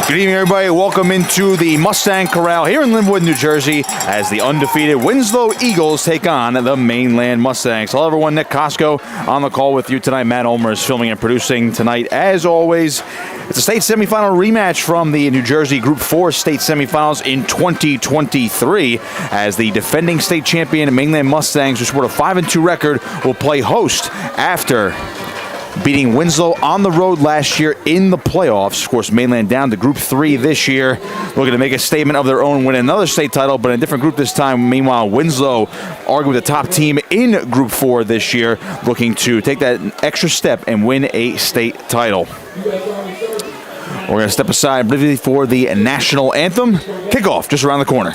Good evening, everybody. Welcome into the Mustang Corral here in Linwood, New Jersey, as the undefeated Winslow Eagles take on the Mainland Mustangs. Hello, everyone. Nick Costco on the call with you tonight. Matt ULMERS filming and producing tonight, as always. It's a state semifinal rematch from the New Jersey Group 4 state semifinals in 2023, as the defending state champion Mainland Mustangs, who scored a 5-2 record, will play host after beating Winslow on the road last year in the playoffs. Of course, Mainland down to Group 3 this year, looking to make a statement of their own, win another state title, but in a different group this time. Meanwhile, Winslow, arguably the top team in Group 4 this year, looking to take that extra step and win a state title. We're going to step aside briefly for the national anthem. Kickoff just around the corner.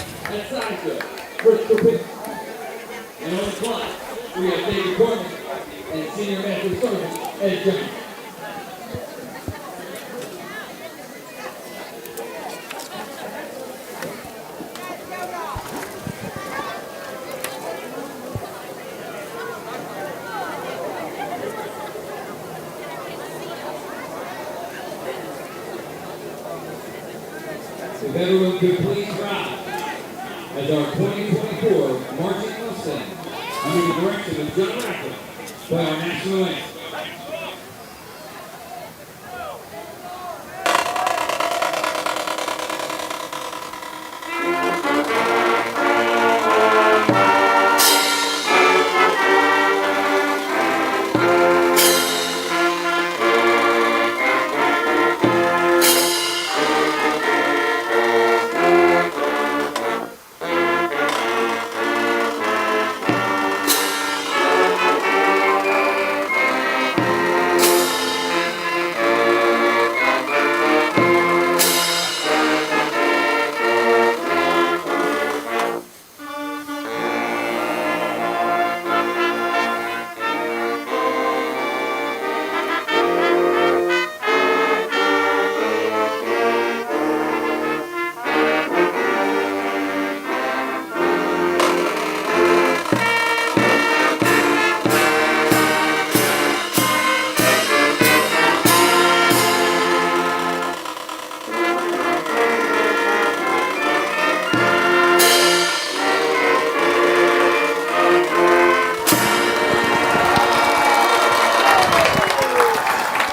If everyone could please rise as our 2024 Marching Mustang, under the direction of John Rackle, by our national anthem.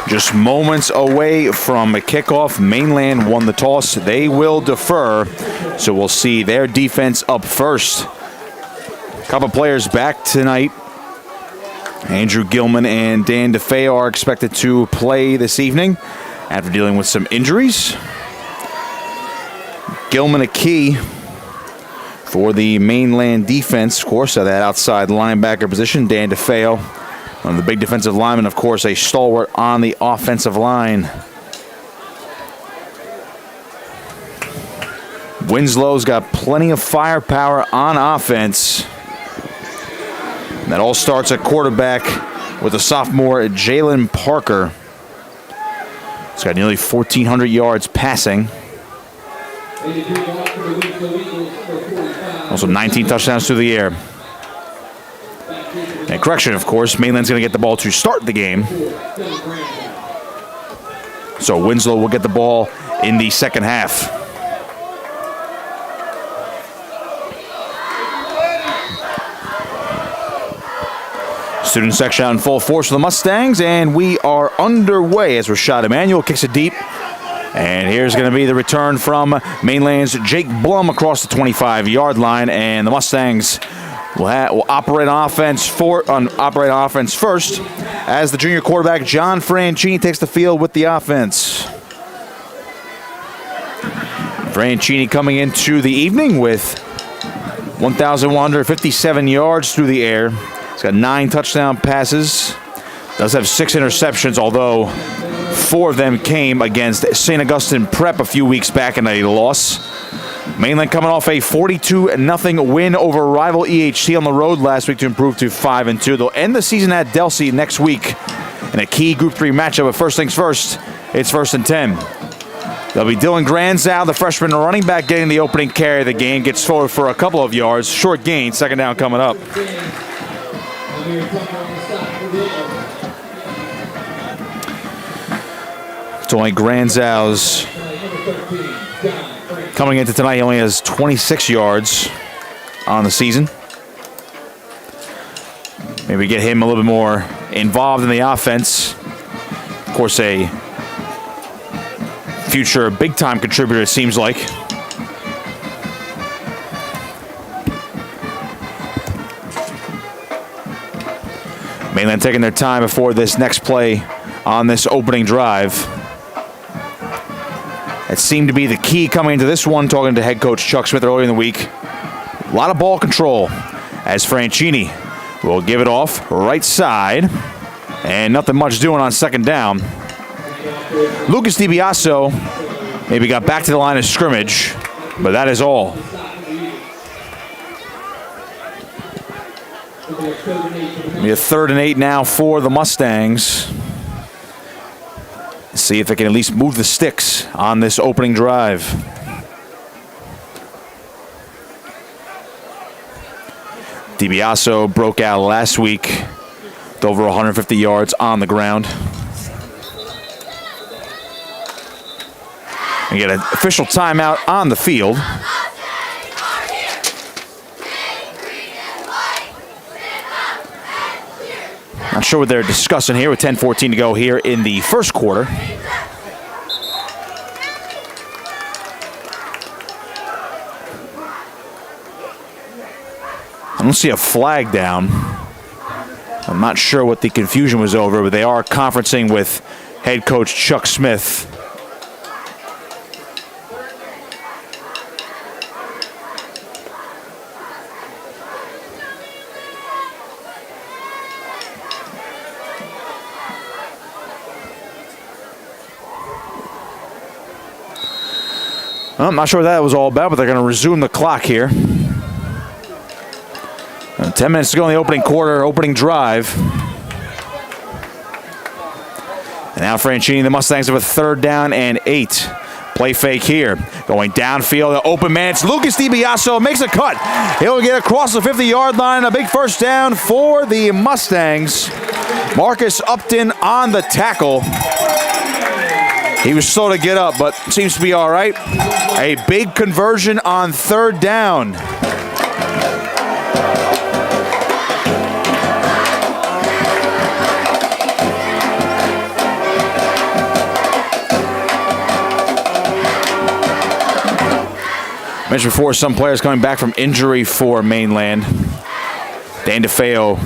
Just moments away from a kickoff. Mainland won the toss. They will defer, so we'll see their defense up first. A couple players back tonight. Andrew Gilman and Dan DeFeo are expected to play this evening after dealing with some injuries. Gilman a key for the Mainland defense, of course, at that outside linebacker position. Dan DeFeo, one of the big defensive linemen, of course, a stalwart on the offensive line. Winslow's got plenty of firepower on offense. And that all starts at quarterback with the sophomore Jalen Parker. He's got nearly 1,400 yards passing. Also 19 touchdowns through the air. And correction, of course, Mainland's going to get the ball to start the game. So Winslow will get the ball in the second half. Student section out in full force for the Mustangs, and we are underway as Rashad Emanuel kicks it deep. And here's going to be the return from Mainland's Jake Blum across the 25-yard line, and the Mustangs will operate on offense first as the junior quarterback John Franchini takes the field with the offense. Franchini coming into the evening with 1,157 yards through the air. He's got 9 touchdown passes. Does have 6 interceptions, although 4 of them came against St. Augustine Prep a few weeks back in a loss. Mainland coming off a 42-0 win over rival EHT on the road last week to improve to 5-2. They'll end the season at Delsey next week in a key Group 3 matchup. But first things first, it's 1st and 10. That'll be Dylan Granzow, the freshman running back, getting the opening carry of the game. Gets forward for a couple of yards. Short gain, second down coming up. It's only Granzow's number 13, John Frank. Coming into tonight, he only has 26 yards on the season. Maybe get him a little bit more involved in the offense. Of course, a future big-time contributor, it seems like. Mainland taking their time before this next play on this opening drive. It seemed to be the key coming into this one, talking to head coach Chuck Smith earlier in the week. A lot of ball control as Franchini will give it off right side. And nothing much doing on second down. Lucas DiBiaso maybe got back to the line of scrimmage, but that is all. Maybe a 3rd and 8 now for the Mustangs. See if they can at least move the sticks on this opening drive. DiBiaso broke out last week with over 150 yards on the ground. And get an official timeout on the field. Not sure what they're discussing here with 10:14 to go here in the first quarter. I don't see a flag down. I'm not sure what the confusion was over, but they are conferencing with head coach Chuck Smith. I'm not sure what that was all about, but they're going to resume the clock here. 10 minutes to go in the opening quarter, opening drive. And now Franchini, the Mustangs have a 3rd down and 8. Play fake here. Going downfield, the open man. It's Lucas DiBiaso, makes a cut. He'll get across the 50-yard line. A big first down for the Mustangs. Marcus Upton on the tackle. He was slow to get up, but seems to be all right. A big conversion on 3rd down. Mentioned before, some players coming back from injury for Mainland. Dan DeFeo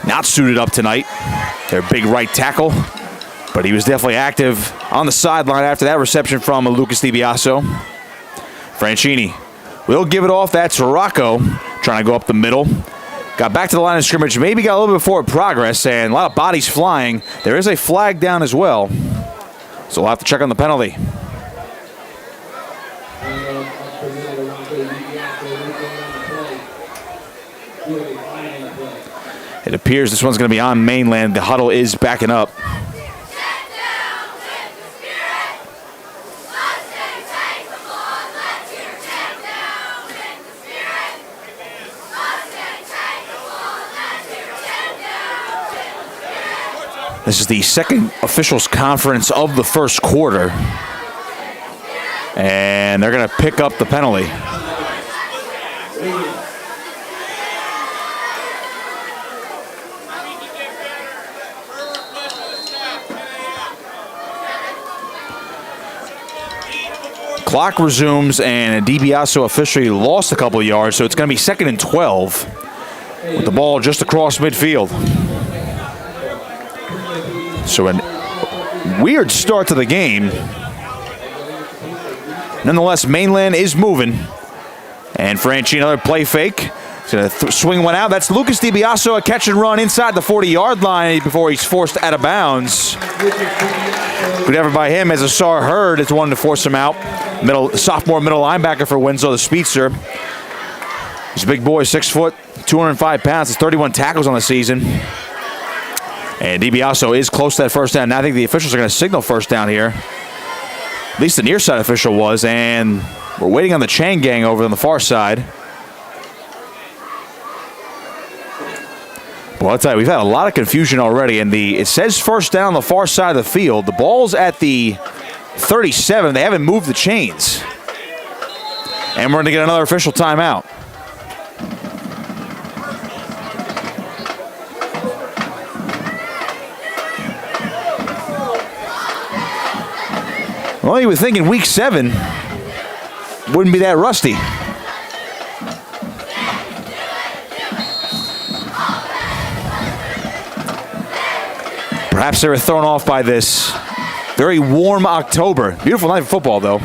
not suited up tonight. Their big right tackle. But he was definitely active on the sideline after that reception from Lucas DiBiaso. Franchini will give it off. That's Rocco trying to go up the middle. Got back to the line of scrimmage. Maybe got a little bit forward progress and a lot of bodies flying. There is a flag down as well. So we'll have to check on the penalty. It appears this one's going to be on Mainland. The huddle is backing up. This is the second officials conference of the first quarter. And they're going to pick up the penalty. Clock resumes, and DiBiaso officially lost a couple of yards, so it's going to be 2nd and 12 with the ball just across midfield. So a weird start to the game. Nonetheless, Mainland is moving. And Franchini, another play fake. He's going to swing one out. That's Lucas DiBiaso, a catch and run inside the 40-yard line before he's forced out of bounds. Good effort by him as Asar Hurd is the one to force him out. Sophomore middle linebacker for Winslow, the speedster. He's a big boy, 6 foot, 205 pounds. Has 31 tackles on the season. And DiBiaso is close to that first down. Now I think the officials are going to signal first down here. At least the near side official was. And we're waiting on the Chang gang over on the far side. Well, I'll tell you, we've had a lot of confusion already. And it says first down on the far side of the field. The ball's at the 37. They haven't moved the chains. And we're going to get another official timeout. Well, you would think in week 7 wouldn't be that rusty. Perhaps they were thrown off by this very warm October. Beautiful night of football, though.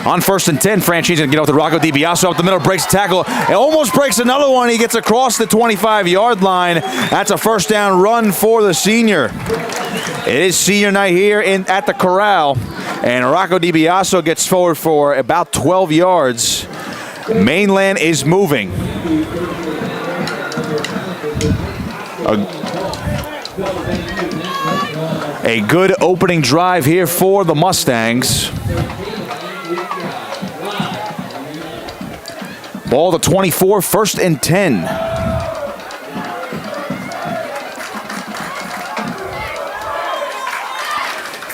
On 1st and 10, Franchi's going to get off the Rocco DiBiaso up the middle, breaks the tackle. It almost breaks another one. He gets across the 25-yard line. That's a first down run for the senior. It is senior night here at the Corral. And Rocco DiBiaso gets forward for about 12 yards. Mainland is moving. A good opening drive here for the Mustangs. Ball to 24, 1st and 10.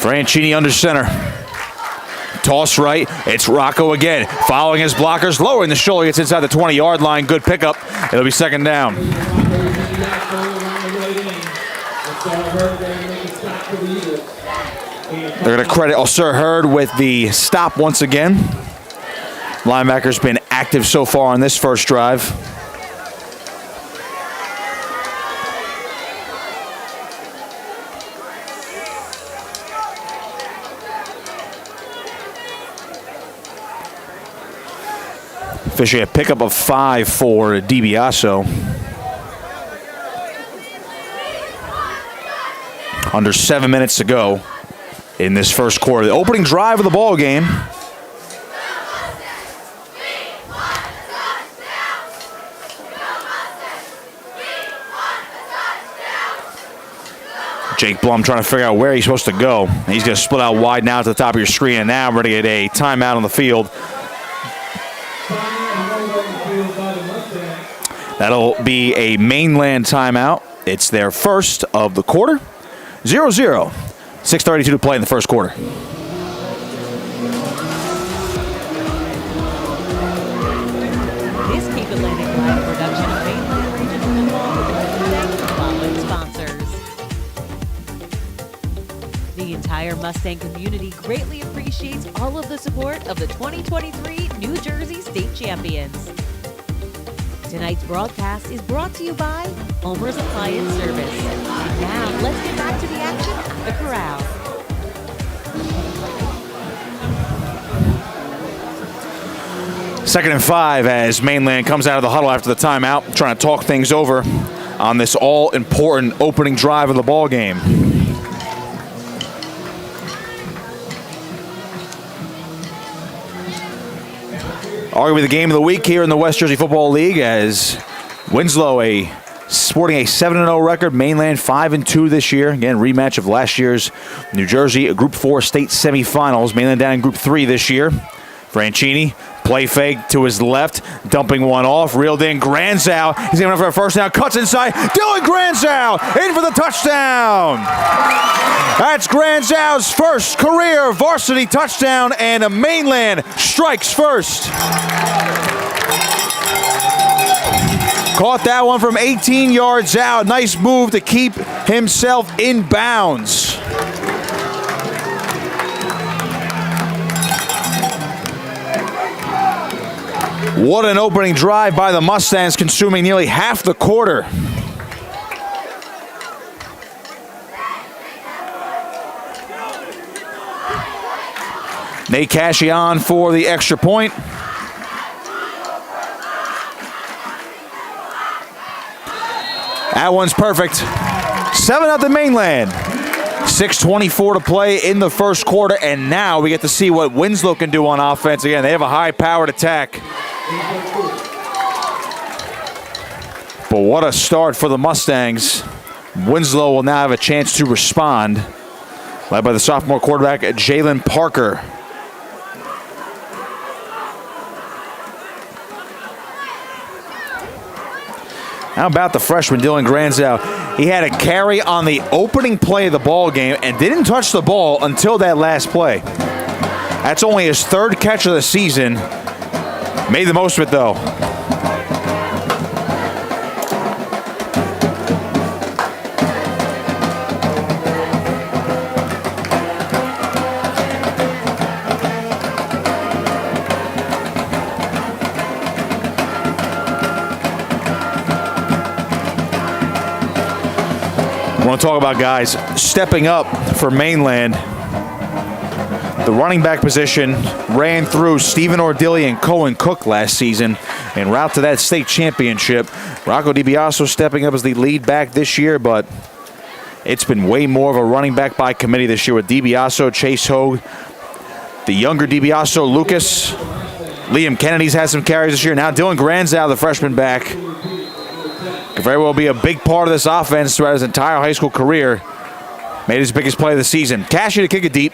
Franchini under center. Toss right. It's Rocco again. Following his blockers, lowering the shoulder. Gets inside the 20-yard line. Good pickup. It'll be 2nd down. They're going to credit Sir Hurd with the stop once again. Linebacker's been active so far on this first drive. Officially a pickup of 5 for DiBiaso. Under 7 minutes to go in this first quarter. The opening drive of the ball game. Jake Blum trying to figure out where he's supposed to go. He's going to split out wide now to the top of your screen, and now we're going to get a timeout on the field. That'll be a Mainland timeout. It's their first of the quarter. 0-0. 6:32 to play in the first quarter. This Cape Atlantic Live production of Mainland Regional Football thanks to the following sponsors. The entire Mustang community greatly appreciates all of the support of the 2023 New Jersey State Champions. Tonight's broadcast is brought to you by ULMERS Appliance Service. And now, let's get back to the action at the Corral. Second and 5 as Mainland comes out of the huddle after the timeout, trying to talk things over on this all-important opening drive of the ball game. Arguably the game of the week here in the West Jersey Football League as Winslow sporting a 7-0 record, Mainland 5-2 this year. Again, rematch of last year's New Jersey Group 4 state semifinals. Mainland down in Group 3 this year. Franchini, play fake to his left, dumping one off, reeled in Granzow. He's going for a first down, cuts inside. Dylan Granzow in for the touchdown. That's Granzow's first career varsity touchdown, and a Mainland strikes first. Caught that one from 18 yards out. Nice move to keep himself in bounds. What an opening drive by the Mustangs, consuming nearly half the quarter. Nate Cashion for the extra point. That one's perfect. 7-0 Mainland. 6:24 to play in the first quarter, and now we get to see what Winslow can do on offense. Again, they have a high-powered attack. But what a start for the Mustangs. Winslow will now have a chance to respond, led by the sophomore quarterback, Jalen Parker. How about the freshman, Dylan Granzow? He had a carry on the opening play of the ball game and didn't touch the ball until that last play. That's only his third catch of the season. Made the most of it, though. I want to talk about guys stepping up for Mainland. The running back position ran through Stephen Ordilli and Cohen Cook last season en route to that state championship. Rocco DiBiaso stepping up as the lead back this year, but it's been way more of a running back by committee this year with DiBiaso, Chase Hogue, the younger DiBiaso, Lucas. Liam Kennedy's had some carries this year. Now Dylan Granzow, the freshman back, could very well be a big part of this offense throughout his entire high school career. Made his biggest play of the season. Cashy to kick it deep.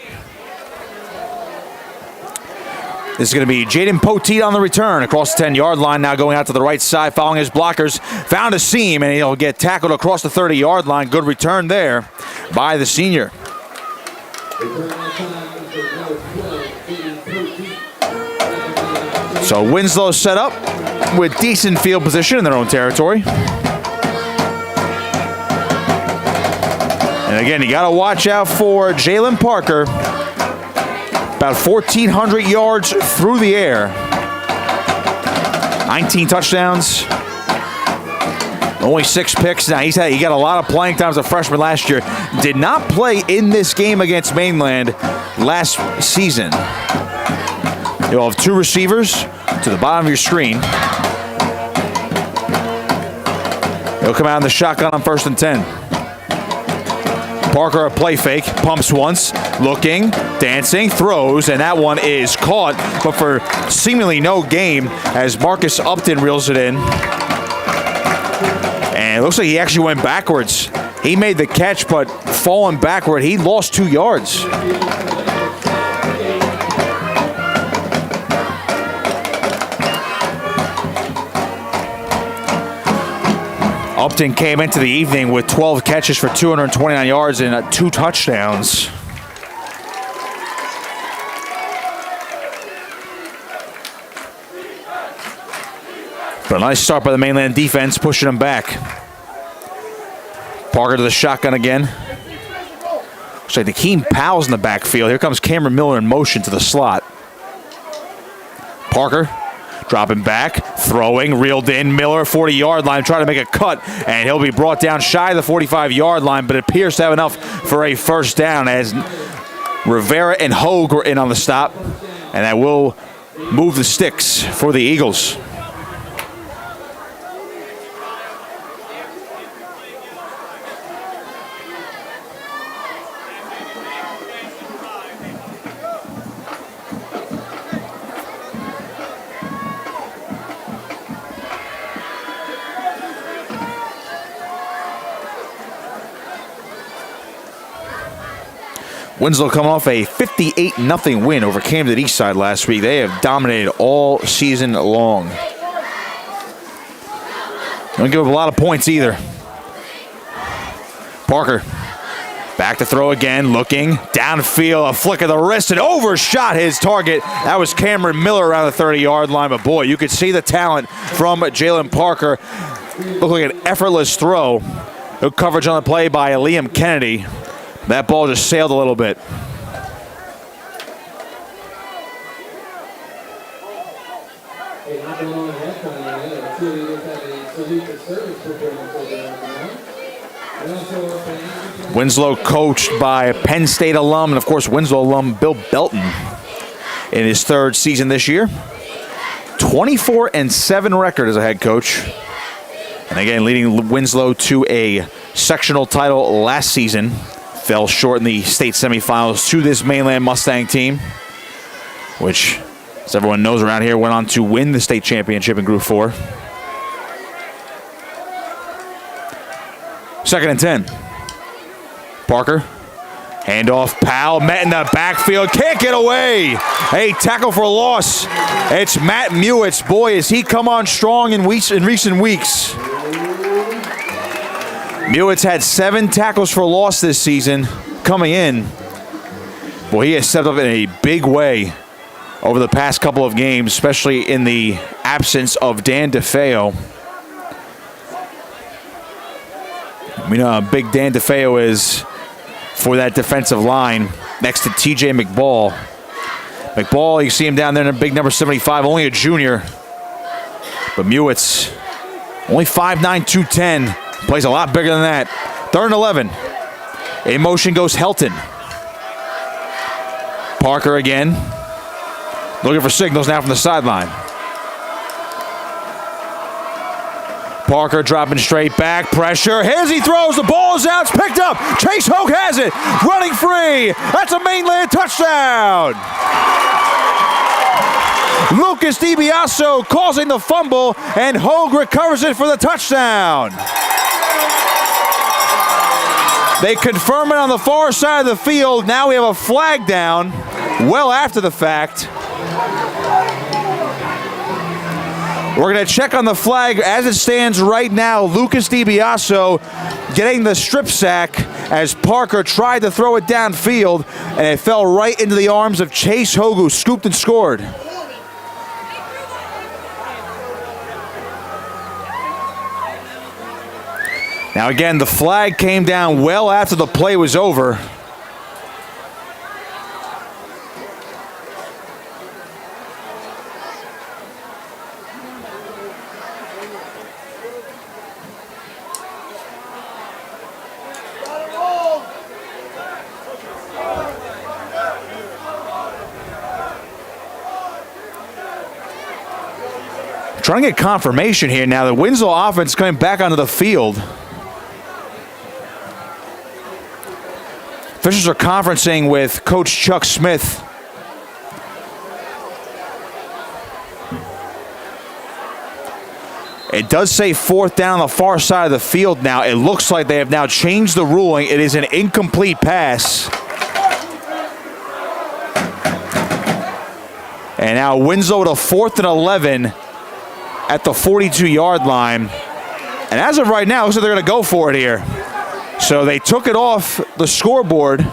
This is going to be Jaden Poteet on the return across the 10-yard line, now going out to the right side, following his blockers. Found a seam, and he'll get tackled across the 30-yard line. Good return there by the senior. So Winslow set up with decent field position in their own territory. And again, you got to watch out for Jalen Parker. About 1,400 yards through the air. 19 touchdowns. Only 6 picks. Now, he got a lot of playing time as a freshman last year. Did not play in this game against Mainland last season. You'll have 2 receivers to the bottom of your screen. He'll come out in the shotgun on 1st and 10. Parker, a play fake, pumps once, looking, dancing, throws, and that one is caught, but for seemingly no gain as Marcus Upton reels it in. And it looks like he actually went backwards. He made the catch, but falling backward, he lost 2 yards. Upton came into the evening with 12 catches for 229 yards and 2 touchdowns. But a nice start by the Mainland defense, pushing them back. Parker to the shotgun again. Looks like Nakeem Powell's in the backfield. Here comes Cameron Miller in motion to the slot. Parker dropping back, throwing, reeled in. Miller, 40-yard line, trying to make a cut, and he'll be brought down shy of the 45-yard line, but it appears to have enough for a first down as Rivera and Hogue were in on the stop, and that will move the sticks for the Eagles. Winslow coming off a 58-0 win over Camden Eastside last week. They have dominated all season long. Don't give up a lot of points either. Parker back to throw again, looking downfield, a flick of the wrist, and overshot his target. That was Cameron Miller around the 30-yard line, but boy, you could see the talent from Jalen Parker. Looked like an effortless throw. Good coverage on the play by Liam Kennedy. That ball just sailed a little bit. Winslow coached by Penn State alum and, of course, Winslow alum Bill Belton in his 3rd season this year. 24-7 record as a head coach. And again, leading Winslow to a sectional title last season. Fell short in the state semifinals to this Mainland Mustang team, which, as everyone knows around here, went on to win the state championship in Group 4. 2nd and 10. Parker, handoff, Powell, met in the backfield, can't get away. Hey, tackle for a loss. It's Matt Mewitz. Boy, has he come on strong in recent weeks. Mewitz had 7 tackles for loss this season coming in. Well, he has stepped up in a big way over the past couple of games, especially in the absence of Dan DeFeo. We know how big Dan DeFeo is for that defensive line next to TJ McBall. McBall, you see him down there in a big number 75, only a junior. But Mewitz, only 5'9", 210, plays a lot bigger than that. 3rd and 11. In motion goes Helton. Parker again, looking for signals now from the sideline. Parker dropping straight back, pressure. Here's he throws, the ball is out, it's picked up. Chase Hogue has it, running free. That's a Mainland touchdown. Lucas DiBiaso causing the fumble, and Hogue recovers it for the touchdown. They confirm it on the far side of the field. Now we have a flag down well after the fact. We're going to check on the flag as it stands right now. Lucas DiBiaso getting the strip sack as Parker tried to throw it downfield, and it fell right into the arms of Chase Hogue, who scooped and scored. Now again, the flag came down well after the play was over. Trying to get confirmation here now. The Winslow offense coming back onto the field. Officials are conferencing with Coach Chuck Smith. It does say 4th down on the far side of the field now. It looks like they have now changed the ruling. It is an incomplete pass. And now Winslow with a 4th and 11 at the 42-yard line. And as of right now, it looks like they're going to go for it here. So they took it off the scoreboard,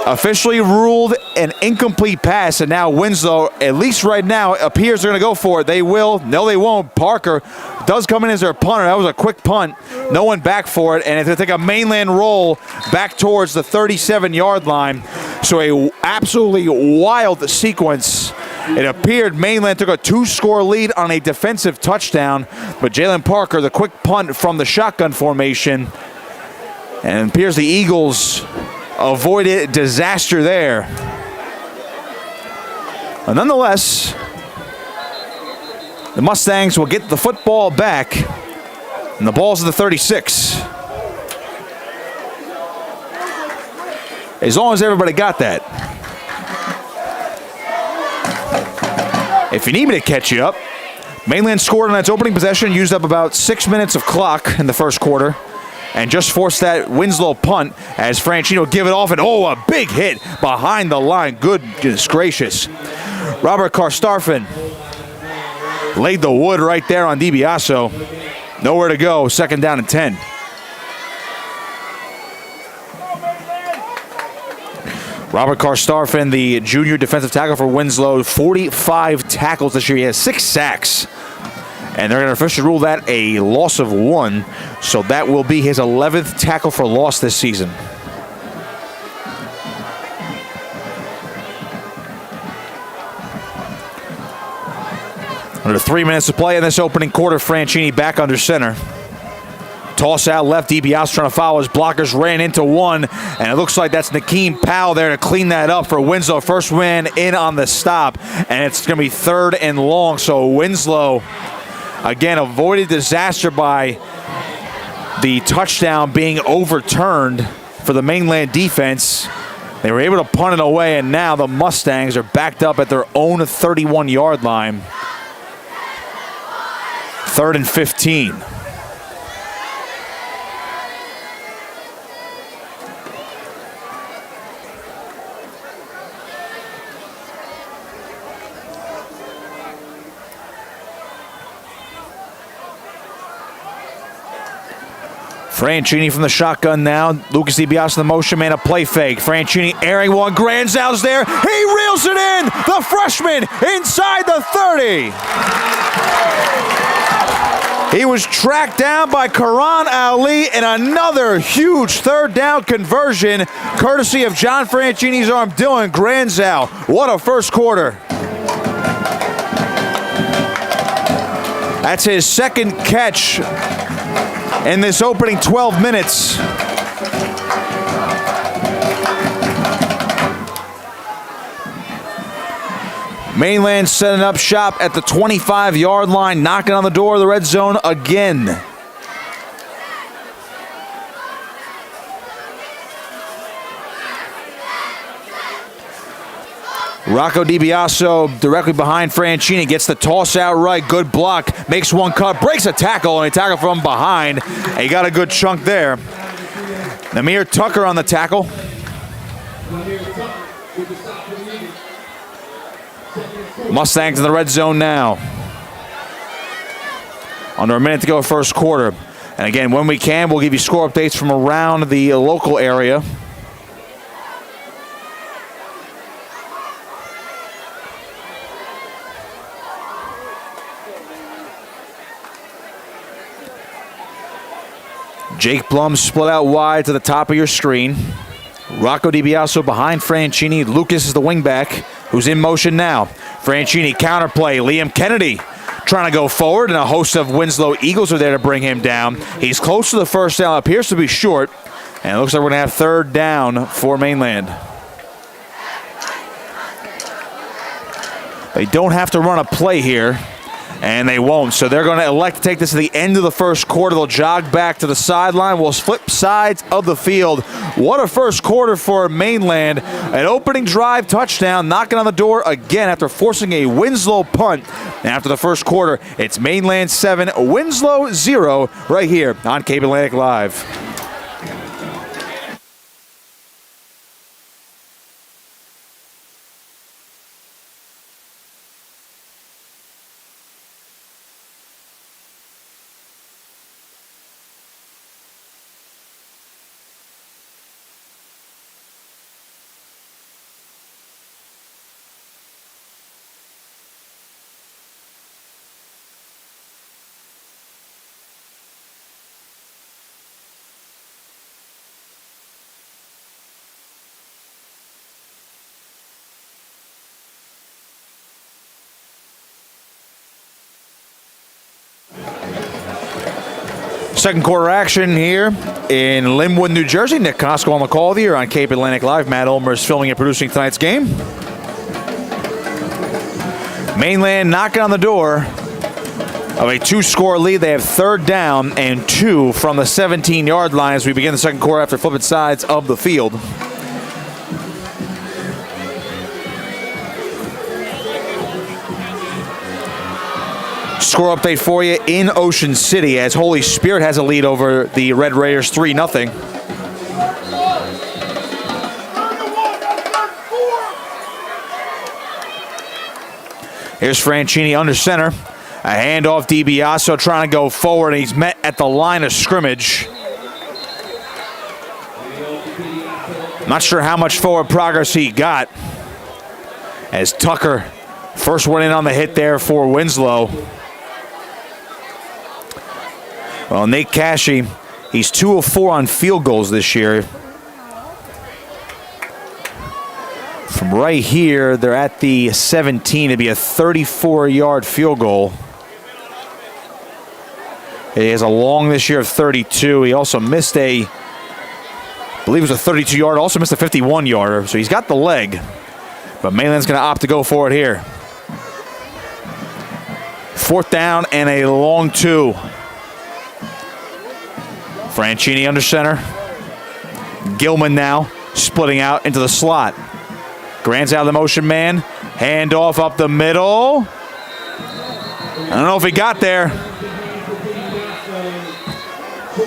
officially ruled an incomplete pass, and now Winslow, at least right now, appears they're going to go for it. They will. No, they won't. Parker does come in as their punter. That was a quick punt. No one back for it, and it's going to take a Mainland roll back towards the 37-yard line. So a absolutely wild sequence. It appeared Mainland took a 2-score lead on a defensive touchdown, but Jalen Parker, the quick punt from the shotgun formation, and it appears the Eagles avoided disaster there. But nonetheless, the Mustangs will get the football back, and the ball's at the 36. As long as everybody got that. If you need me to catch you up, Mainland scored on its opening possession, used up about 6 minutes of clock in the first quarter, and just forced that Winslow punt as Franchino give it off, and oh, a big hit behind the line. Goodness gracious. Robert Karstafen laid the wood right there on DiBiaso. Nowhere to go, 2nd down and 10. Robert Karstafen, the junior defensive tackle for Winslow, 45 tackles this year. He has 6 sacks. And they're going to officially rule that a loss of 1. So that will be his 11th tackle for loss this season. Under 3 minutes to play in this opening quarter. Franchini back under center. Toss out left, DiBiaso trying to follow his blockers, ran into one, and it looks like that's Nakeem Powell there to clean that up for Winslow. First win in on the stop, and it's going to be 3rd and long. So Winslow, again, avoided disaster by the touchdown being overturned for the Mainland defense. They were able to punt it away, and now the Mustangs are backed up at their own 31-yard line. 3rd and 15. Franchini from the shotgun now. Lucas DiBiase, the motion man, a play fake. Franchini airing one. Granzow's there. He reels it in. The freshman inside the 30. He was tracked down by Karan Ali in another huge third down conversion, courtesy of John Franchini's arm, Dylan Granzow. What a first quarter. That's his second catch in this opening 12 minutes. Mainland setting up shop at the 25-yard line, knocking on the door of the red zone again. Rocco DiBiase directly behind Franchini, gets the toss out right, good block, makes one cut, breaks a tackle, and a tackle from behind. And he got a good chunk there. Namir Tucker on the tackle. Mustangs in the red zone now. Under a minute to go first quarter. And again, when we can, we'll give you score updates from around the local area. Jake Blum split out wide to the top of your screen. Rocco DiBiase behind Franchini. Lucas is the wingback, who's in motion now. Franchini counterplay. Liam Kennedy trying to go forward, and a host of Winslow Eagles are there to bring him down. He's close to the first down, appears to be short, and it looks like we're going to have third down for Mainland. They don't have to run a play here, and they won't. So they're going to elect to take this to the end of the first quarter. They'll jog back to the sideline. We'll flip sides of the field. What a first quarter for Mainland. An opening drive touchdown, knocking on the door again after forcing a Winslow punt. And after the first quarter, it's Mainland 7, Winslow 0 right here on Cape Atlantic Live. Second quarter action here in Linwood, New Jersey. Nick Costco on the call here on Cape Atlantic Live. Matt ULMERS filming and producing tonight's game. Mainland knocking on the door of a 2-score lead. They have third down and 2 from the 17-yard line as we begin the second quarter after flipping sides of the field. Score update for you in Ocean City as Holy Spirit has a lead over the Red Raiders 3-0. Here's Franchini under center. A handoff, DiBiase trying to go forward, and he's met at the line of scrimmage. Not sure how much forward progress he got as Tucker first went in on the hit there for Winslow. Well, Nate Cashy, he's 2 of 4 on field goals this year. From right here, they're at the 17. It'd be a 34-yard field goal. He has a long this year of 32. He also missed I believe it was a 32-yard, also missed a 51-yarder. So he's got the leg. But Mainland's going to opt to go for it here. Fourth down and a long 2. Franchini under center. Gilman now splitting out into the slot. Grant's out of the motion man. Handoff up the middle. I don't know if he got there.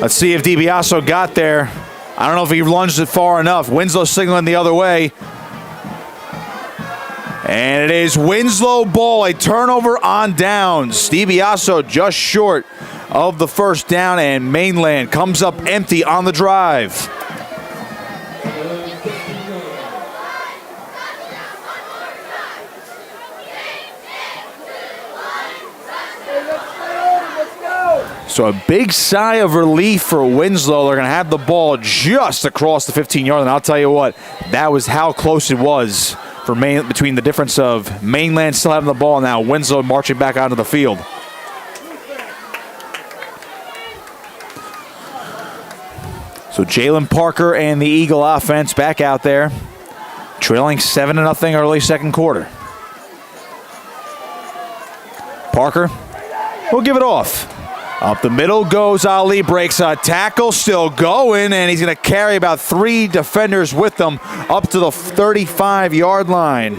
Let's see if DiBiase got there. I don't know if he lunged it far enough. Winslow signaling the other way. And it is Winslow ball, a turnover on downs. DiBiase just short of the first down, and Mainland comes up empty on the drive. So a big sigh of relief for Winslow. They're going to have the ball just across the 15-yard line. I'll tell you what, that was how close it was for between the difference of Mainland still having the ball and now Winslow marching back onto the field. So Jalen Parker and the Eagle offense back out there, trailing 7-0 early second quarter. Parker will give it off. Up the middle goes Ali, breaks a tackle, still going, and he's going to carry about 3 defenders with him up to the 35-yard line.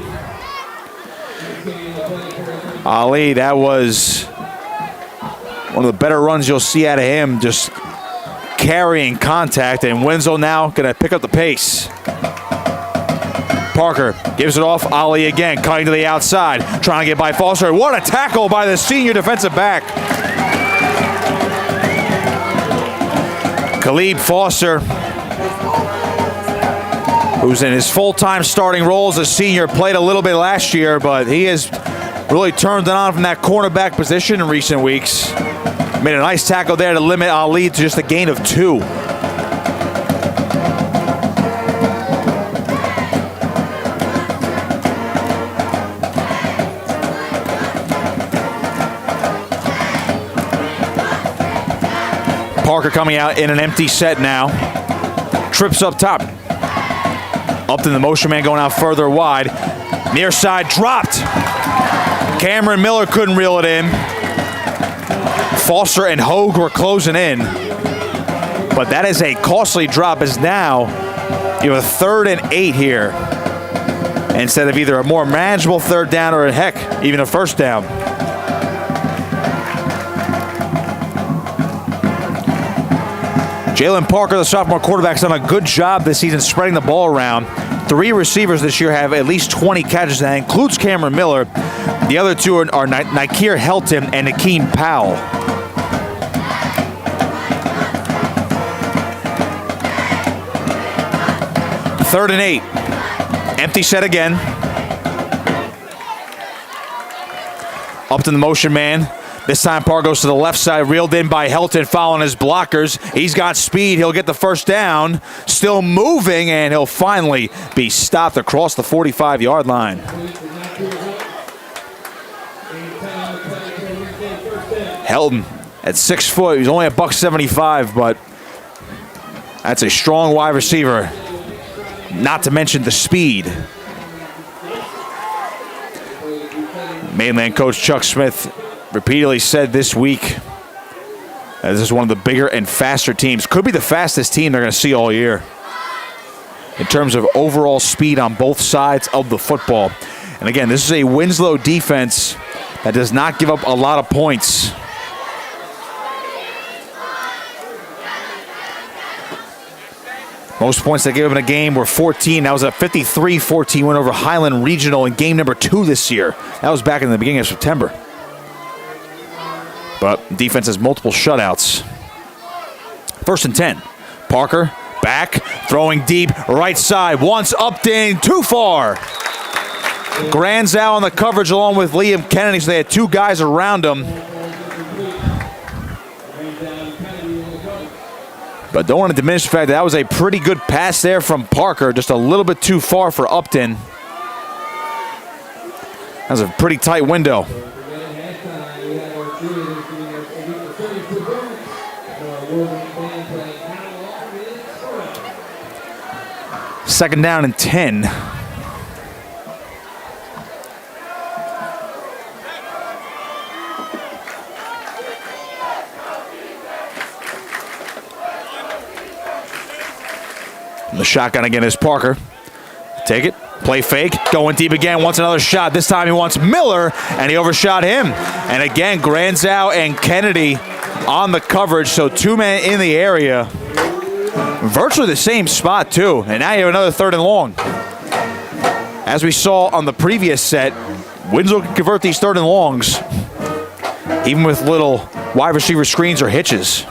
Ali, that was one of the better runs you'll see out of him, just carrying contact, and Winslow now going to pick up the pace. Parker gives it off, Ali again, cutting to the outside, trying to get by Foster. What a tackle by the senior defensive back. Khalib Foster, who's in his full-time starting role as a senior, played a little bit last year, but he has really turned it on from that cornerback position in recent weeks. Made a nice tackle there to limit Ali to just a gain of 2. Parker coming out in an empty set now. Trips up top. Up to the motion man going out further wide. Near side dropped. Cameron Miller couldn't reel it in. Foster and Hogue were closing in. But that is a costly drop, as now you have a 3rd and 8 here, instead of either a more manageable 3rd down or, heck, even a 1st down. Jalen Parker, the sophomore quarterback, has done a good job this season spreading the ball around. 3 receivers this year have at least 20 catches. That includes Cameron Miller. The other 2 are Nikir Helton and Akeem Powell. Third and 8. Empty set again. Up to the motion man. This time Parr goes to the left side, reeled in by Helton, following his blockers. He's got speed. He'll get the 1st down. Still moving, and he'll finally be stopped across the 45-yard line. Helton at 6 foot. He's only a $175, but that's a strong wide receiver. Not to mention the speed. Mainland coach Chuck Smith repeatedly said this week that this is one of the bigger and faster teams. Could be the fastest team they're going to see all year in terms of overall speed on both sides of the football. And again, this is a Winslow defense that does not give up a lot of points. Most points they gave up in a game were 14. That was a 53-14 win over Highland Regional in game number 2 this year. That was back in the beginning of September. But defense has multiple shutouts. 1st and 10. Parker back, throwing deep, right side. Once Upton, too far. Granzow on the coverage along with Liam Kennedy, so they had 2 guys around him. But don't want to diminish the fact that was a pretty good pass there from Parker, just a little bit too far for Upton. That was a pretty tight window. Second down and 10. The shotgun again is Parker. Take it, play fake, going deep again, wants another shot. This time he wants Miller, and he overshot him. And again, Granzow and Kennedy on the coverage, so 2 men in the area. Virtually the same spot, too. And now you have another 3rd and long. As we saw on the previous set, Winslow can convert these 3rd and longs, even with little wide receiver screens or hitches.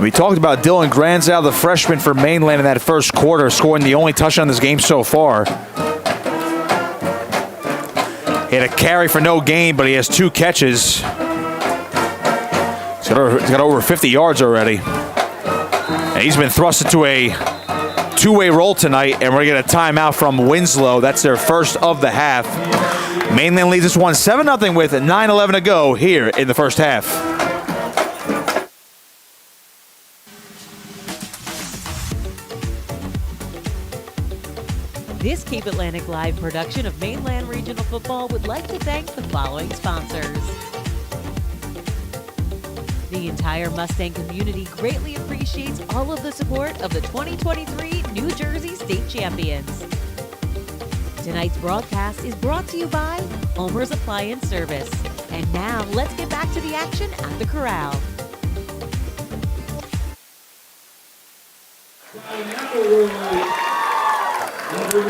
We talked about Dylan Granzow, the freshman for Mainland, in that first quarter, scoring the only touchdown in this game so far. He had a carry for no gain, but he has 2 catches. He's got over 50 yards already. And he's been thrust into a 2-way roll tonight, and we're going to get a timeout from Winslow. That's their first of the half. Mainland leads this one 7-0 with 9:11 to go here in the first half. This Cape Atlantic Live production of Mainland Regional Football would like to thank the following sponsors. The entire Mustang community greatly appreciates all of the support of the 2023 New Jersey State Champions. Tonight's broadcast is brought to you by ULMERS Appliance Service. And now, let's get back to the action at the Corral.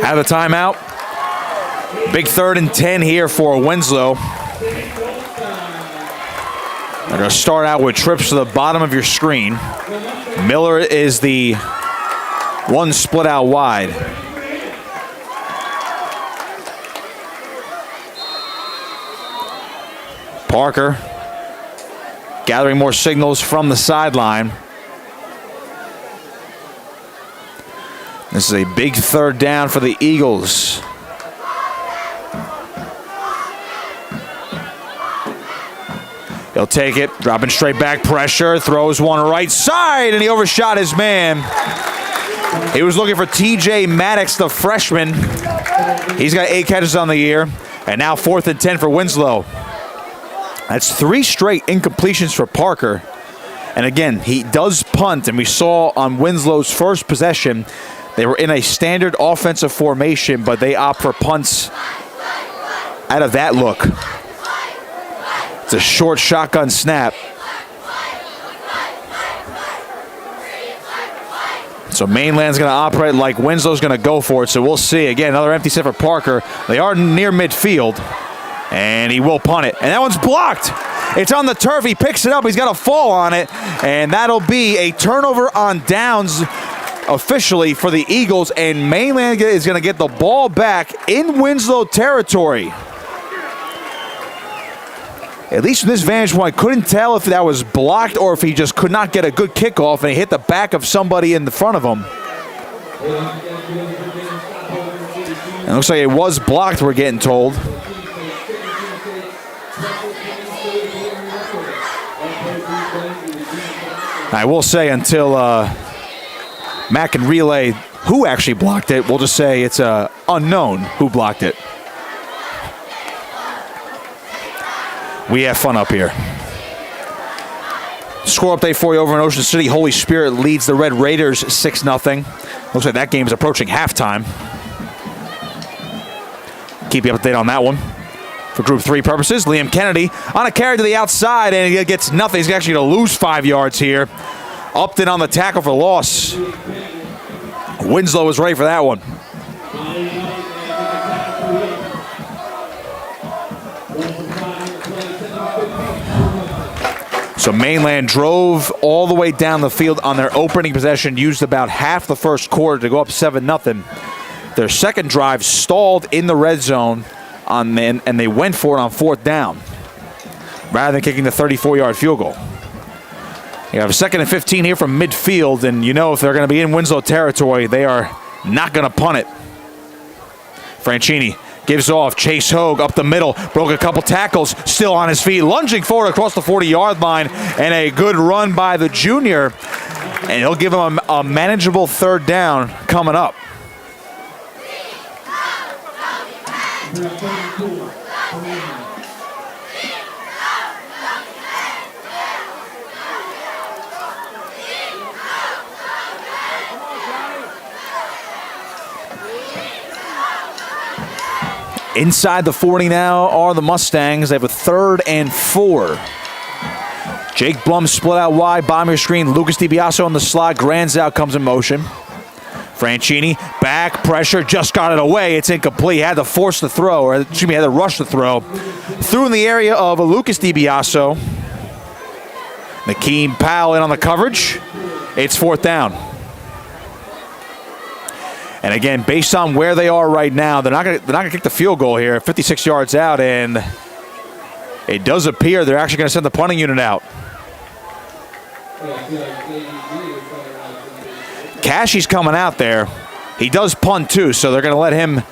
Out of the timeout. Big 3rd and 10 here for Winslow. They're going to start out with trips to the bottom of your screen. Miller is the one split out wide. Parker gathering more signals from the sideline. This is a big 3rd down for the Eagles. He'll take it, dropping straight back pressure, throws one right side, and he overshot his man. He was looking for TJ Maddox, the freshman. He's got 8 catches on the year, and now 4th and 10 for Winslow. That's 3 straight incompletions for Parker. And again, he does punt, and we saw on Winslow's first possession, they were in a standard offensive formation, but they opt for punts out of that look. It's a short shotgun snap. So Mainland's going to operate like Winslow's going to go for it, so we'll see. Again, another empty set for Parker. They are near midfield, and he will punt it. And that one's blocked. It's on the turf. He picks it up. He's got a fall on it, and that'll be a turnover on downs officially for the Eagles, and Mainland is going to get the ball back in Winslow territory. At least from this vantage point, I couldn't tell if that was blocked or if he just could not get a good kickoff and he hit the back of somebody in the front of him. It looks like it was blocked, we're getting told. I will say until Matt can relay who actually blocked it, we'll just say it's unknown who blocked it. We have fun up here. Score update for you over in Ocean City. Holy Spirit leads the Red Raiders 6-0. Looks like that game is approaching halftime. Keep you up to date on that one. For Group 3 purposes, Liam Kennedy on a carry to the outside, and he gets nothing. He's actually going to lose 5 yards here. Upton on the tackle for loss. Winslow is ready for that one. So Mainland drove all the way down the field on their opening possession, used about half the first quarter to go up 7-0. Their second drive stalled in the red zone, and they went for it on 4th down rather than kicking the 34-yard field goal. You have a 2nd and 15 here from midfield, and you know if they're going to be in Winslow territory, they are not going to punt it. Franchini gives off. Chase Hogue up the middle, broke a couple tackles, still on his feet, lunging forward across the 40-yard line, and a good run by the junior, and he'll give him a manageable 3rd down coming up. Inside the 40 now are the Mustangs. They have a 3rd and 4. Jake Blum split out wide, bottom of your screen. Lucas DiBiaso on the slot. Granzow comes in motion. Franchini, back pressure, just got it away. It's incomplete. Had to force the throw, or excuse me, had to rush the throw. Threw in the area of Lucas DiBiaso. Nakeem Powell in on the coverage. It's 4th down. And again, based on where they are right now, they're not gonna kick the field goal here. 56 yards out, and it does appear they're actually going to send the punting unit out. Cashy's coming out there. He does punt too, so they're going to let him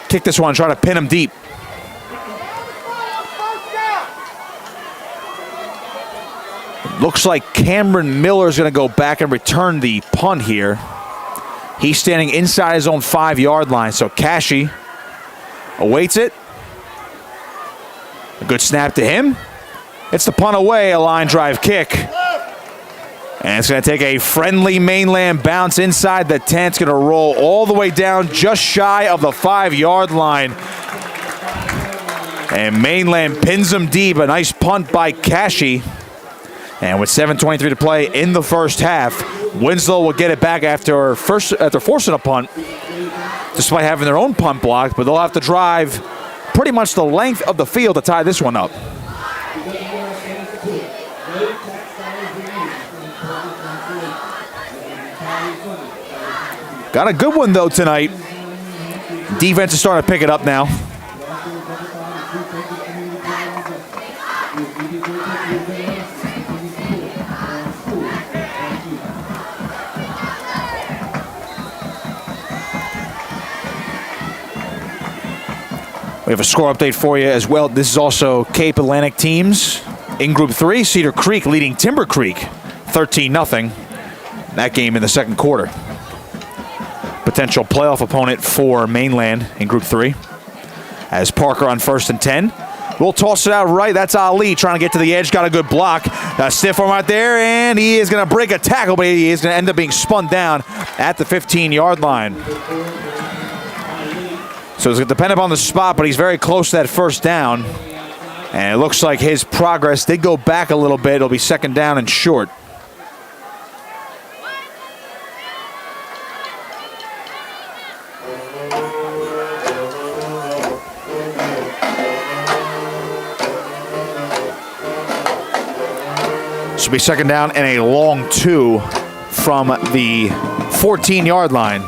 kick this one, try to pin him deep. Looks like Cameron Miller is going to go back and return the punt here. He's standing inside his own 5-yard line, so Cashy awaits it. A good snap to him. It's the punt away, a line drive kick. And it's going to take a friendly Mainland bounce inside the 10. It's going to roll all the way down just shy of the 5-yard line. And Mainland pins him deep. A nice punt by Cashy. And with 7:23 to play in the first half, Winslow will get it back after forcing a punt, despite having their own punt blocked, but they'll have to drive pretty much the length of the field to tie this one up. Got a good one, though, tonight. Defense is starting to pick it up now. We have a score update for you as well. This is also Cape Atlantic teams. In Group 3, Cedar Creek leading Timber Creek 13-0. That game in the second quarter. Potential playoff opponent for Mainland in Group 3. As Parker on 1st and 10. We'll toss it out right. That's Ali trying to get to the edge. Got a good block. A stiff arm out there, and he is going to break a tackle, but he is going to end up being spun down at the 15-yard line. So it's going to depend upon the spot, but he's very close to that first down. And it looks like his progress did go back a little bit. It'll be 2nd down and short. This will be 2nd down and a long 2 from the 14-yard line.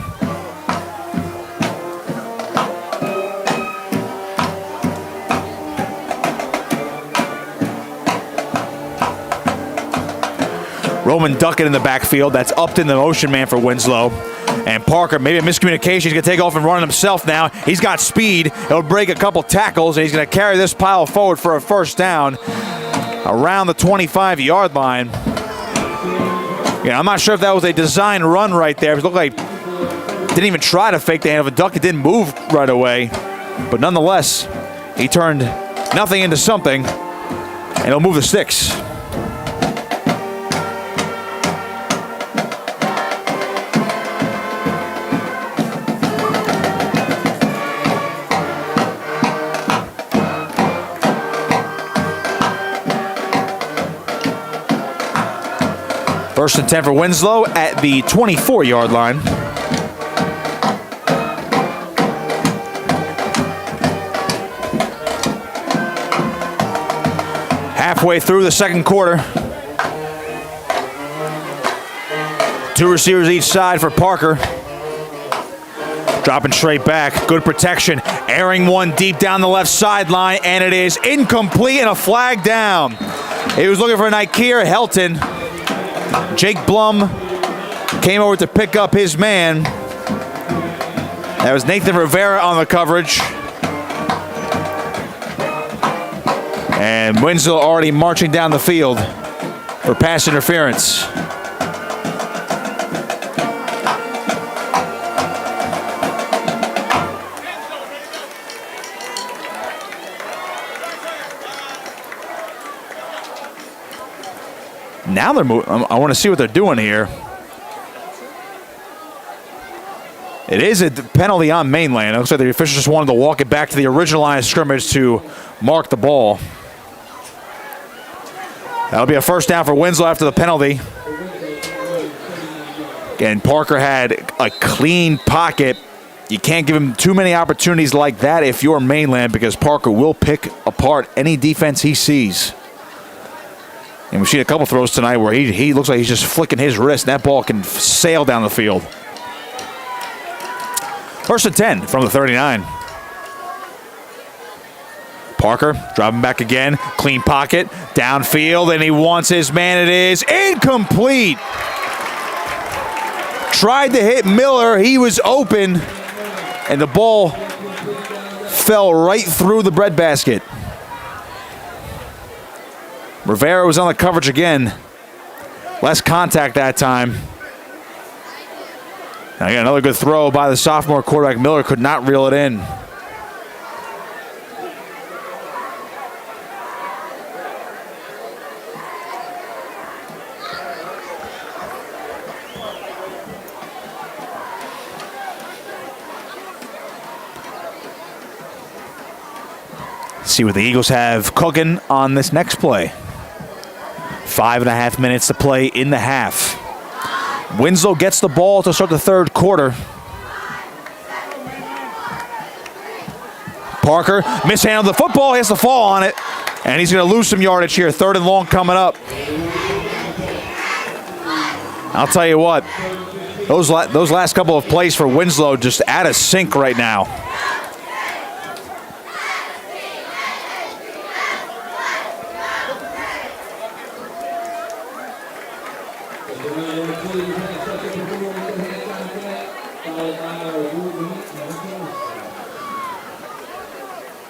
Roman Duckett in the backfield. That's Upton, the motion man for Winslow. And Parker, maybe a miscommunication. He's going to take off and run himself now. He's got speed. He'll break a couple tackles, and he's going to carry this pile forward for a first down around the 25-yard line. Yeah, I'm not sure if that was a design run right there. It looked like didn't even try to fake the hand of a Duckett. Didn't move right away. But nonetheless, he turned nothing into something, and he'll move the sticks. First and 10 for Winslow at the 24-yard line. Halfway through the second quarter. 2 receivers each side for Parker. Dropping straight back. Good protection. Airing one deep down the left sideline, and it is incomplete and a flag down. He was looking for Nikir Helton. Jake Blum came over to pick up his man. That was Nathan Rivera on the coverage. And Winslow already marching down the field for pass interference. Now they're moving. I want to see what they're doing here. It is a penalty on Mainland. It looks like the officials just wanted to walk it back to the original line of scrimmage to mark the ball. That'll be a first down for Winslow after the penalty. And Parker had a clean pocket. You can't give him too many opportunities like that if you're Mainland, because Parker will pick apart any defense he sees. And we've seen a couple throws tonight where he looks like he's just flicking his wrist, and that ball can sail down the field. First and 10 from the 39. Parker dropping back again, clean pocket, downfield, and he wants his man. It is incomplete. Tried to hit Miller, he was open, and the ball fell right through the breadbasket. Rivera was on the coverage again. Less contact that time. Now again, another good throw by the sophomore quarterback. Miller could not reel it in. See what the Eagles have cooking on this next play. 5.5 minutes to play in the half. Winslow gets the ball to start the third quarter. Parker mishandled the football, he has to fall on it, and he's going to lose some yardage here. 3rd and long coming up. I'll tell you what, those last couple of plays for Winslow just out of sync right now.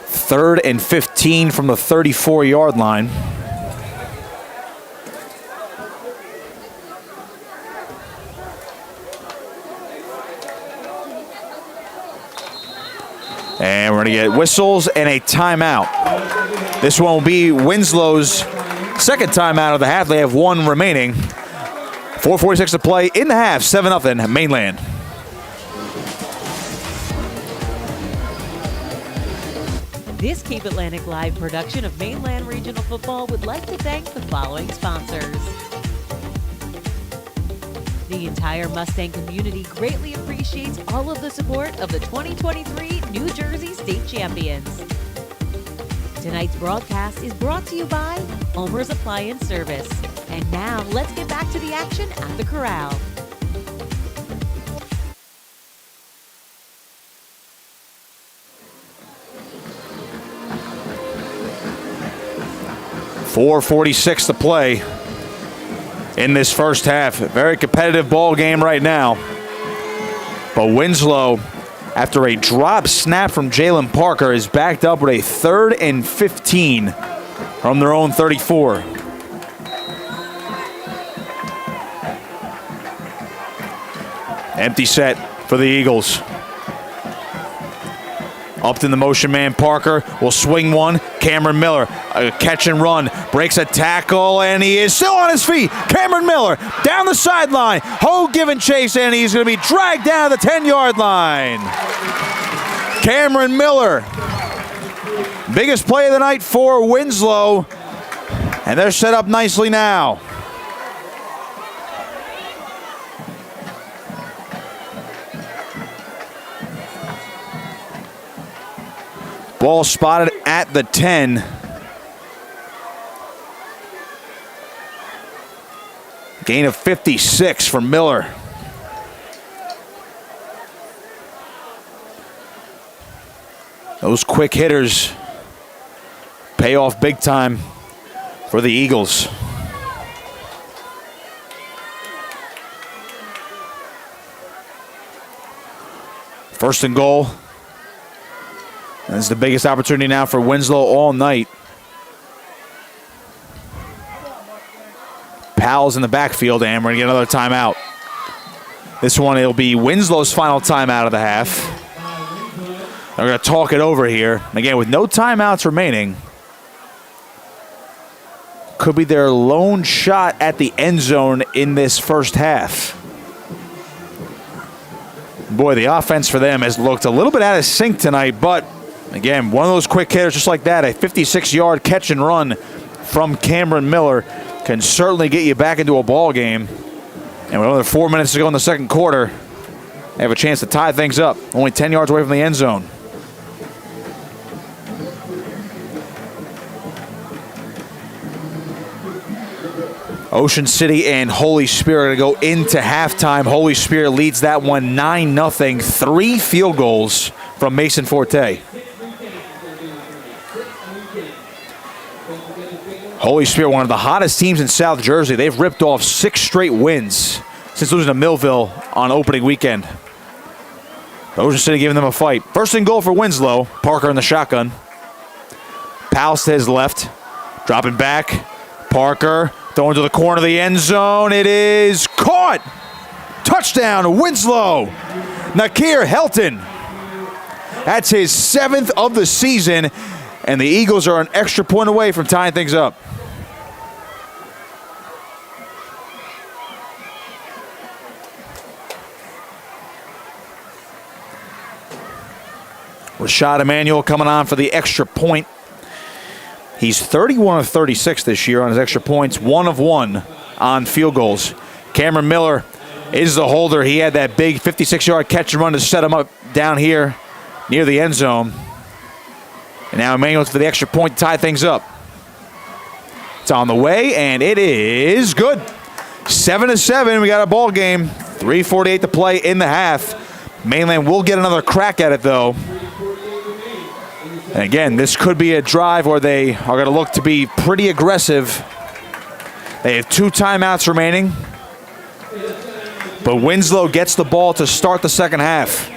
Third and 15 from the 34-yard line. And we're going to get whistles and a timeout. This one will be Winslow's second timeout of the half. They have one remaining. 4:46 to play in the half. 7-0 Mainland. This Cape Atlantic Live production of Mainland Regional Football would like to thank the following sponsors. The entire Mustang community greatly appreciates all of the support of the 2023 New Jersey State Champions. Tonight's broadcast is brought to you by ULMERS Appliance Service. And now, let's get back to the action at the Corral. .446 to play in this first half. Very competitive ball game right now. But Winslow, after a drop snap from Jalen Parker, is backed up with a 3rd and 15 from their own 34. Empty set for the Eagles. Up in the motion man, Parker will swing one. Cameron Miller, a catch and run, breaks a tackle, and he is still on his feet. Cameron Miller down the sideline. Ho giving chase, and he's going to be dragged down the 10-yard line. Cameron Miller, biggest play of the night for Winslow, and they're set up nicely now. Ball spotted at the 10. Gain of 56 for Miller. Those quick hitters pay off big time for the Eagles. First and goal. That's the biggest opportunity now for Winslow all night. Powell's in the backfield, and we're going to get another timeout. This one, it'll be Winslow's final timeout of the half. They're going to talk it over here. Again, with no timeouts remaining, could be their lone shot at the end zone in this first half. Boy, the offense for them has looked a little bit out of sync tonight, but again, one of those quick hitters just like that, a 56-yard catch and run from Cameron Miller. can certainly get you back into a ball game. And with only 4 minutes to go in the second quarter, they have a chance to tie things up. Only 10 yards away from the end zone. Ocean City and Holy Spirit going to go into halftime. Holy Spirit leads that one 9-0. 3 field goals from Mason Forte. Holy Spirit, one of the hottest teams in South Jersey. They've ripped off 6 straight wins since losing to Millville on opening weekend. Ocean City giving them a fight. First and goal for Winslow. Parker in the shotgun. Powell to his left. Dropping back. Parker throwing to the corner of the end zone. It is caught. Touchdown, Winslow. Nakir Helton. That's his 7th of the season, and the Eagles are an extra point away from tying things up. Rashad Emanuel coming on for the extra point. He's 31 of 36 this year on his extra points, 1 of 1 on field goals. Cameron Miller is the holder. He had that big 56-yard catch and run to set him up down here near the end zone. And now Emanuel's for the extra point to tie things up. It's on the way, and it is good. 7-7, we got a ball game. 3:48 to play in the half. Mainland will get another crack at it, though. And again, this could be a drive where they are going to look to be pretty aggressive. They have 2 timeouts remaining. But Winslow gets the ball to start the second half.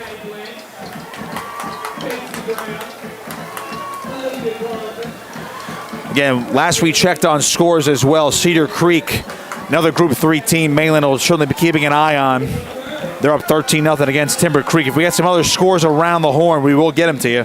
Again, last we checked on scores as well. Cedar Creek, another Group 3 team, Mainland will certainly be keeping an eye on. They're up 13-0 against Timber Creek. If we get some other scores around the horn, we will get them to you.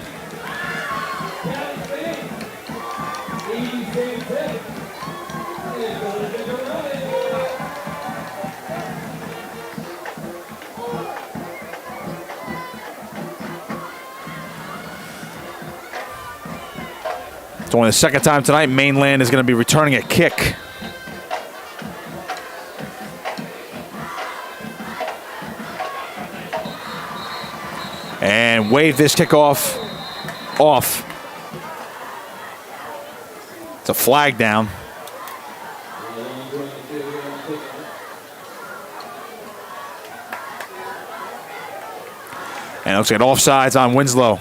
It's only the second time tonight Mainland is going to be returning a kick. And wave this kickoff off. It's a flag down. And it looks like offsides on Winslow.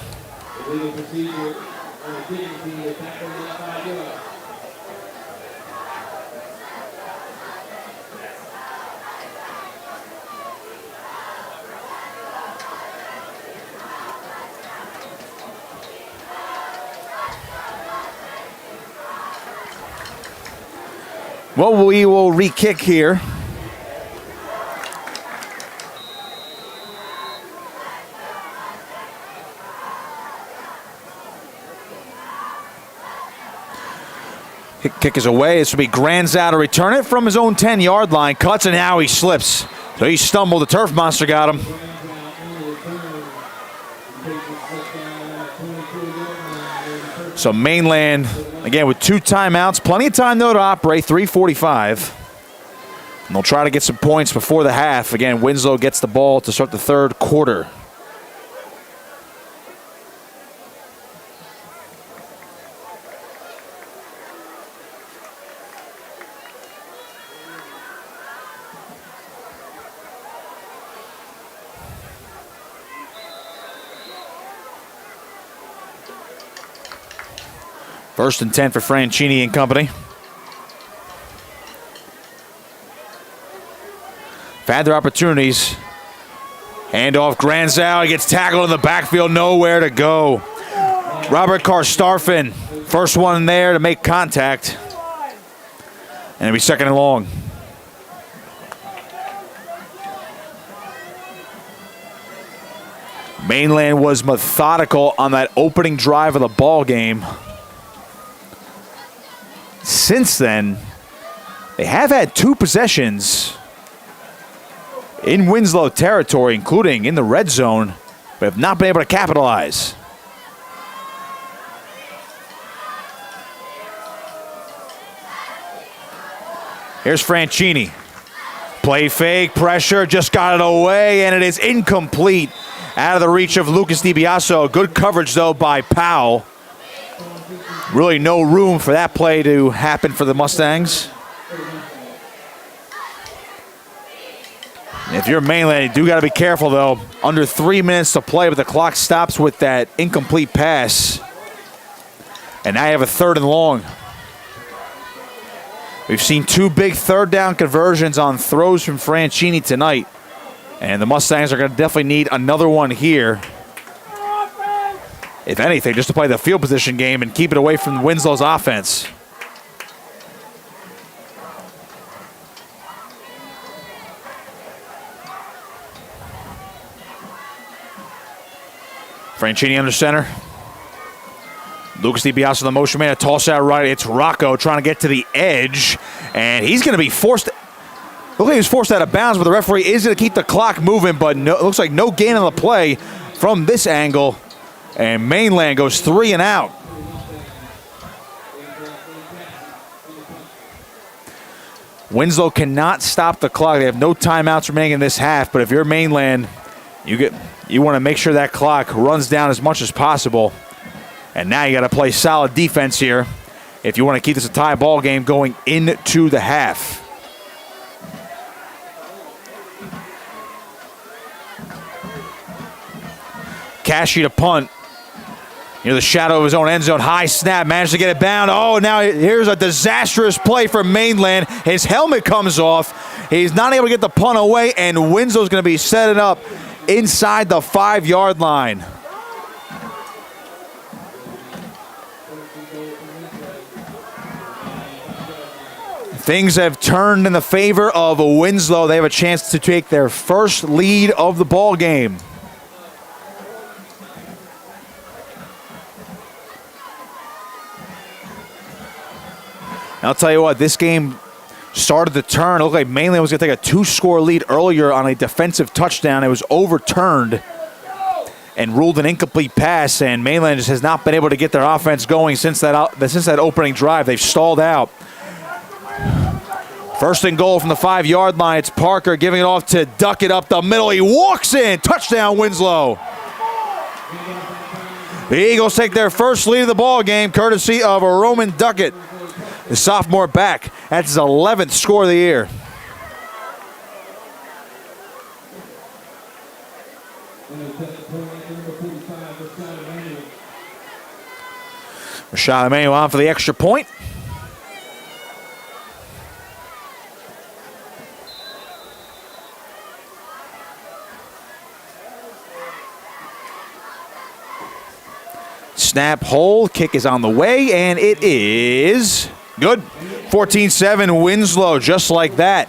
Well, we will re-kick here. Kick is away. This will be Granzow to return it from his own 10-yard line. Cuts, and now he slips. So he stumbled. The turf monster got him. So Mainland, again, with 2 timeouts. Plenty of time, though, to operate. 3:45. And they'll try to get some points before the half. Again, Winslow gets the ball to start the third quarter. First and 10 for Franchini and company. Had their opportunities. Handoff, Granzow. He gets tackled in the backfield. Nowhere to go. Robert Karstarfin, first one there to make contact. And it'll be second and long. Mainland was methodical on that opening drive of the ball game. Since then, they have had 2 possessions in Winslow territory, including in the red zone, but have not been able to capitalize. Here's Franchini. Play fake, pressure, just got it away, and it is incomplete. Out of the reach of Lucas DiBiaso. Good coverage, though, by Powell. Really no room for that play to happen for the Mustangs. If you're Mainland, you do got to be careful, though. Under 3 minutes to play, but the clock stops with that incomplete pass. And now you have a 3rd and long. We've seen 2 big 3rd down conversions on throws from Franchini tonight. And the Mustangs are going to definitely need another one here. If anything, just to play the field position game and keep it away from Winslow's offense. Franchini under center. Lucas DiBiaso, the motion man, a toss out right. It's Rocco trying to get to the edge. And he's going to be forced. Looks like he was forced out of bounds, but the referee is going to keep the clock moving, but no, it looks like no gain on the play from this angle. And Mainland goes 3 and out. Winslow cannot stop the clock. They have no timeouts remaining in this half, but if you're Mainland, you want to make sure that clock runs down as much as possible. And now you got to play solid defense here if you want to keep this a tie ball game going into the half. Cashy to punt. Near the shadow of his own end zone. High snap. Managed to get it bound. Oh, now here's a disastrous play for Mainland. His helmet comes off. He's not able to get the punt away, and Winslow's going to be setting up inside the 5-yard line. Things have turned in the favor of Winslow. They have a chance to take their first lead of the ball game. I'll tell you what, this game started to turn. It looked like Mainland was going to take a 2-score lead earlier on a defensive touchdown. It was overturned and ruled an incomplete pass, and Mainland just has not been able to get their offense going since that opening drive. They've stalled out. First and goal from the 5-yard line. It's Parker giving it off to Duckett up the middle. He walks in. Touchdown, Winslow. The Eagles take their first lead of the ball game, courtesy of Roman Duckett, the sophomore back. That's his 11th score of the year. Rashad Emmanuel on for the extra point. Snap, hold, kick is on the way, and it is good. 14-7 Winslow, just like that.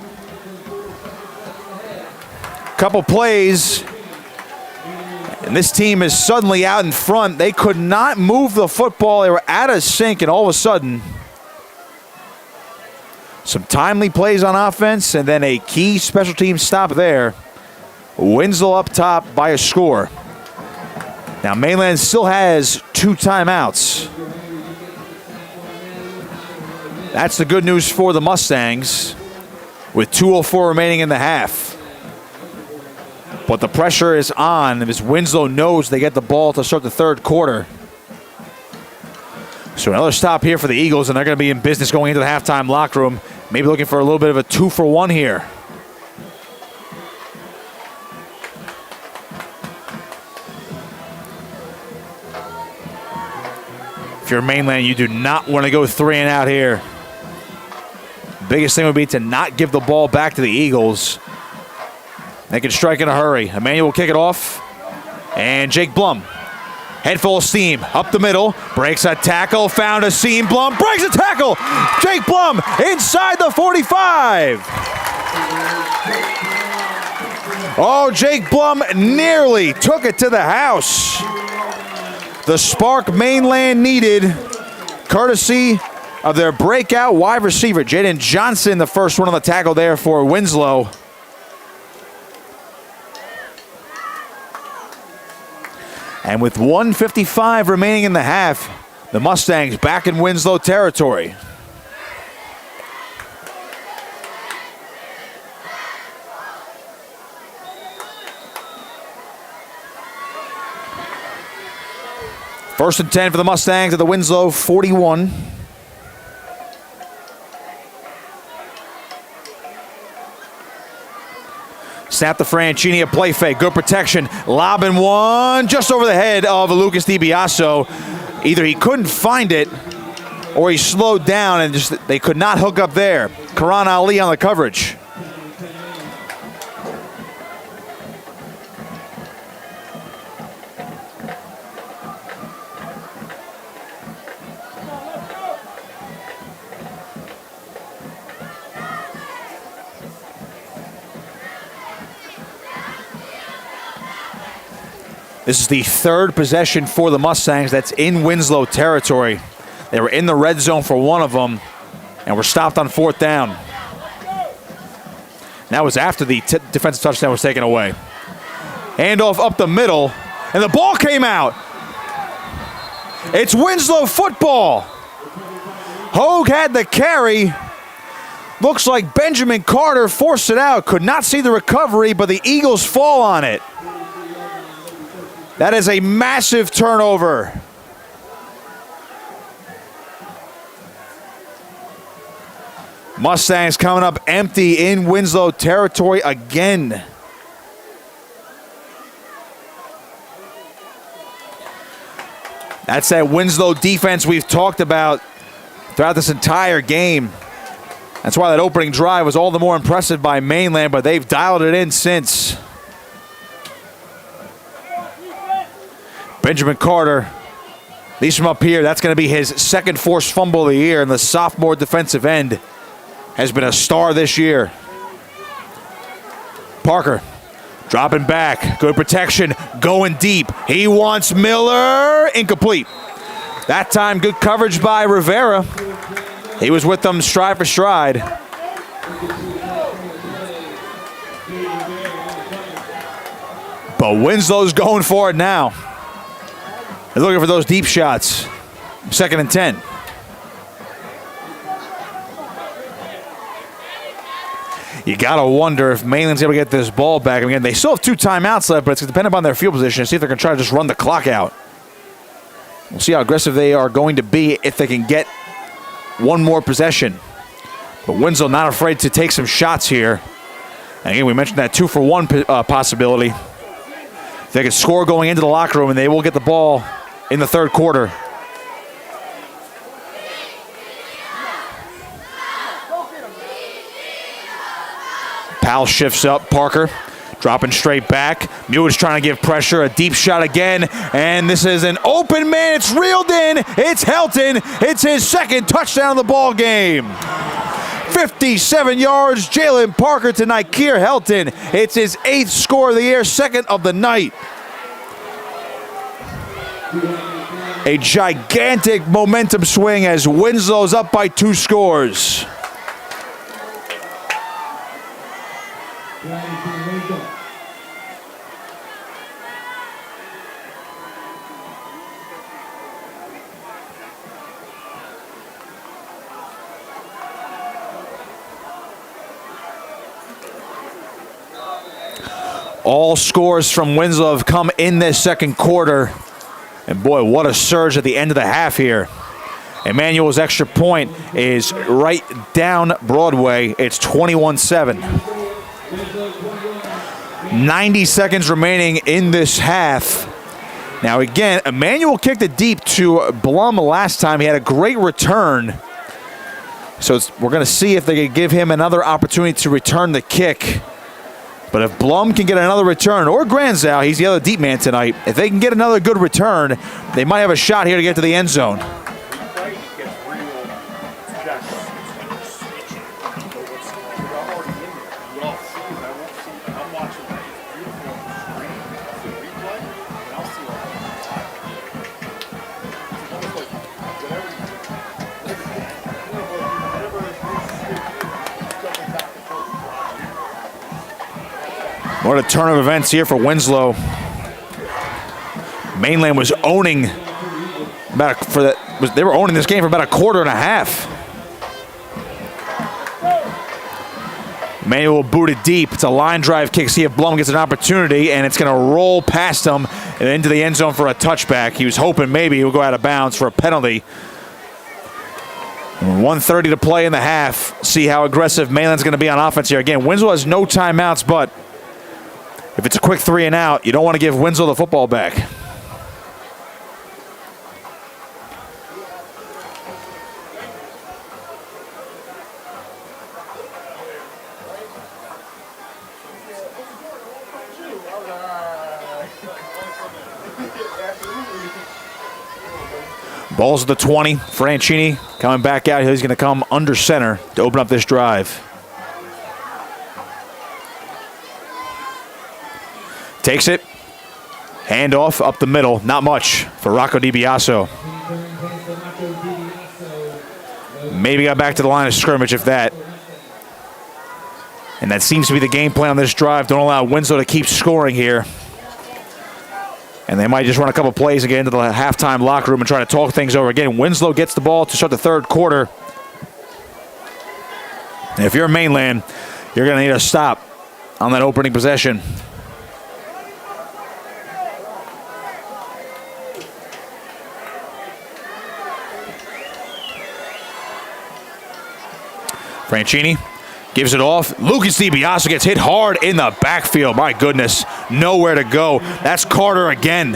Couple plays, and this team is suddenly out in front. They could not move the football. They were out of sync, and all of a sudden, some timely plays on offense, and then a key special team stop there. Winslow up top by a score. Now, Mainland still has 2 timeouts. That's the good news for the Mustangs, with 2:04 remaining in the half. But the pressure is on as Winslow knows they get the ball to start the 3rd quarter. So another stop here for the Eagles, and they're going to be in business going into the halftime locker room. Maybe looking for a little bit of a 2-for-1 here. If you're Mainland, you do not want to go 3 and out here. Biggest thing would be to not give the ball back to the Eagles. They can strike in a hurry. Emmanuel will kick it off. And Jake Blum, head full of steam, up the middle, breaks a tackle, found a seam. Blum breaks a tackle. Jake Blum inside the 45. Oh, Jake Blum nearly took it to the house. The spark Mainland needed, courtesy of their breakout wide receiver, Jaden Johnson, the first one on the tackle there for Winslow. And with 1:55 remaining in the half, the Mustangs back in Winslow territory. First and 10 for the Mustangs at the Winslow 41. Snap to Franchini, a play fake, good protection, lobbing one just over the head of Lucas DiBiaso. Either he couldn't find it or he slowed down and just they could not hook up there. Karan Ali on the coverage. This is the third possession for the Mustangs that's in Winslow territory. They were in the red zone for one of them and were stopped on fourth down. That was after the defensive touchdown was taken away. Handoff up the middle, and the ball came out. It's Winslow football. Hogue had the carry. Looks like Benjamin Carter forced it out. Could not see the recovery, but the Eagles fall on it. That is a massive turnover. Mustangs coming up empty in Winslow territory again. That's that Winslow defense we've talked about throughout this entire game. That's why that opening drive was all the more impressive by Mainland, but they've dialed it in since. Benjamin Carter, at least from up here, that's going to be his second forced fumble of the year, and the sophomore defensive end has been a star this year. Parker dropping back, good protection, going deep. He wants Miller, incomplete. That time, good coverage by Rivera. He was with them stride for stride. But Winslow's going for it now. They're looking for those deep shots. Second and 10. You gotta wonder if Mainland's able to get this ball back. Again, they still have 2 timeouts left, but it's dependent upon their field position to see if they're gonna try to just run the clock out. We'll see how aggressive they are going to be if they can get one more possession. But Winslow not afraid to take some shots here. And again, we mentioned that 2-for-1 possibility. They can score going into the locker room, and they will get the ball in the third quarter. Powell shifts up, Parker dropping straight back. Muir's trying to give pressure, a deep shot again, and this is an open man. It's reeled in. It's Helton. It's his second touchdown of the ball game. 57 yards, Jalen Parker to Nikir Helton. It's his 8th score of the year, 2nd of the night. A gigantic momentum swing as Winslow's up by 2 scores. All scores from Winslow have come in this second quarter. And boy, what a surge at the end of the half here. Emmanuel's extra point is right down Broadway. It's 21-7. 90 seconds remaining in this half. Now again, Emmanuel kicked it deep to Blum last time. He had a great return. So we're going to see if they can give him another opportunity to return the kick. But if Blum can get another return, or Granzow, he's the other deep man tonight, if they can get another good return, they might have a shot here to get to the end zone. What a turn of events here for Winslow. Mainland was owning they were owning this game for about a quarter and a half. Manuel booted deep. It's a line drive kick. See if Blum gets an opportunity, and it's going to roll past him. into the end zone for a touchback. He was hoping maybe he would go out of bounds for a penalty. 1:30 to play in the half. See how aggressive Mainland's going to be on offense here. Again, Winslow has no timeouts, but if it's a quick 3 and out, you don't want to give Winslow the football back. Ball's at the 20. Franchini coming back out. He's going to come under center to open up this drive. Takes it. Handoff up the middle. Not much for Rocco DiBiaso. Maybe got back to the line of scrimmage, if that. And that seems to be the game plan on this drive. Don't allow Winslow to keep scoring here. And they might just run a couple plays and get into the halftime locker room and try to talk things over. Again, Winslow gets the ball to start the third quarter. And if you're Mainland, you're going to need a stop on that opening possession. Franchini gives it off. Lucas DiBiaso gets hit hard in the backfield. My goodness, nowhere to go. That's Carter again.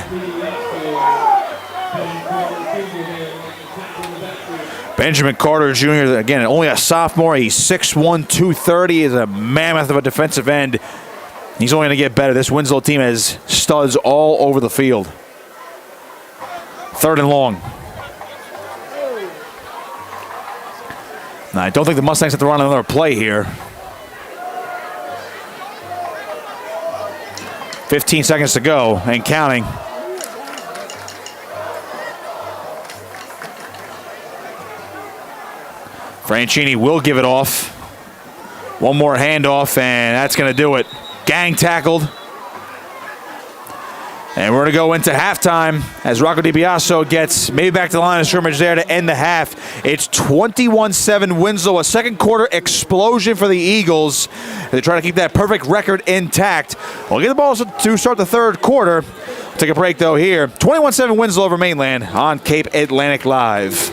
Benjamin Carter Jr., again, only a sophomore. He's 6'1", 230. He's a mammoth of a defensive end. He's only going to get better. This Winslow team has studs all over the field. 3rd and long. Now, I don't think the Mustangs have to run another play here. 15 seconds to go and counting. Franchini will give it off. One more handoff, and that's going to do it. Gang tackled. And we're going to go into halftime as Rocco DiBiaso gets maybe back to the line of scrimmage there to end the half. It's 21-7 Winslow, a second quarter explosion for the Eagles. They try to keep that perfect record intact. We'll get the ball to start the third quarter. Take a break, though, here. 21-7 Winslow over Mainland on Cape Atlantic Live.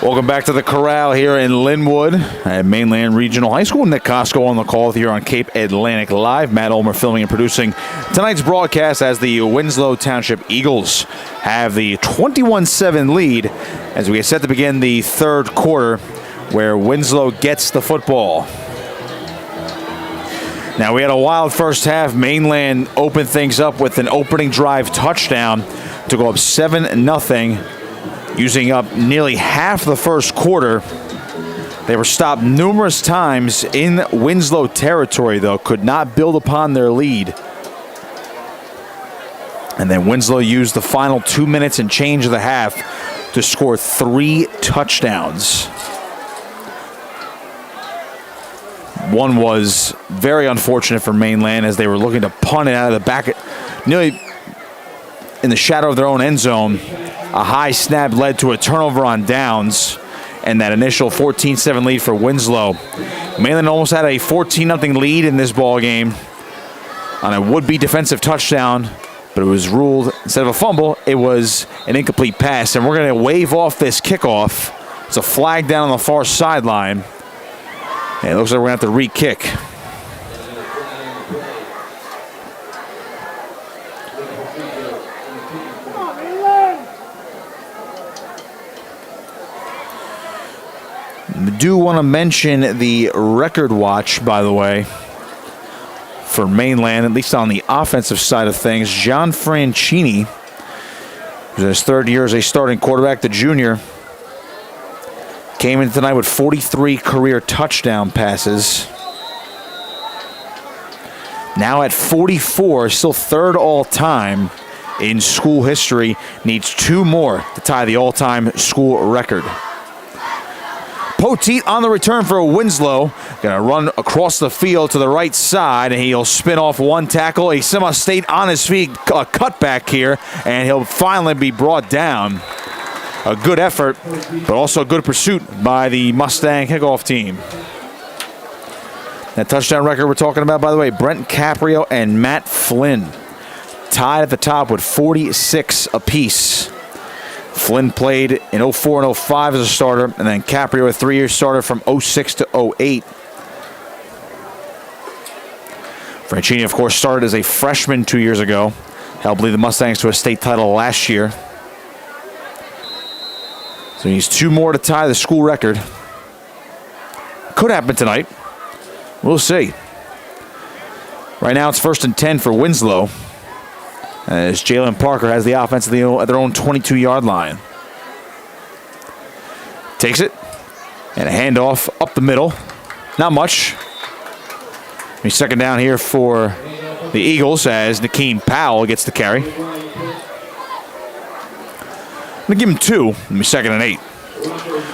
Welcome back to the Corral here in Linwood at Mainland Regional High School. Nick Costco on the call here on Cape Atlantic Live. Matt Ulmer filming and producing tonight's broadcast as the Winslow Township Eagles have the 21-7 lead as we get set to begin the third quarter, where Winslow gets the football. Now, we had a wild first half. Mainland opened things up with an opening drive touchdown to go up 7-0. Using up nearly half the first quarter. They were stopped numerous times in Winslow territory, though, could not build upon their lead. And then Winslow used the final 2 minutes and change of the half to score 3 touchdowns. One was very unfortunate for Mainland as they were looking to punt it out of the back, nearly in the shadow of their own end zone. A high snap led to a turnover on downs, and that initial 14-7 lead for Winslow. Mainland almost had a 14-0 lead in this ball game on a would-be defensive touchdown, but it was ruled, instead of a fumble, it was an incomplete pass. And we're going to wave off this kickoff. It's a flag down on the far sideline. And it looks like we're going to have to re-kick. I do want to mention the record watch, by the way, for Mainland, at least on the offensive side of things. John Franchini, who's in his third year as a starting quarterback, the junior, came in tonight with 43 career touchdown passes. Now at 44, still third all-time in school history. Needs 2 more to tie the all-time school record. Poteet on the return for Winslow. Going to run across the field to the right side, and he'll spin off one tackle. Asima State on his feet, a cutback here, and he'll finally be brought down. A good effort, but also a good pursuit by the Mustang kickoff team. That touchdown record we're talking about, by the way, Brent Caprio and Matt Flynn tied at the top with 46 apiece. Flynn played in 04 and 05 as a starter, and then Caprio, a 3-year starter from 06 to 08. Franchini, of course, started as a freshman 2 years ago. Helped lead the Mustangs to a state title last year. So he needs 2 more to tie the school record. Could happen tonight. We'll see. Right now it's 1st and 10 for Winslow, as Jalen Parker has the offense at their own 22-yard line. Takes it, and a handoff up the middle. Not much. He's second down here for the Eagles as Nakeem Powell gets the carry. I'm going to give him 2. It'll be 2nd and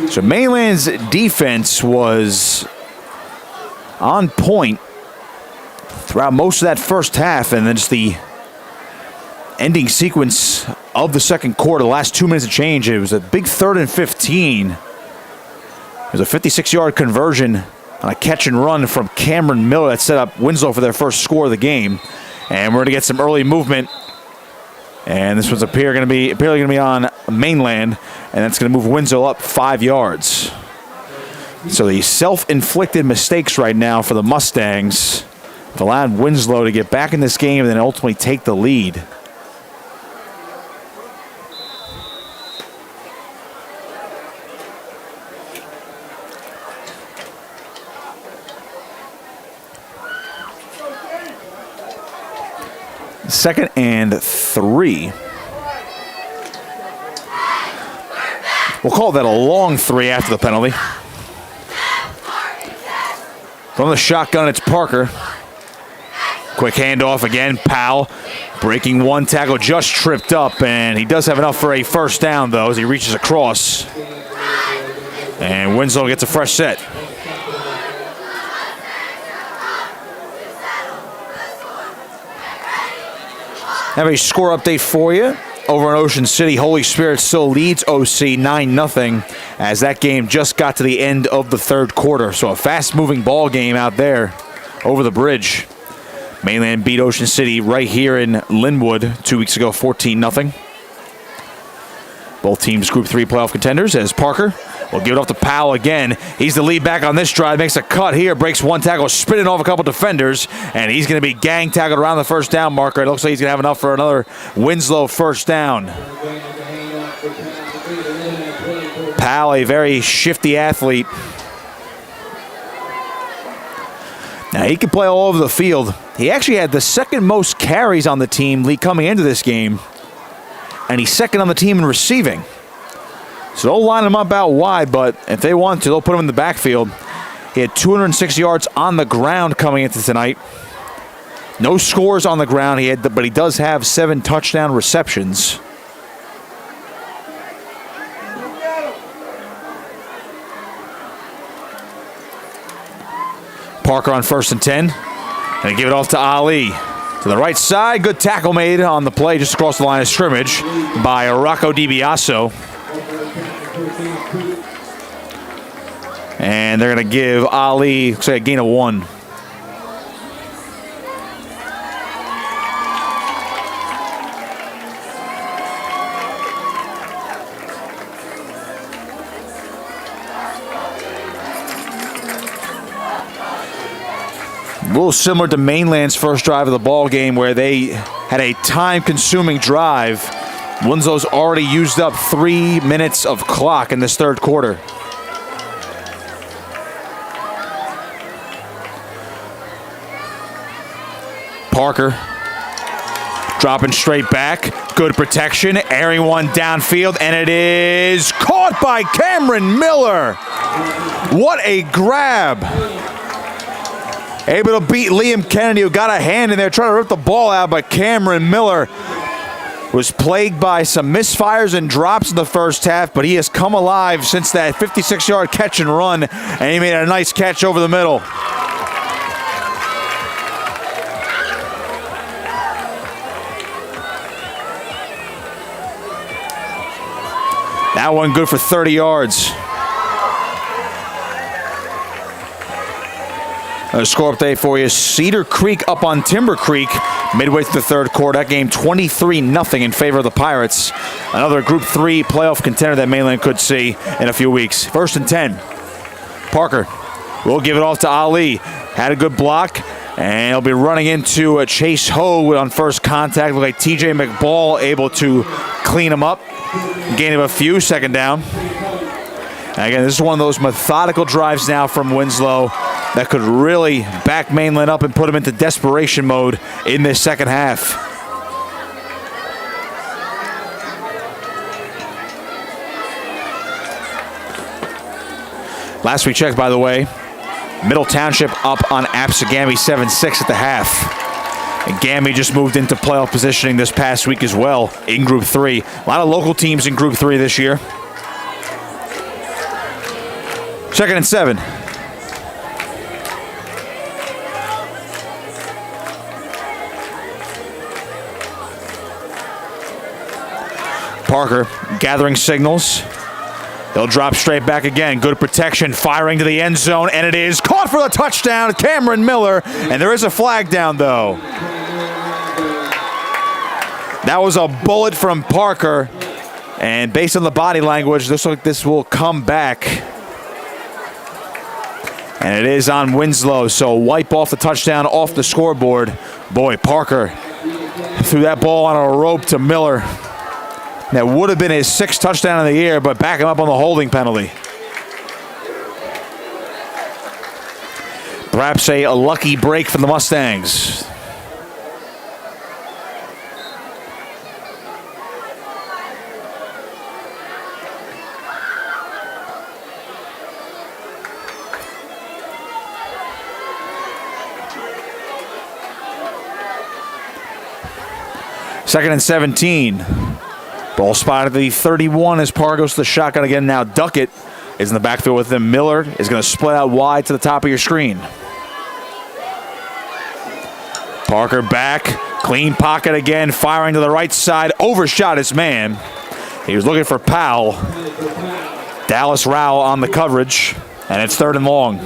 8. So Mainland's defense was on point throughout most of that first half, and then just the ending sequence of the second quarter, the last 2 minutes of change. It was a big 3rd and 15. It was a 56-yard conversion on a catch and run from Cameron Miller that set up Winslow for their first score of the game. And we're going to get some early movement. And this one's apparently going to be on Mainland, and that's going to move Winslow up 5 yards. So the self-inflicted mistakes right now for the Mustangs have allowed Winslow to get back in this game and then ultimately take the lead. Second and 3. We'll call that a long 3 after the penalty. From the shotgun, it's Parker. Quick handoff again. Powell breaking one tackle, just tripped up, and he does have enough for a first down, though, as he reaches across. And Winslow gets a fresh set. Have a score update for you. Over in Ocean City, Holy Spirit still leads OC 9-0 as that game just got to the end of the third quarter. So a fast-moving ball game out there over the bridge. Mainland beat Ocean City right here in Linwood 2 weeks ago, 14-0. Both teams Group 3 playoff contenders as Parker We'll give it off to Powell again. He's the lead back on this drive. Makes a cut here. Breaks one tackle, spinning off a couple defenders. And he's going to be gang tackled around the first down marker. It looks like he's going to have enough for another Winslow first down. Powell, a very shifty athlete. Now, he can play all over the field. He actually had the second most carries on the team coming into this game. And he's second on the team in receiving. So they'll line him up out wide, but if they want to, they'll put him in the backfield. He had 206 yards on the ground coming into tonight. No scores on the ground, but he does have 7 touchdown receptions. Parker on 1st and 10. And give it off to Ali. To the right side, good tackle made on the play just across the line of scrimmage by Rocco DiBiaso. And they're going to give Ali, looks like a gain of 1. A little similar to Mainland's first drive of the ball game, where they had a time-consuming drive. Winslow's already used up 3 minutes of clock in this third quarter. Parker dropping straight back. Good protection. Airing one downfield, and it is caught by Cameron Miller. What a grab. Able to beat Liam Kennedy, who got a hand in there trying to rip the ball out, but Cameron Miller was plagued by some misfires and drops in the first half, but he has come alive since that 56-yard catch and run, and he made a nice catch over the middle. That one good for 30 yards. A score update for you. Cedar Creek up on Timber Creek midway through the third quarter. That game 23-0 in favor of the Pirates. Another Group 3 playoff contender that Mainland could see in a few weeks. 1st and 10. Parker will give it off to Ali. Had a good block, and he'll be running into Chase Ho on first contact. Look like TJ McBall able to clean him up. Gain of a few, 2nd down. And again, this is one of those methodical drives now from Winslow that could really back Mainland up and put them into desperation mode in this second half. Last we checked, by the way, Middle Township up on Absegami 7-6 at the half. And Gammy just moved into playoff positioning this past week as well in Group 3. A lot of local teams in Group 3 this year. 2nd and 7. Parker gathering signals. They'll drop straight back again. Good protection, firing to the end zone, and it is caught for the touchdown, Cameron Miller. And there is a flag down, though. That was a bullet from Parker. And based on the body language, looks like this will come back. And it is on Winslow, so wipe off the touchdown off the scoreboard. Boy, Parker threw that ball on a rope to Miller. That would have been his 6th touchdown of the year, but back him up on the holding penalty. Perhaps a lucky break for the Mustangs. Second and 17. Ball spotted at the 31 as Parker goes to the shotgun again. Now Duckett is in the backfield with him. Miller is going to split out wide to the top of your screen. Parker back. Clean pocket again. Firing to the right side. Overshot his man. He was looking for Powell. Dallas Rowell on the coverage. And it's 3rd and long.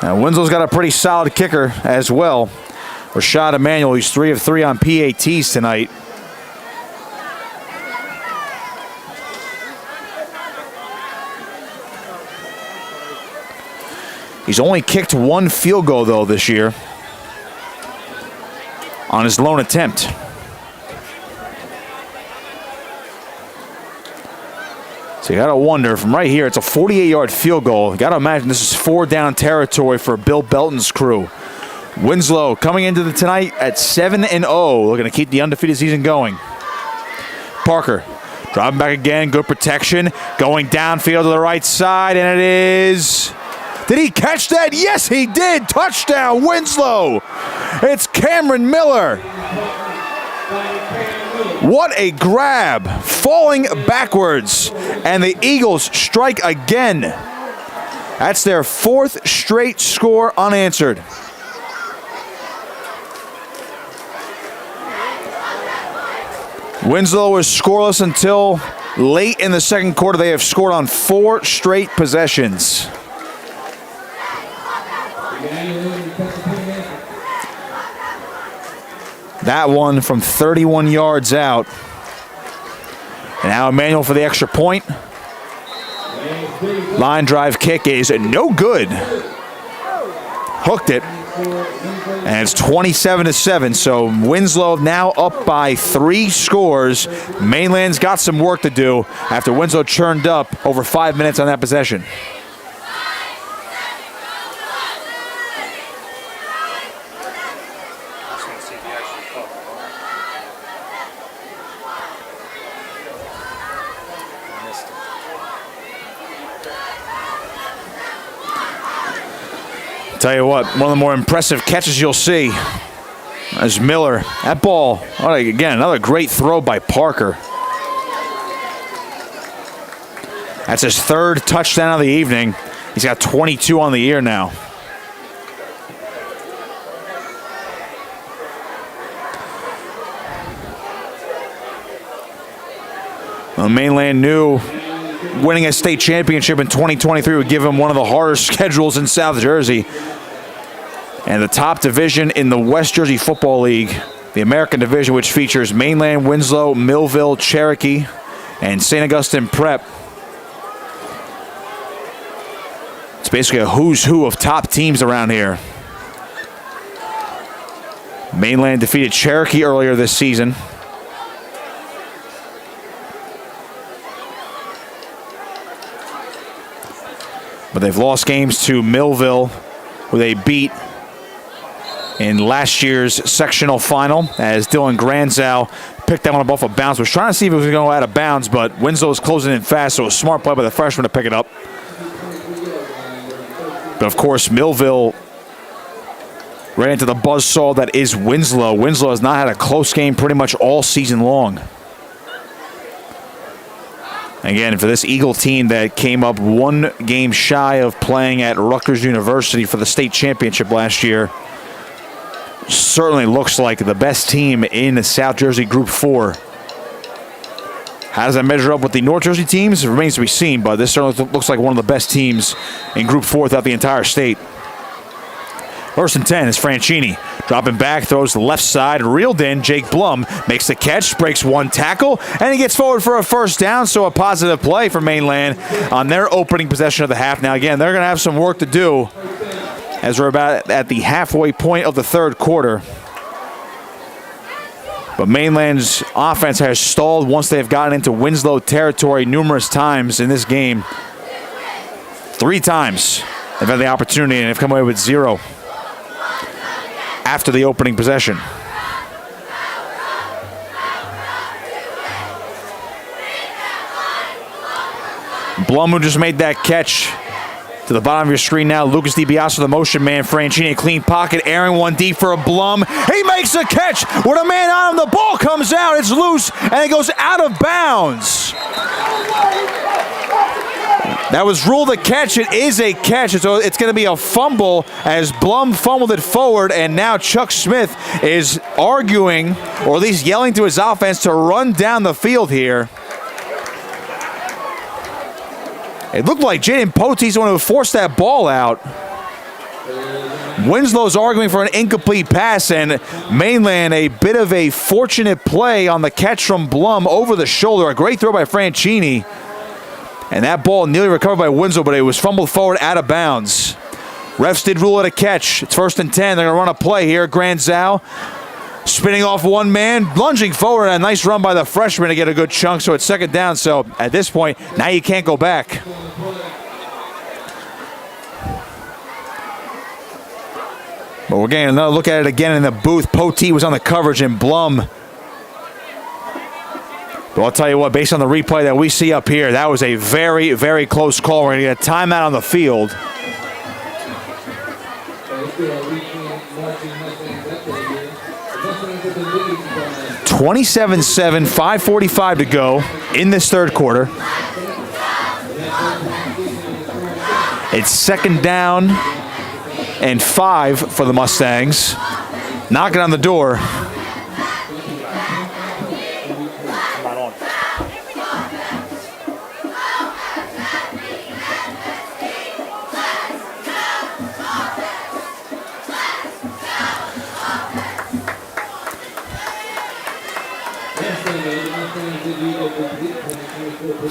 Now Winslow's got a pretty solid kicker as well. Rashad Emanuel, he's 3 of 3 on PATs tonight. He's only kicked one field goal, though, this year on his lone attempt. So you got to wonder, from right here, it's a 48-yard field goal. You got to imagine this is 4-down territory for Bill Belton's crew. Winslow coming into the tonight at 7-0, looking to keep the undefeated season going. Parker dropping back again, good protection, going downfield to the right side, and it is... Did he catch that? Yes, he did. Touchdown, Winslow. It's Cameron Miller. What a grab, falling backwards, and the Eagles strike again. That's their 4th straight score unanswered. Winslow was scoreless until late in the second quarter. They have scored on 4 straight possessions. That one from 31 yards out. And now Emmanuel for the extra point. Line drive kick is no good. Hooked it. And it's 27-7. So Winslow now up by 3 scores. Mainland's got some work to do after Winslow churned up over 5 minutes on that possession. Tell you what, one of the more impressive catches you'll see is Miller. That ball, again, another great throw by Parker. That's his 3rd touchdown of the evening. He's got 22 on the year now. Well, Mainland knew winning a state championship in 2023 would give him one of the hardest schedules in South Jersey. And the top division in the West Jersey Football League, the American Division, which features Mainland, Winslow, Millville, Cherokee, and St. Augustine Prep. It's basically a who's who of top teams around here. Mainland defeated Cherokee earlier this season. But they've lost games to Millville, who they beat in last year's sectional final, as Dylan Granzow picked that one up off a bounce. Was trying to see if it was going to go out of bounds, but Winslow was closing in fast, so it was a smart play by the freshman to pick it up. But of course, Millville ran into the buzzsaw that is Winslow. Winslow has not had a close game pretty much all season long. Again, for this Eagle team that came up 1 game shy of playing at Rutgers University for the state championship last year, certainly looks like the best team in the South Jersey Group 4. How does that measure up with the North Jersey teams? It remains to be seen, but this certainly looks like one of the best teams in Group 4 throughout the entire state. 1st and 10 is Franchini. Dropping back, throws to the left side, reeled in. Jake Blum makes the catch, breaks 1 tackle, and he gets forward for a 1st down, so a positive play for Mainland on their opening possession of the half. Now again, they're going to have some work to do as we're about at the halfway point of the 3rd quarter. But Mainland's offense has stalled once they've gotten into Winslow territory numerous times in this game. 3 times they've had the opportunity and have come away with 0 after the opening possession. Blum, who just made that catch, to the bottom of your screen now. Lucas DiBiase, the motion man. Franchini, a clean pocket, airing 1 deep for a Blum. He makes a catch with a man on him. The ball comes out. It's loose, and it goes out of bounds. That was ruled a catch. It is a catch. So it's going to be a fumble as Blum fumbled it forward, and now Chuck Smith is arguing, or at least yelling to his offense to run down the field here. It looked like Jaden Pote's the one who forced that ball out. Winslow's arguing for an incomplete pass, and Mainland a bit of a fortunate play on the catch from Blum over the shoulder. A great throw by Franchini. And that ball nearly recovered by Winslow, but it was fumbled forward out of bounds. Refs did rule it a catch. It's 1st and 10. They're going to run a play here. Granzow spinning off one man, lunging forward. A nice run by the freshman to get a good chunk, so it's 2nd down. So at this point, now you can't go back. But we're getting another look at it again in the booth. Poteet was on the coverage, and Blum. But I'll tell you what, based on the replay that we see up here, that was a very, very close call. We're going to get a timeout on the field. 27-7, 5:45 to go in this 3rd quarter. It's 2nd down and 5 for the Mustangs. Knocking on the door.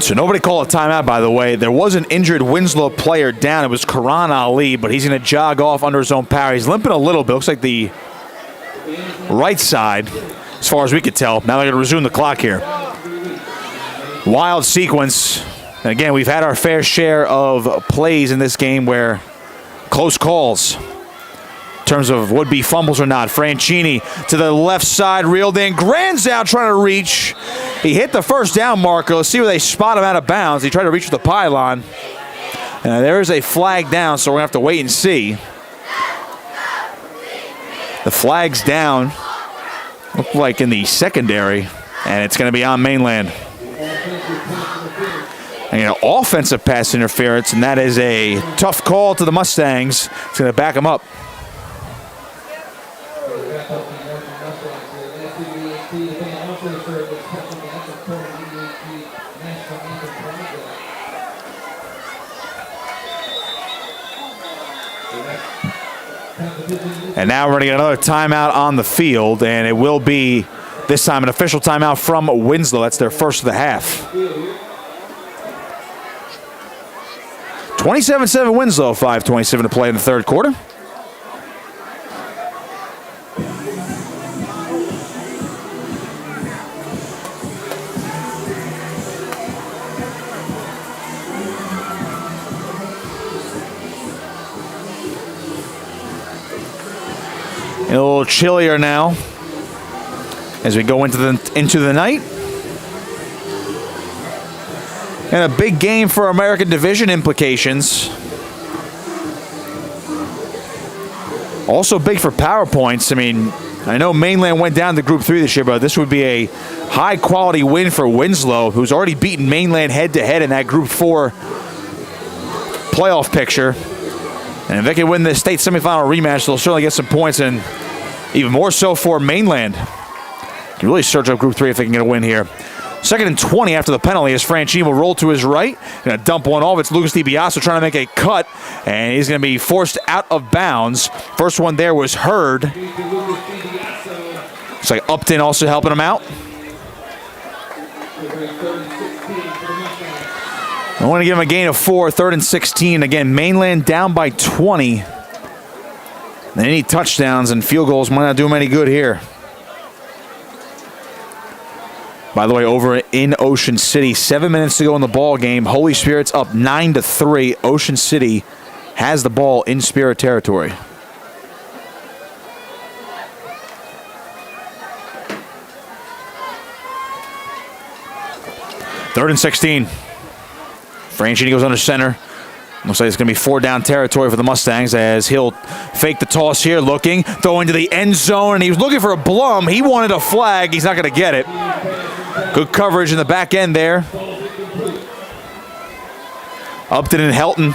So nobody called a timeout, by the way. There was an injured Winslow player down. It was Karan Ali, but he's going to jog off under his own power. He's limping a little bit. Looks like the right side, as far as we could tell. Now they're going to resume the clock here. Wild sequence. And again, we've had our fair share of plays in this game where close calls. In terms of would-be fumbles or not. Franchini to the left side, reeled in. Granzow trying to reach. He hit the 1st down marker. Let's see where they spot him out of bounds. He tried to reach with the pylon. And there is a flag down, so we're going to have to wait and see. The flag's down. Looked like in the secondary. And it's going to be on Mainland. And offensive pass interference, and that is a tough call to the Mustangs. It's going to back them up. And now we're going to get another timeout on the field, and it will be, this time, an official timeout from Winslow. That's their 1st of the half. 27-7 Winslow, 5:27 to play in the 3rd quarter. A little chillier now as we go into the night. And a big game for American Division implications. Also big for power points. I mean, I know Mainland went down to Group 3 this year, but this would be a high-quality win for Winslow, who's already beaten Mainland head-to-head in that Group 4 playoff picture. And if they can win this state semifinal rematch, they'll certainly get some points, and even more so for Mainland. Can really surge up Group 3 if they can get a win here. 2nd and 20 after the penalty as Franchini will roll to his right. Going to dump one off. It's Lucas DiBiaso trying to make a cut, and he's going to be forced out of bounds. First one there was Hurd. Looks like Upton also helping him out. I want to give him a gain of 4, 3rd and 16. Again, Mainland down by 20. They need touchdowns, and field goals might not do them any good here. By the way, over in Ocean City, 7 minutes to go in the ball game. Holy Spirit's up 9-3. Ocean City has the ball in Spirit territory. Third and 16. Franchini goes under center. Looks like it's going to be 4-down territory for the Mustangs as he'll fake the toss here, looking, throw into the end zone, and he was looking for a Blum. He wanted a flag. He's not going to get it. Good coverage in the back end there. Upton and Helton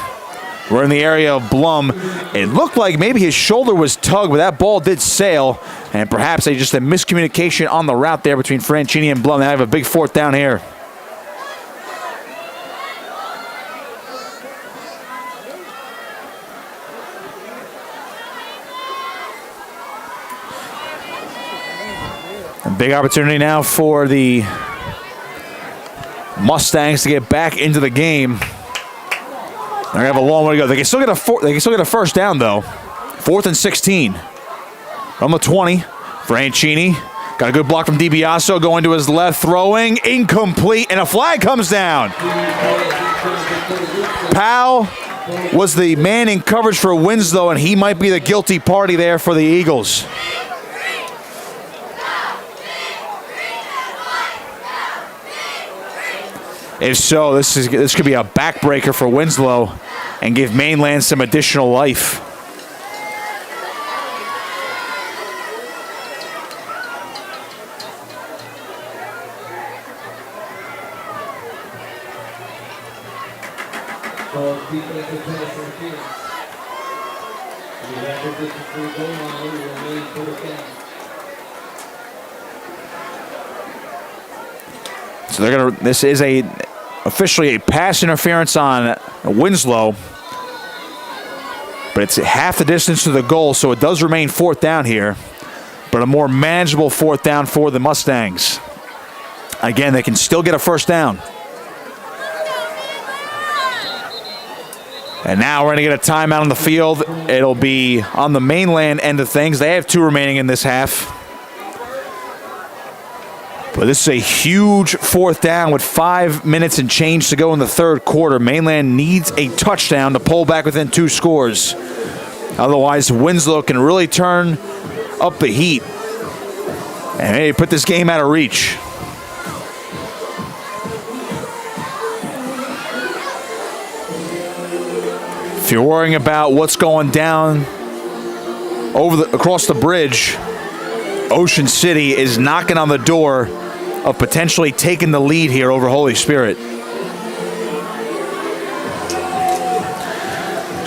were in the area of Blum. It looked like maybe his shoulder was tugged, but that ball did sail, and perhaps just a miscommunication on the route there between Franchini and Blum. They have a big 4th down here. A big opportunity now for the Mustangs to get back into the game. They have a long way to go. They can still get a first down though. 4th and 16 from the 20. Franchini got a good block from DiBiaso, going to his left, throwing incomplete, and a flag comes down. Powell was the man in coverage for Winslow, and he might be the guilty party there for the Eagles. If so, this could be a backbreaker for Winslow and give Mainland some additional life. So they're gonna. This is officially a pass interference on Winslow, but it's half the distance to the goal, so it does remain 4th down here, but a more manageable 4th down for the Mustangs. Again, they can still get a first down. And now we're going to get a timeout on the field. It'll be on the Mainland end of things. They have 2 remaining in this half. But this is a huge 4th down with 5 minutes and change to go in the 3rd quarter. Mainland needs a touchdown to pull back within 2 scores. Otherwise, Winslow can really turn up the heat and maybe put this game out of reach. If you're worrying about what's going down across the bridge, Ocean City is knocking on the door of potentially taking the lead here over Holy Spirit.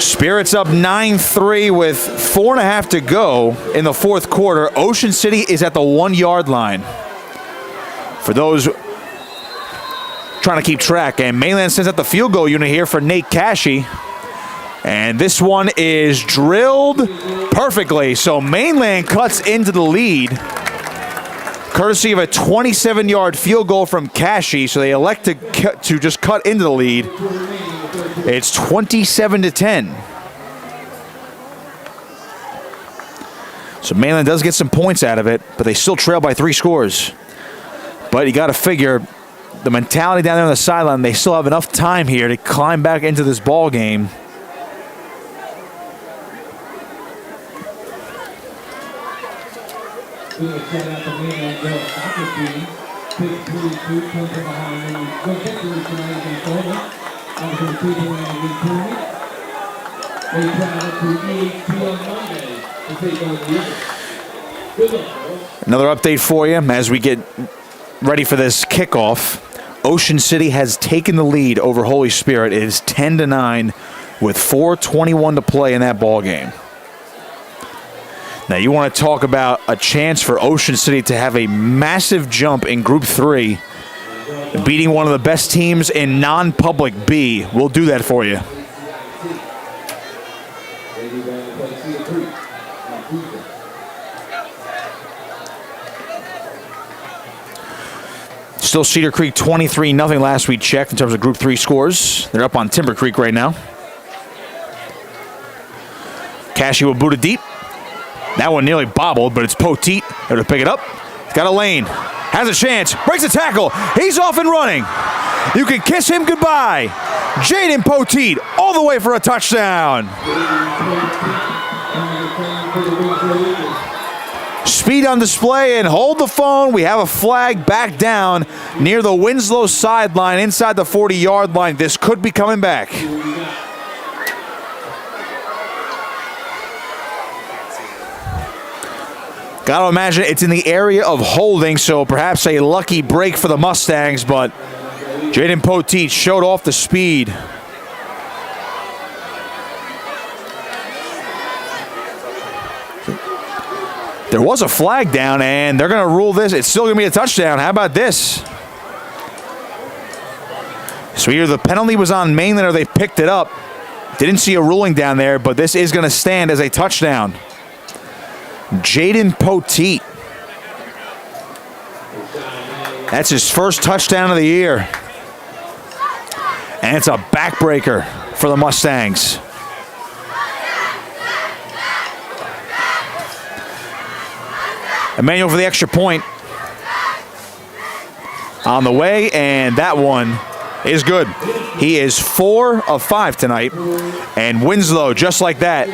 Spirit's up 9-3 with 4.5 to go in the 4th quarter. Ocean City is at the 1-yard line. For those trying to keep track, and Mainland sends out the field goal unit here for Nate Cashy. And this one is drilled perfectly. So Mainland cuts into the lead, courtesy of a 27-yard field goal from Cashy. So they elect to just cut into the lead. It's 27-10. So Mainland does get some points out of it, but they still trail by 3 scores. But you got to figure the mentality down there on the sideline, they still have enough time here to climb back into this ball game. Another update for you as we get ready for this kickoff. Ocean City has taken the lead over Holy Spirit. It is 10-9 with 4:21 to play in that ball game. Now you want to talk about a chance for Ocean City to have a massive jump in Group 3, beating one of the best teams in non-public B. We'll do that for you. Still Cedar Creek 23-0 last we checked in terms of Group 3 scores. They're up on Timber Creek right now. Cashy will boot it deep. That one nearly bobbled, but it's Poteet able to pick it up. He's got a lane. Has a chance. Breaks a tackle. He's off and running. You can kiss him goodbye. Jaden Poteet all the way for a touchdown. Speed on display, and hold the phone. We have a flag back down near the Winslow sideline inside the 40-yard line. This could be coming back. Got to imagine it's in the area of holding, so perhaps a lucky break for the Mustangs, but Jaden Poteet showed off the speed. There was a flag down, and they're going to rule this. It's still going to be a touchdown. How about this? So either the penalty was on Mainland or they picked it up. Didn't see a ruling down there, but this is going to stand as a touchdown. Jaden Poteet. That's his first touchdown of the year. And it's a backbreaker for the Mustangs. Emmanuel for the extra point. On the way, and that one is good. He is 4 of 5 tonight. And Winslow, just like that,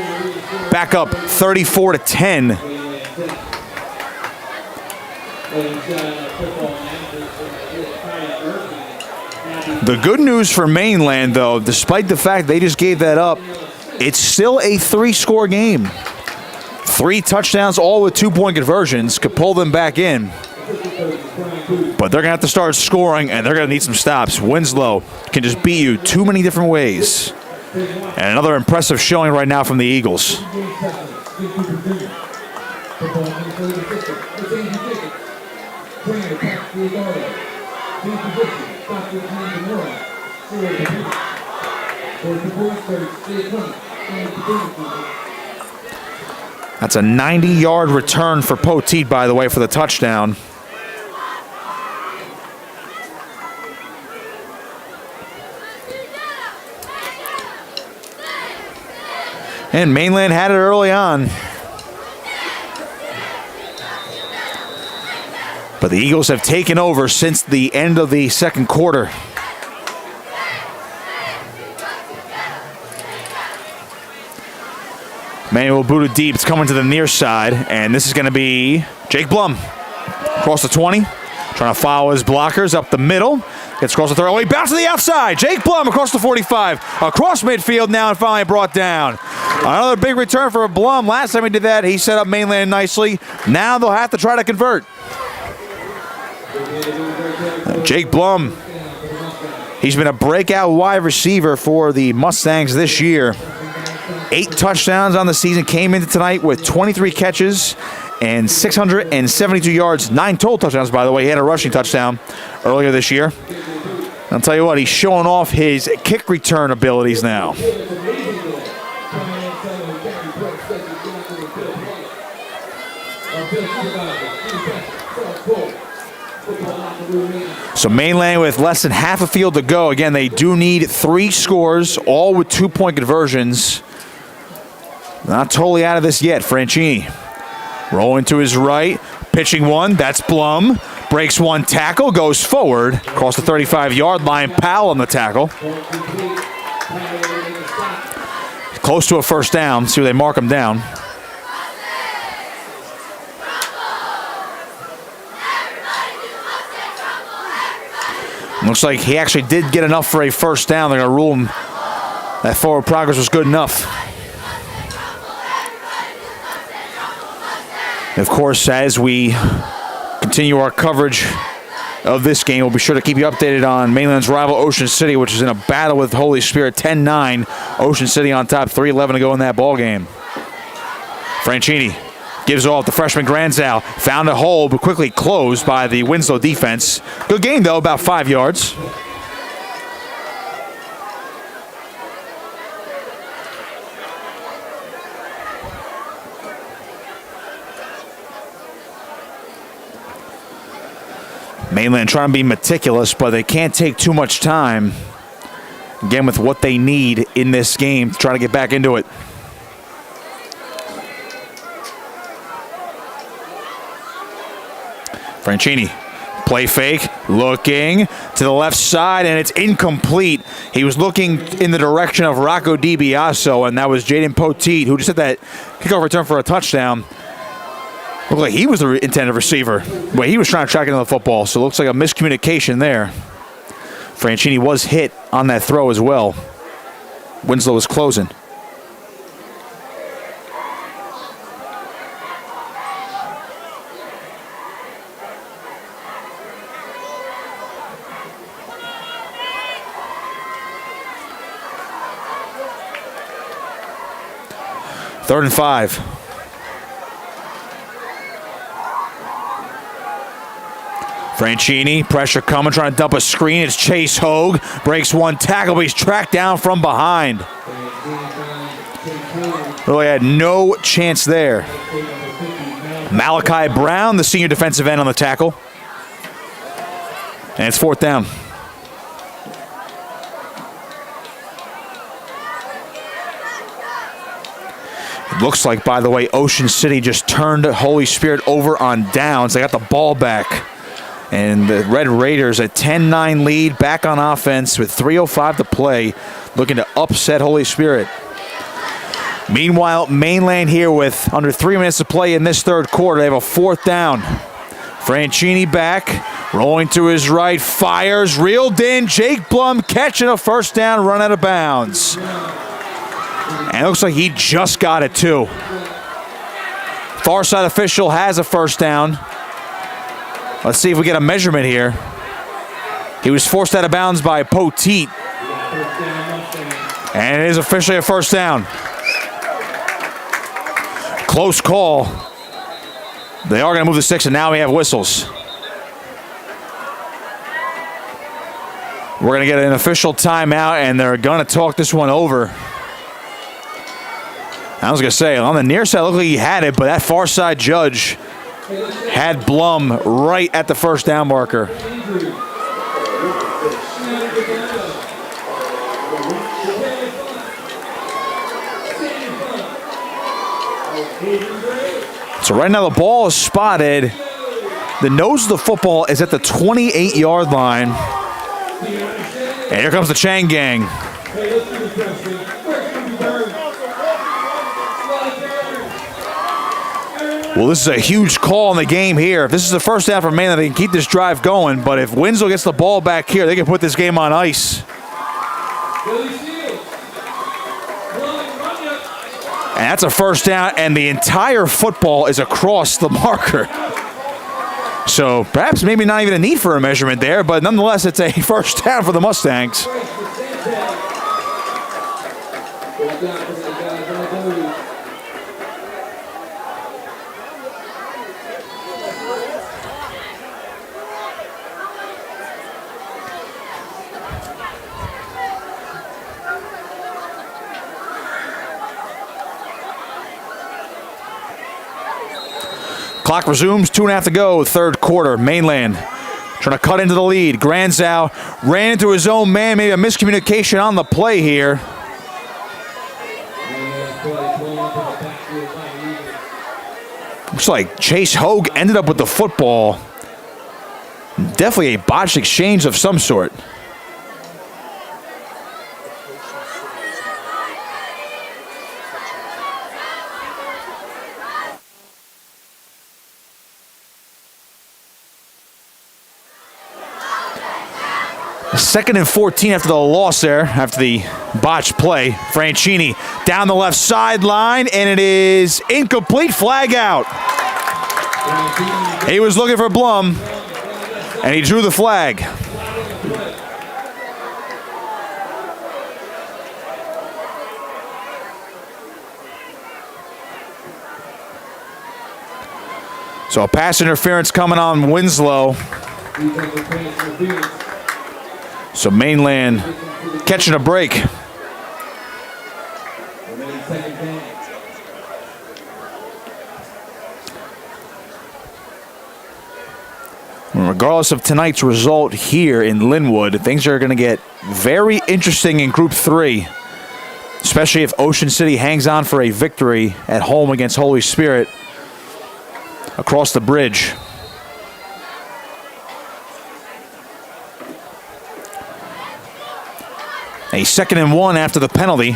back up 34-10. The good news for Mainland, though, despite the fact they just gave that up, it's still a 3-score game. 3 touchdowns, all with 2-point conversions, could pull them back in. But they're going to have to start scoring, and they're going to need some stops. Winslow can just beat you too many different ways. And another impressive showing right now from the Eagles. That's a 90-yard return for Poteet, by the way, for the touchdown. And Mainland had it early on. But the Eagles have taken over since the end of the second quarter. Manuel booted deep. It's coming to the near side. And this is going to be Jake Blum. Across the 20. Trying to follow his blockers up the middle. Gets across the 30. Oh, he bounced to the outside. Jake Blum across the 45. Across midfield now and finally brought down. Another big return for Blum. Last time he did that, he set up Mainland nicely. Now they'll have to try to convert. Jake Blum, he's been a breakout wide receiver for the Mustangs this year. 8 touchdowns on the season, came into tonight with 23 catches and 672 yards. 9 total touchdowns, by the way. He had a rushing touchdown earlier this year. I'll tell you what, he's showing off his kick return abilities now. So Mainland with less than half a field to go. Again, they do need 3 scores, all with 2-point conversions. Not totally out of this yet. Franchini rolling to his right, pitching one. That's Blum. Breaks one tackle, goes forward. Across the 35-yard line. Powell on the tackle. Close to a first down. See where they mark him down. Looks like he actually did get enough for a first down. They're going to rule him that forward progress was good enough. Of course, as we continue our coverage of this game, we'll be sure to keep you updated on Mainland's rival Ocean City, which is in a battle with Holy Spirit. 10-9, Ocean City on top, 3:11 to go in that ball game. Franchini gives off the freshman Granzow. Found a hole, but quickly closed by the Winslow defense. Good game, though, about 5 yards. Mainland trying to be meticulous, but they can't take too much time. Again, with what they need in this game to try to get back into it. Franchini, play fake, looking to the left side, and it's incomplete. He was looking in the direction of Rocco DiBiaso, and that was Jaden Poteet, who just had that kickoff return for a touchdown. Looked like he was the intended receiver, but he was trying to track into the football, so it looks like a miscommunication there. Franchini was hit on that throw as well. Winslow was closing. Third and 5. Franchini, pressure coming, trying to dump a screen. It's Chase Hogue. Breaks one tackle, but he's tracked down from behind. Really had no chance there. Malachi Brown, the senior defensive end on the tackle. And it's 4th down. Looks like, by the way, Ocean City just turned Holy Spirit over on downs. They got the ball back. And the Red Raiders, a 10-9 lead, back on offense with 3:05 to play, looking to upset Holy Spirit. Meanwhile, Mainland here with under 3 minutes to play in this third quarter. They have a 4th down. Franchini back, rolling to his right, fires, reeled in. Jake Blum catching a 1st down, run out of bounds. And it looks like he just got it too. Far side official has a 1st down. Let's see if we get a measurement here. He was forced out of bounds by Poteet. And it is officially a 1st down. Close call. They are going to move the sticks, and now we have whistles. We're going to get an official timeout, and they're going to talk this one over. I was going to say, on the near side, it looked like he had it, but that far side judge had Blum right at the 1st down marker. So right now the ball is spotted. The nose of the football is at the 28-yard line. And here comes the Chang gang. Well, this is a huge call in the game here. If this is the 1st down for Mainland, they can keep this drive going. But if Winslow gets the ball back here, they can put this game on ice. And that's a 1st down, and the entire football is across the marker. So perhaps maybe not even a need for a measurement there, but nonetheless, it's a 1st down for the Mustangs. Clock resumes, 2.5 to go, 3rd quarter. Mainland trying to cut into the lead. Granzow ran into his own man, maybe a miscommunication on the play here. Looks like Chase Hogue ended up with the football. Definitely a botched exchange of some sort. Second and 14 after the loss there, after the botched play. Franchini down the left sideline, and it is incomplete. Flag out. He was looking for Blum, and he drew the flag. So a pass interference coming on Winslow. So Mainland catching a break. Regardless of tonight's result here in Linwood, things are going to get very interesting in Group 3, especially if Ocean City hangs on for a victory at home against Holy Spirit across the bridge. A 2nd and 1 after the penalty.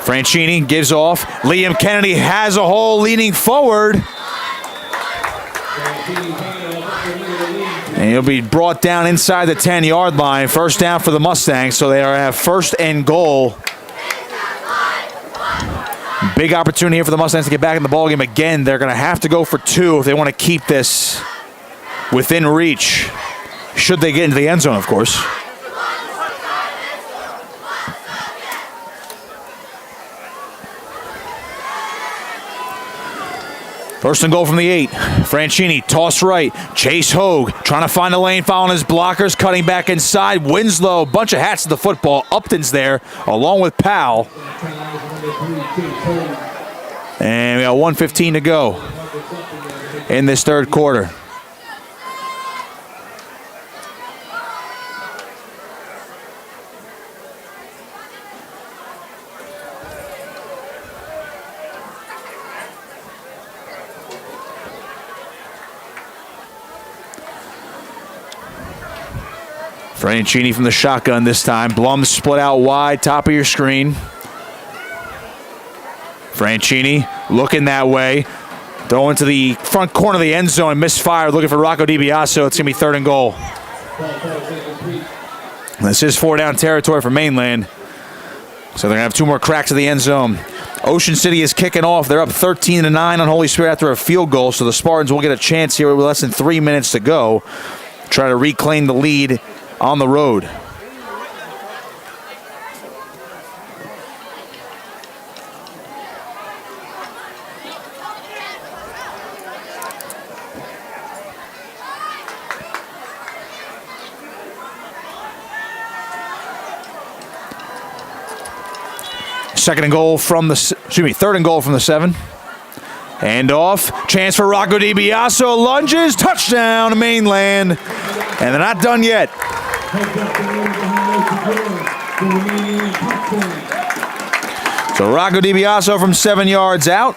Franchini gives off. Liam Kennedy has a hole, leaning forward. And he'll be brought down inside the 10-yard line. 1st down for the Mustangs, so they are at 1st and goal. Big opportunity here for the Mustangs to get back in the ballgame again. They're going to have to go for 2 if they want to keep this within reach. Should they get into the end zone, of course. 1st and goal from the 8. Franchini, toss right. Chase Hogue trying to find a lane, following his blockers, cutting back inside. Winslow, bunch of hats to the football. Upton's there, along with Powell. And we got 1:15 to go in this 3rd quarter. Franchini from the shotgun this time. Blum split out wide, top of your screen. Franchini looking that way. Throwing to the front corner of the end zone, misfired, looking for Rocco DiBiaso. It's going to be 3rd and goal. This is 4-down territory for Mainland. So they're going to have 2 more cracks of the end zone. Ocean City is kicking off. They're up 13-9 on Holy Spirit after a field goal, so the Spartans will get a chance here with less than 3 minutes to go. Try to reclaim the lead on the road. Third and goal from the 7. Hand off, chance for Rocco DiBiaso, lunges, touchdown to Mainland. And they're not done yet. So Rocco DiBiaso from 7 yards out.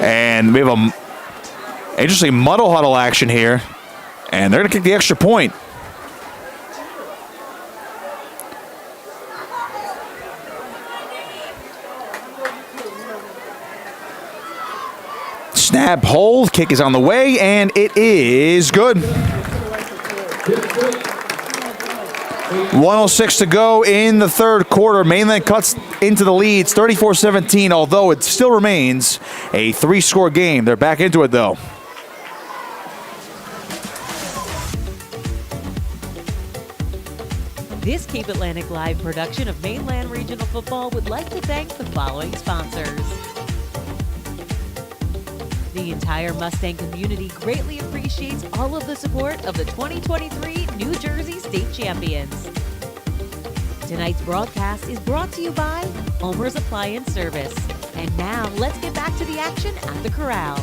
And we have a interesting muddle huddle action here, and they're going to kick the extra point. Snap, hold, kick is on the way, and it is good. 1:06 to go in the 3rd quarter. Mainland cuts into the lead. It's 34-17, although it still remains a 3-score game. They're back into it, though. This Cape Atlantic Live production of Mainland Regional Football would like to thank the following sponsors. The entire Mustang community greatly appreciates all of the support of the 2023 New Jersey State Champions. Tonight's broadcast is brought to you by ULMERS Appliance Service. And now, let's get back to the action at the Corral.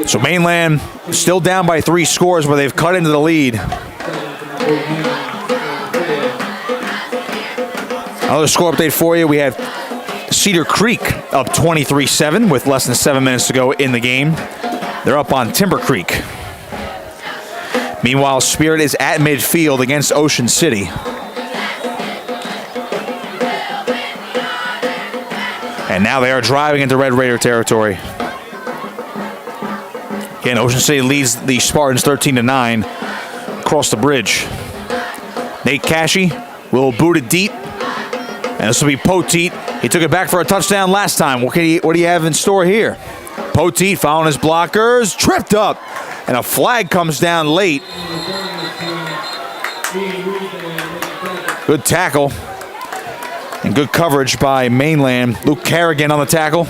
So Mainland still down by 3 scores, where they've cut into the lead. Another score update for you. We have Cedar Creek up 23-7 with less than 7 minutes to go in the game. They're up on Timber Creek. Meanwhile, Spirit is at midfield against Ocean City. And now they are driving into Red Raider territory. Again, Ocean City leads the Spartans 13-9 across the bridge. Nate Cashy will boot it deep. And this will be Poteet. He took it back for a touchdown last time. What do you have in store here? Poteet following his blockers, tripped up, and a flag comes down late. Good tackle and good coverage by Mainland. Luke Carrigan on the tackle.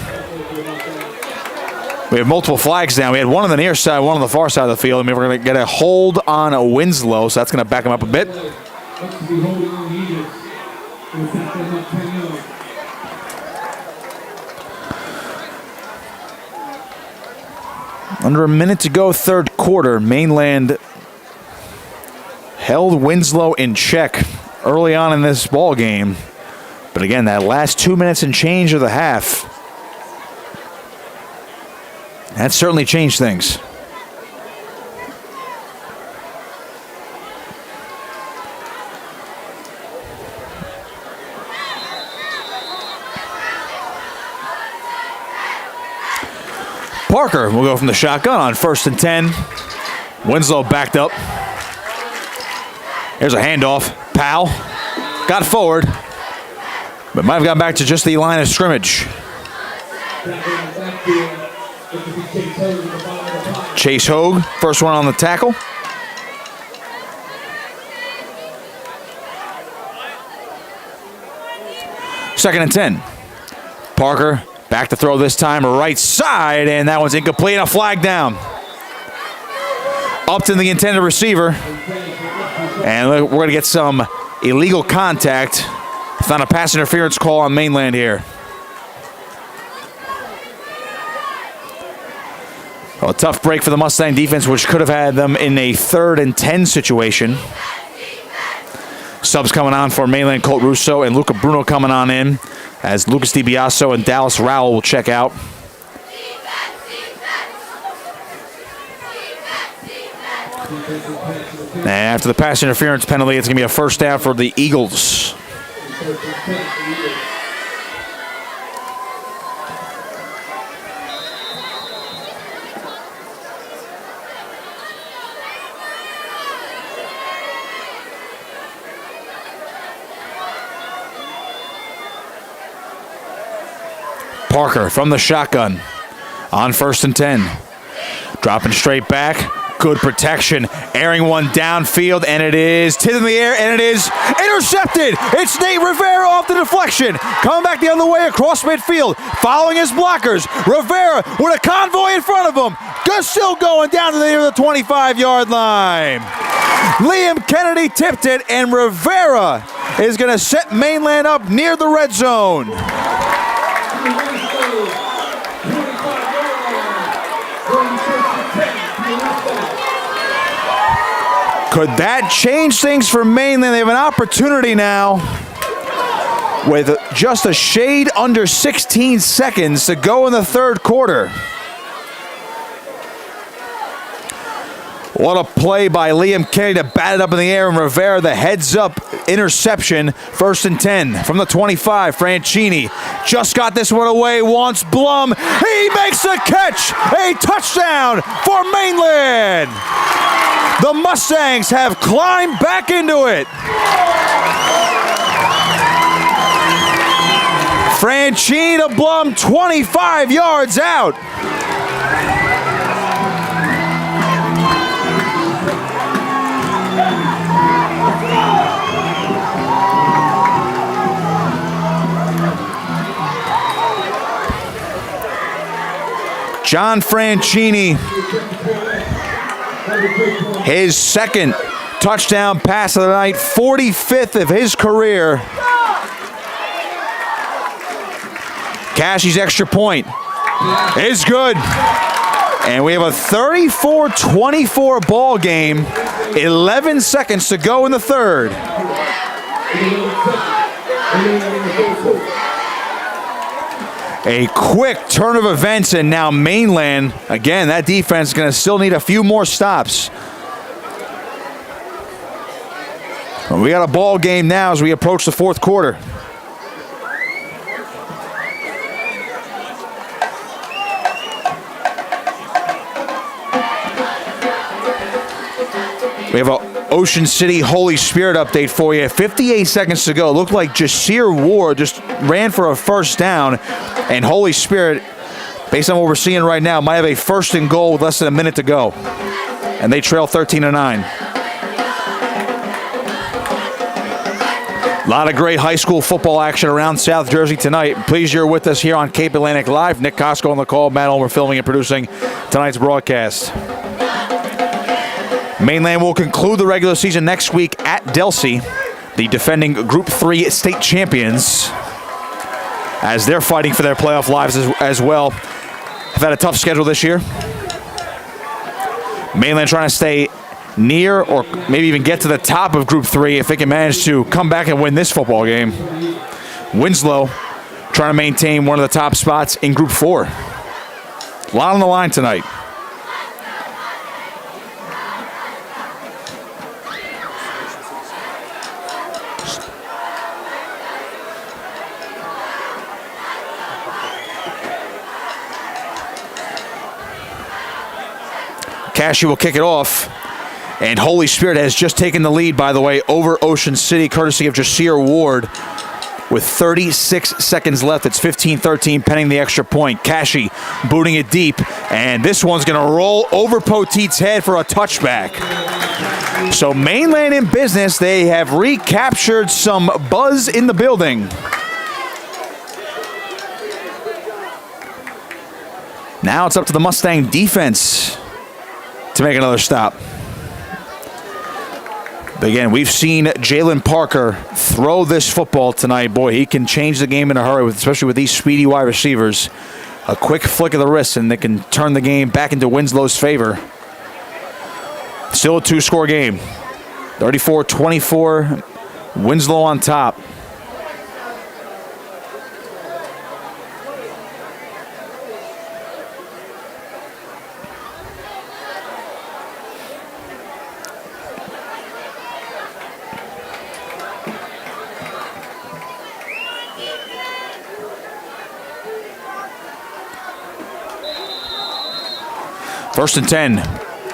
We have multiple flags down. We had one on the near side, one on the far side of the field. I mean, we're going to get a hold on a Winslow, so that's going to back him up a bit. Under a minute to go, 3rd quarter. Mainland held Winslow in check early on in this ball game. But again, that last 2 minutes and change of the half, that certainly changed things. Parker will go from the shotgun on 1st and 10. Winslow backed up. There's a handoff. Powell got forward, but might have gotten back to just the line of scrimmage. Chase Hogue, first one on the tackle. Second and 10. Parker back to throw this time, right side, and that one's incomplete. A flag down. Up to the intended receiver. And we're going to get some illegal contact. Found a pass interference call on Mainland here. Well, a tough break for the Mustang defense, which could have had them in a 3rd and 10 situation. Subs coming on for Mainland, Colt Russo and Luca Bruno coming on in as Lucas DiBiaso and Dallas Rowell will check out. And after the pass interference penalty, it's going to be a first down for the Eagles. Parker from the shotgun on 1st and 10. Dropping straight back. Good protection. Airing one downfield, and it is tipped in the air, and it is intercepted. It's Nate Rivera off the deflection. Coming back the other way across midfield. Following his blockers. Rivera with a convoy in front of him. Just still going down to the 25-yard line. Liam Kennedy tipped it, and Rivera is going to set Mainland up near the red zone. Could that change things for Mainland? They have an opportunity now with just a shade under 16 seconds to go in the third quarter. What a play by Liam Kennedy to bat it up in the air, and Rivera the heads-up interception. 1st and 10 from the 25. Franchini just got this one away, wants Blum. He makes the catch! A touchdown for Mainland! The Mustangs have climbed back into it. Franchini to Blum, 25 yards out. John Franchini, his second touchdown pass of the night, 45th of his career. Cashy's extra point is good. And we have a 34-24 ball game. 11 seconds to go in the third. A quick turn of events, and now Mainland, again, that defense is going to still need a few more stops. We got a ball game now as we approach the fourth quarter. We have an Ocean City Holy Spirit update for you. 58 seconds to go. Looked like Jasir Ward just ran for a first down, and Holy Spirit, based on what we're seeing right now, might have a 1st and goal with less than a minute to go. And they trail 13-9. A lot of great high school football action around South Jersey tonight. Pleased you're with us here on Cape Atlantic Live. Nick Costco on the call, Matt Ulmer filming and producing tonight's broadcast. Mainland will conclude the regular season next week at Delsea, the defending Group 3 state champions, as they're fighting for their playoff lives as well. Have had a tough schedule this year. Mainland trying to stay near or maybe even get to the top of Group 3 if they can manage to come back and win this football game. Winslow trying to maintain one of the top spots in Group 4. A lot on the line tonight. Cashy will kick it off, and Holy Spirit has just taken the lead, by the way, over Ocean City, courtesy of Jasir Ward. With 36 seconds left, it's 15-13 pending the extra point. Cashy booting it deep, and this one's going to roll over Poteet's head for a touchback. So Mainland in business. They have recaptured some buzz in the building. Now it's up to the Mustang defense to make another stop. But again, we've seen Jalen Parker throw this football tonight. Boy, he can change the game in a hurry, especially with these speedy wide receivers. A quick flick of the wrist, and they can turn the game back into Winslow's favor. Still a two-score game. 34-24 Winslow on top. First and 10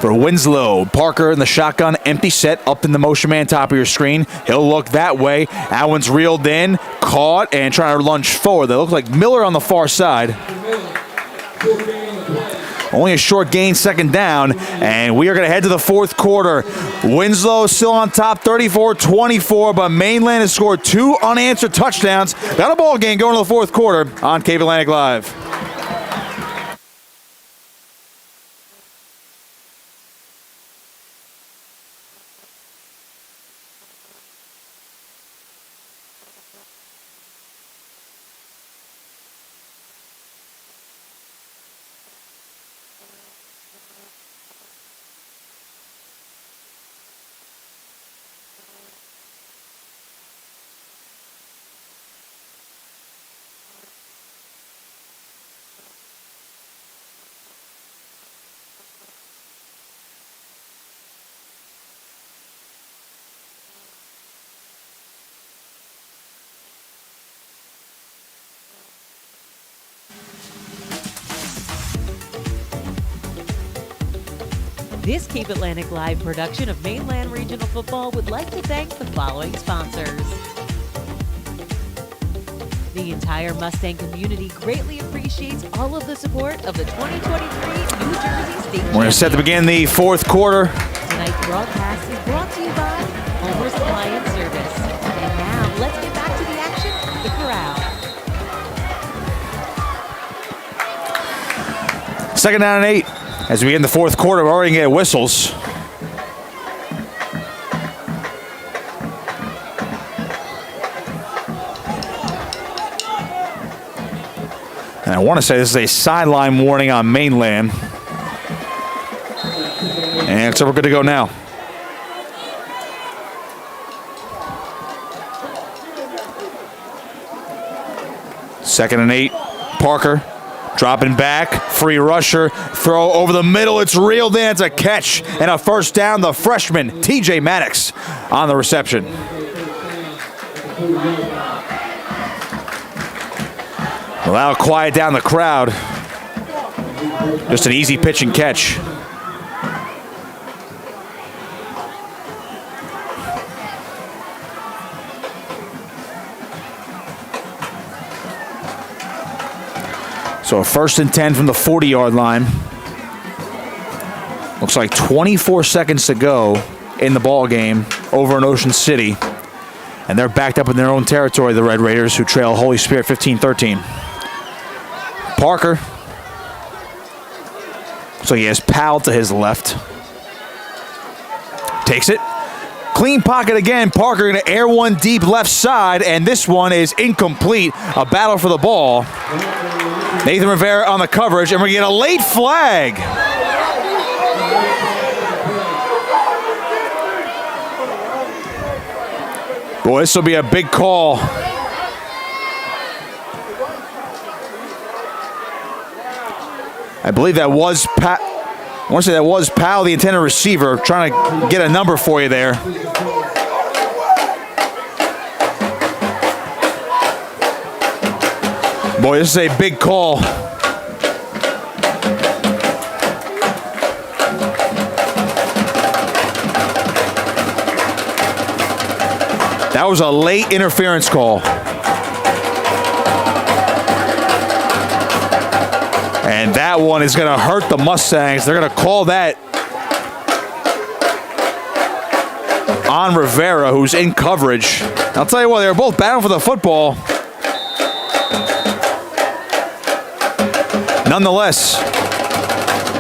for Winslow. Parker in the shotgun, empty set, up in the motion man, top of your screen. He'll look that way. That one's reeled in, caught, and trying to lunge forward. They look like Miller on the far side. Only a short gain, second down, and we are going to head to the fourth quarter. Winslow still on top, 34-24, but Mainland has scored 2 unanswered touchdowns. Got a ball game going to the fourth quarter on Cape Atlantic Live. This Cape Atlantic Live production of Mainland Regional Football would like to thank the following sponsors. The entire Mustang community greatly appreciates all of the support of the 2023 New Jersey State We're going to set to begin the fourth quarter. Tonight's broadcast is brought to you by ULMERS Appliance Service. And now, let's get back to the action, the corral. Second down and 8. As we get in the fourth quarter, we're already getting whistles. And I want to say this is a sideline warning on Mainland. And so we're good to go now. Second and 8. Parker. Dropping back, free rusher, throw over the middle, it's reeled in, it's a catch, and a first down, the freshman, TJ Maddox, on the reception. Well, that'll quiet down the crowd. Just an easy pitch and catch. So a first and 10 from the 40-yard line. Looks like 24 seconds to go in the ball game over in Ocean City. And they're backed up in their own territory, the Red Raiders, who trail Holy Spirit 15-13. Parker. So he has Powell to his left. Takes it. Clean pocket again. Parker going to air one deep left side, and this one is incomplete. A battle for the ball. Nathan Rivera on the coverage, and we're getting a late flag. Boy, this will be a big call. I believe that was I want to say that was Powell, the intended receiver, trying to get a number for you there. Boy, this is a big call. That was a late interference call. And that one is going to hurt the Mustangs. They're going to call that on Rivera, who's in coverage. I'll tell you what, they were both battling for the football. Nonetheless,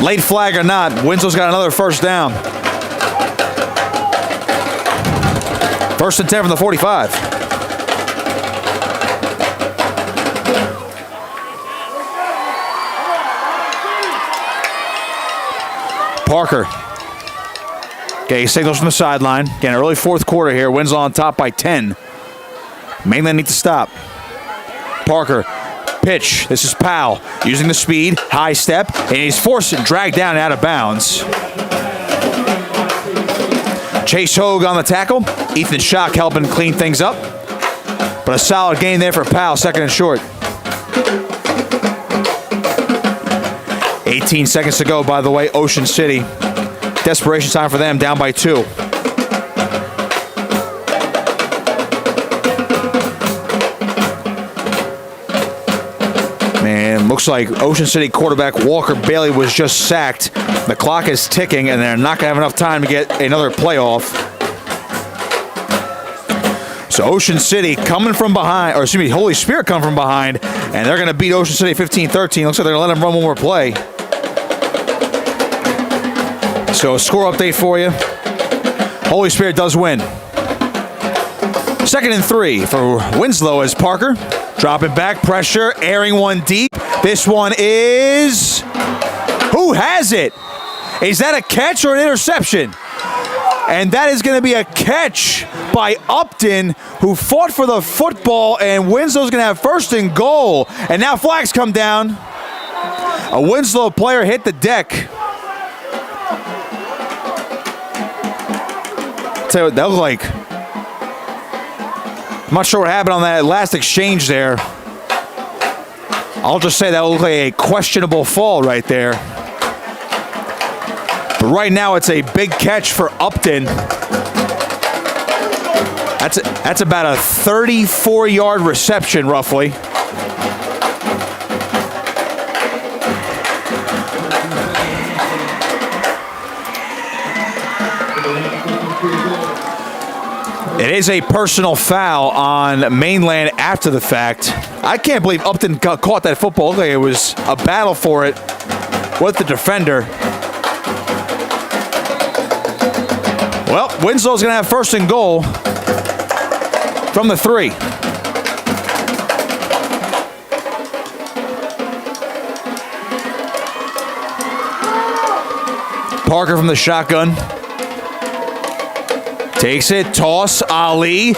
late flag or not, Winslow's got another first down. First and 10 from the 45. Parker Okay, signals from the sideline. Again, early fourth quarter here. Winslow on top by 10. Mainland need to stop. Parker, pitch. This is Powell using the speed, high step, and he's forced to drag down and out of bounds. Chase Hogue on the tackle. Ethan Schock helping clean things up. But a solid gain there for Powell, second and short. 18 seconds to go, by the way, Ocean City. Desperation time for them, down by 2. Man, looks like Ocean City quarterback Walker Bailey was just sacked. The clock is ticking, and they're not going to have enough time to get another play off. So Ocean City coming from behind, or excuse me, Holy Spirit coming from behind, and they're going to beat Ocean City 15-13. Looks like they're going to let them run one more play. So a score update for you. Holy Spirit does win. 2nd and 3 for Winslow as Parker. Dropping back, pressure, airing one deep. This one is... Who has it? Is that a catch or an interception? And that is going to be a catch by Upton, who fought for the football, and Winslow's going to have 1st and goal. And now flags come down. A Winslow player hit the deck. Tell you what that looked like. I'm not sure what happened on that last exchange there. I'll just say that looked like a questionable fall right there. But right now it's a big catch for Upton. That's about a 34-yard reception, roughly. It is a personal foul on Mainland after the fact. I can't believe Upton caught that football. It looked like it was a battle for it with the defender. Well, Winslow's going to have 1st and goal from the 3. Parker from the shotgun. Takes it, toss, Ali.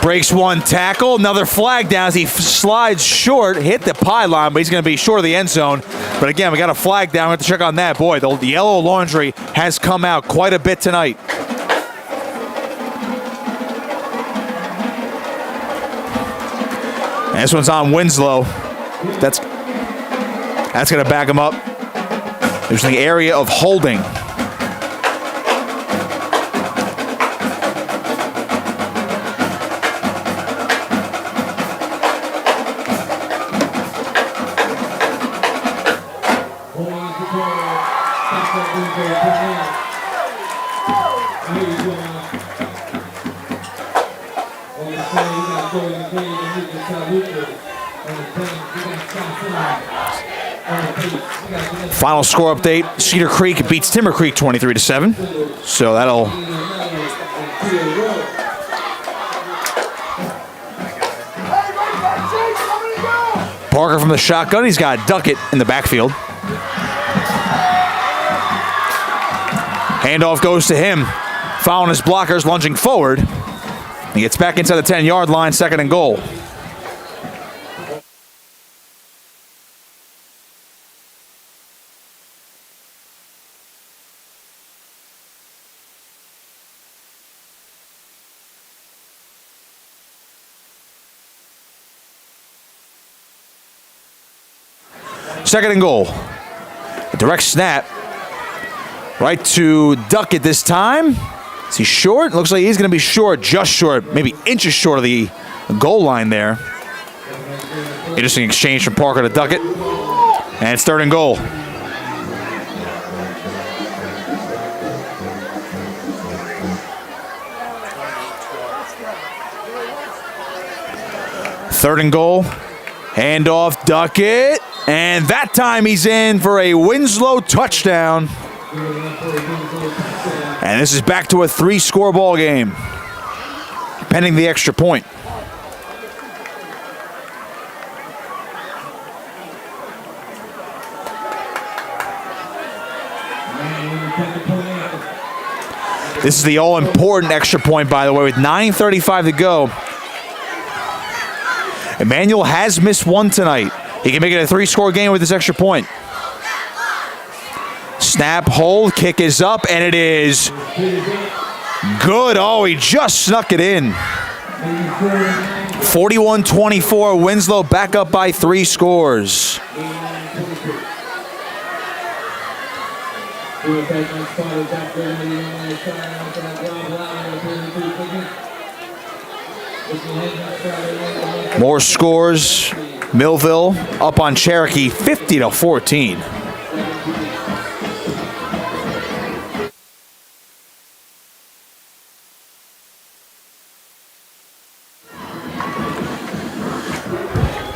Breaks one tackle, another flag down as he slides short, hit the pylon, but he's going to be short of the end zone. But again, we got a flag down. We have to check on that. Boy, the yellow laundry has come out quite a bit tonight. And this one's on Winslow. That's going to back him up. There's the area of holding. Final score update, Cedar Creek beats Timber Creek 23-7. So that'll... Parker from the shotgun, he's got Duckett in the backfield. Handoff goes to him, following his blockers, lunging forward. He gets back inside the 10-yard line, 2nd and goal. Second and goal. A direct snap. Right to Duckett this time. Is he short? Looks like he's going to be short, just short, maybe inches short of the goal line there. Interesting exchange from Parker to Duckett. And it's 3rd and goal. Third and goal. Handoff, Duckett. And that time he's in for a Winslow touchdown. And this is back to a 3-score ball game, pending the extra point. This is the all-important extra point, by the way, with 9:35 to go. Emmanuel has missed one tonight. He can make it a 3-score game with this extra point. Snap, hold, kick is up, and it is good. Oh, he just snuck it in. 41-24, Winslow back up by 3 scores. More scores. Millville up on Cherokee 50-14.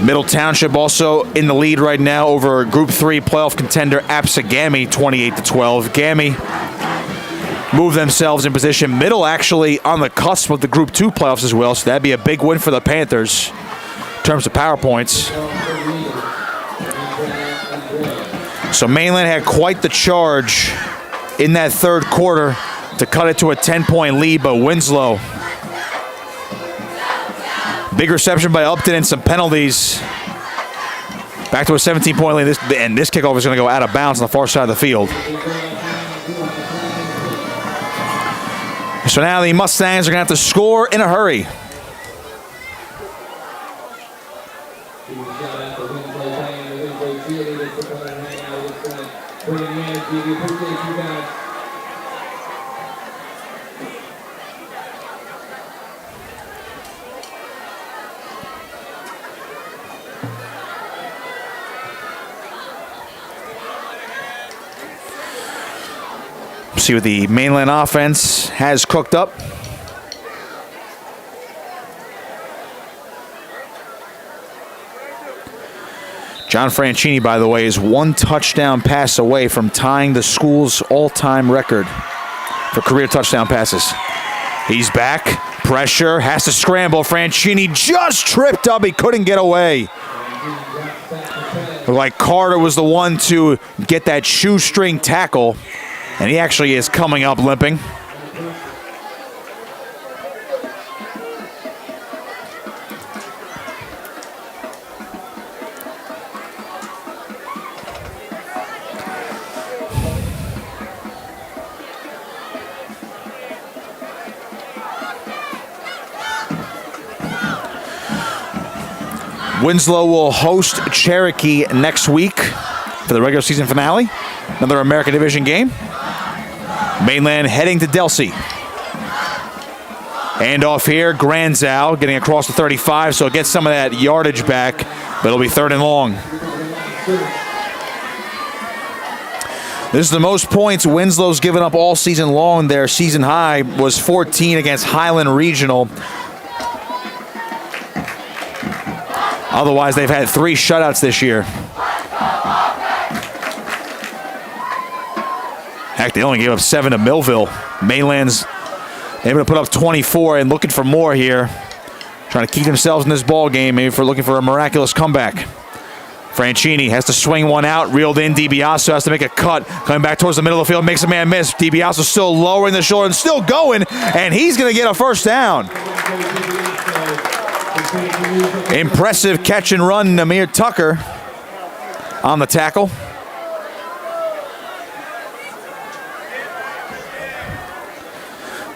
Middle Township also in the lead right now over Group 3 playoff contender Apsagami 28-12. Gami move themselves in position. Middle actually on the cusp of the Group 2 playoffs as well, so that'd be a big win for the Panthers in terms of power points. So Mainland had quite the charge in that third quarter to cut it to a 10-point lead, but Winslow, big reception by Upton and some penalties. Back to a 17-point lead, and this kickoff is going to go out of bounds on the far side of the field. So now the Mustangs are going to have to score in a hurry. See what the Mainland offense has cooked up. John Franchini, by the way, is 1 touchdown pass away from tying the school's all-time record for career touchdown passes. He's back, pressure, has to scramble. Franchini just tripped up, he couldn't get away. Looked like Carter was the one to get that shoestring tackle, and he actually is coming up limping. Winslow will host Cherokee next week for the regular season finale. Another American Division game. Mainland heading to Delsey. And off here, Granzow getting across the 35, so it gets some of that yardage back, but it'll be 3rd and long. This is the most points Winslow's given up all season long. Their season high was 14 against Highland Regional. Otherwise, they've had 3 shutouts this year. Heck, they only gave up 7 to Millville. Mainland's able to put up 24 and looking for more here. Trying to keep themselves in this ball game, maybe for looking for a miraculous comeback. Franchini has to swing one out, reeled in. DiBiaso has to make a cut. Coming back towards the middle of the field, makes a man miss. DiBiaso still lowering the shoulder and still going, and he's going to get a first down. Impressive catch and run, Namir Tucker on the tackle.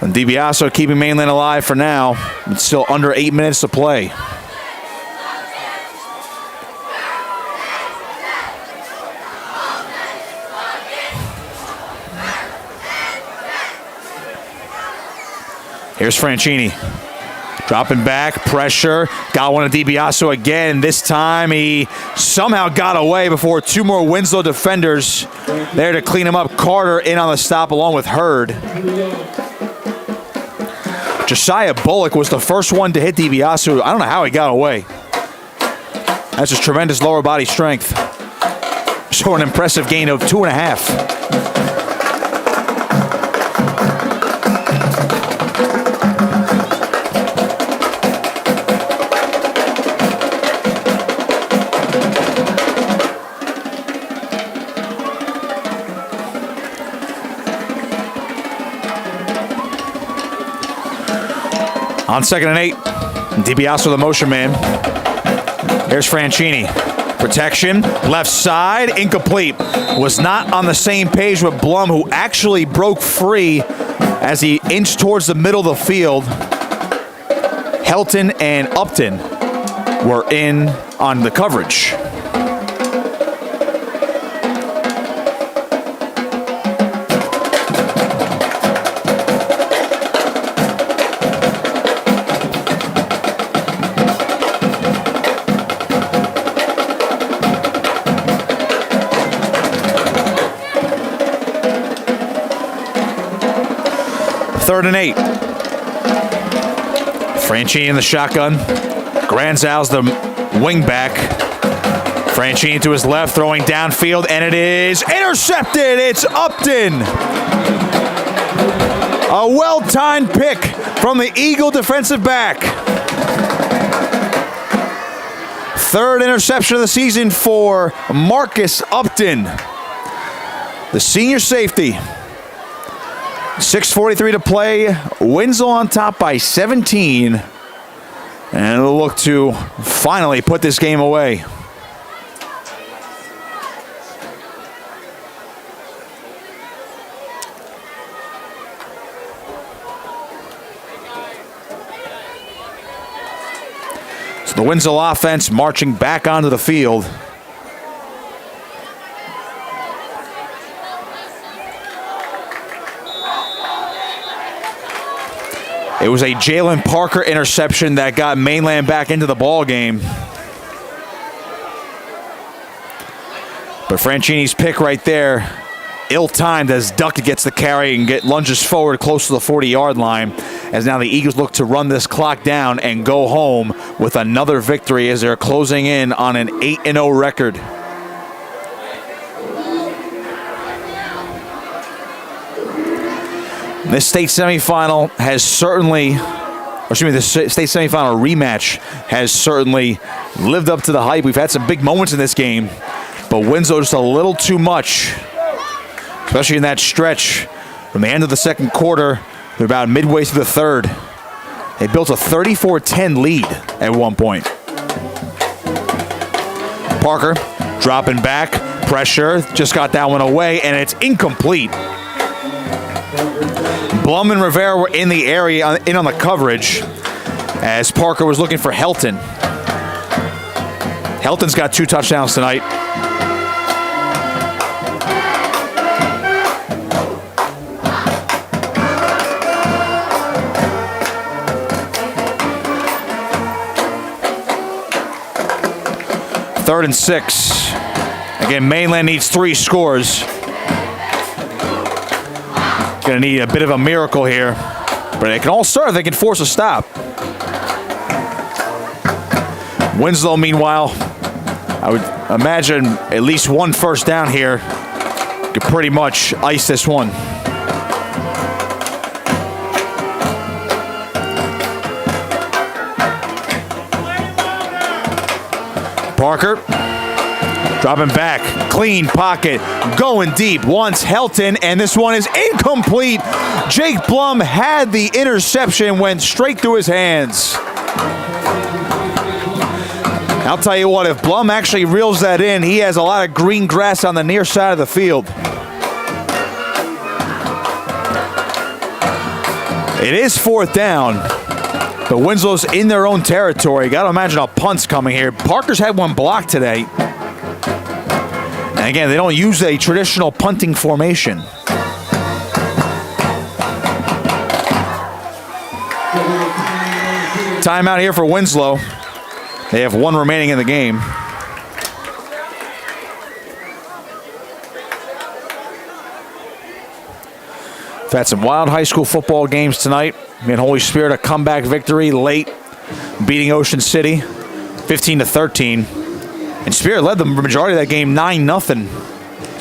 And DiBiaso keeping Mainland alive for now. It's still under 8 minutes to play. Here's Franchini. Dropping back, pressure. Got one of DiBiaso again. This time he somehow got away before 2 more Winslow defenders there to clean him up. Carter in on the stop along with Hurd. Josiah Bullock was the first one to hit DiBiaso. I don't know how he got away. That's just tremendous lower body strength. So an impressive gain of 2.5. On 2nd and 8, DiBiase the motion man. Here's Franchini. Protection, left side, incomplete. Was not on the same page with Blum, who actually broke free as he inched towards the middle of the field. Helton and Upton were in on the coverage. Third and 8. Franchini in the shotgun. Granzow's the wing back. Franchini to his left, throwing downfield, and it is intercepted. It's Upton. A well-timed pick from the Eagle defensive back. Third interception of the season for Marcus Upton, the senior safety. 6:43 to play. Winslow on top by 17. And it'll look to finally put this game away. So the Winslow offense marching back onto the field. It was a Jalen Parker interception that got Mainland back into the ball game. But Franchini's pick right there, ill-timed as Duckett gets the carry and lunges forward close to the 40-yard line, as now the Eagles look to run this clock down and go home with another victory as they're closing in on an 8-0 record. This state semifinal has certainly, the state semifinal rematch has certainly lived up to the hype. We've had some big moments in this game, but Winslow just a little too much, especially in that stretch from the end of the second quarter to about midway through the third. They built a 34-10 lead at one point. Parker dropping back, pressure, just got that one away, and it's incomplete. Blum and Rivera were in the area, in on the coverage, as Parker was looking for Helton. Helton's got 2 touchdowns tonight. Third and 6. Again, Mainland needs 3 scores. Going to need a bit of a miracle here, but it can all start if they can force a stop. Winslow, meanwhile, I would imagine at least 1 first down here could pretty much ice this one. Parker dropping back, clean pocket, going deep, wants Helton, and this one is incomplete. Jake Blum had the interception, went straight through his hands. I'll tell you what, if Blum actually reels that in, he has a lot of green grass on the near side of the field. It is 4th down, but Winslow's in their own territory. Got to imagine a punt's coming here. Parker's had one blocked today. And again, they don't use a traditional punting formation. Timeout here for Winslow. They have 1 remaining in the game. We've had some wild high school football games tonight. And Holy Spirit a comeback victory late, beating Ocean City 15-13. And Spirit led the majority of that game 9-0.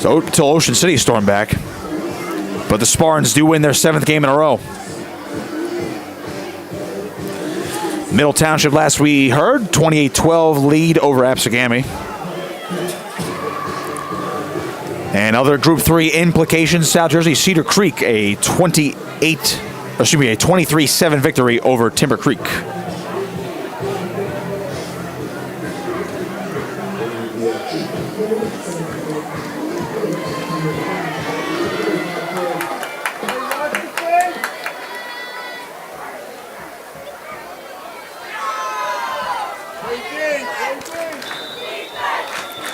So until Ocean City stormed back. But the Spartans do win their 7th game in a row. Middle Township last we heard, 28-12 lead over Absegami. And other Group 3 implications, South Jersey Cedar Creek, a 28 excuse me, a 23-7 victory over Timber Creek.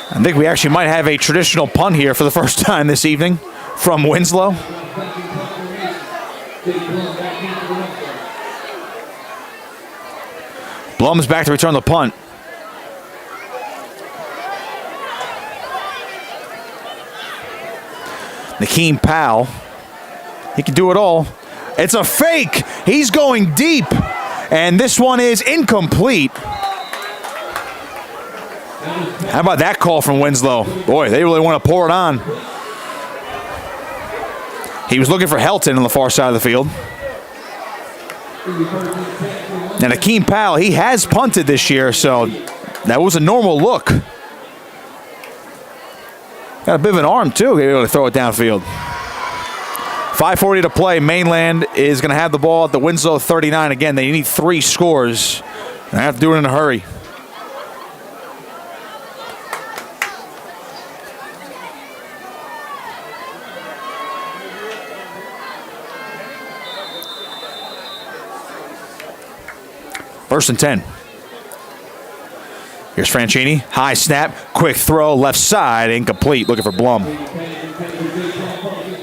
I think we actually might have a traditional punt here for the first time this evening from Winslow. Blum's back to return the punt. Nakeem Powell, he can do it all. It's a fake. He's going deep, and this one is incomplete. How about that call from Winslow? Boy, they really want to pour it on. He was looking for Helton on the far side of the field. And Nakeem Powell, he has punted this year, so that was a normal look. Got a bit of an arm, too, able to throw it downfield. 5:40 to play. Mainland is going to have the ball at the Winslow 39. Again, they need 3 scores. They have to do it in a hurry. First and 10. Here's Franchini. High snap. Quick throw. Left side. Incomplete. Looking for Blum.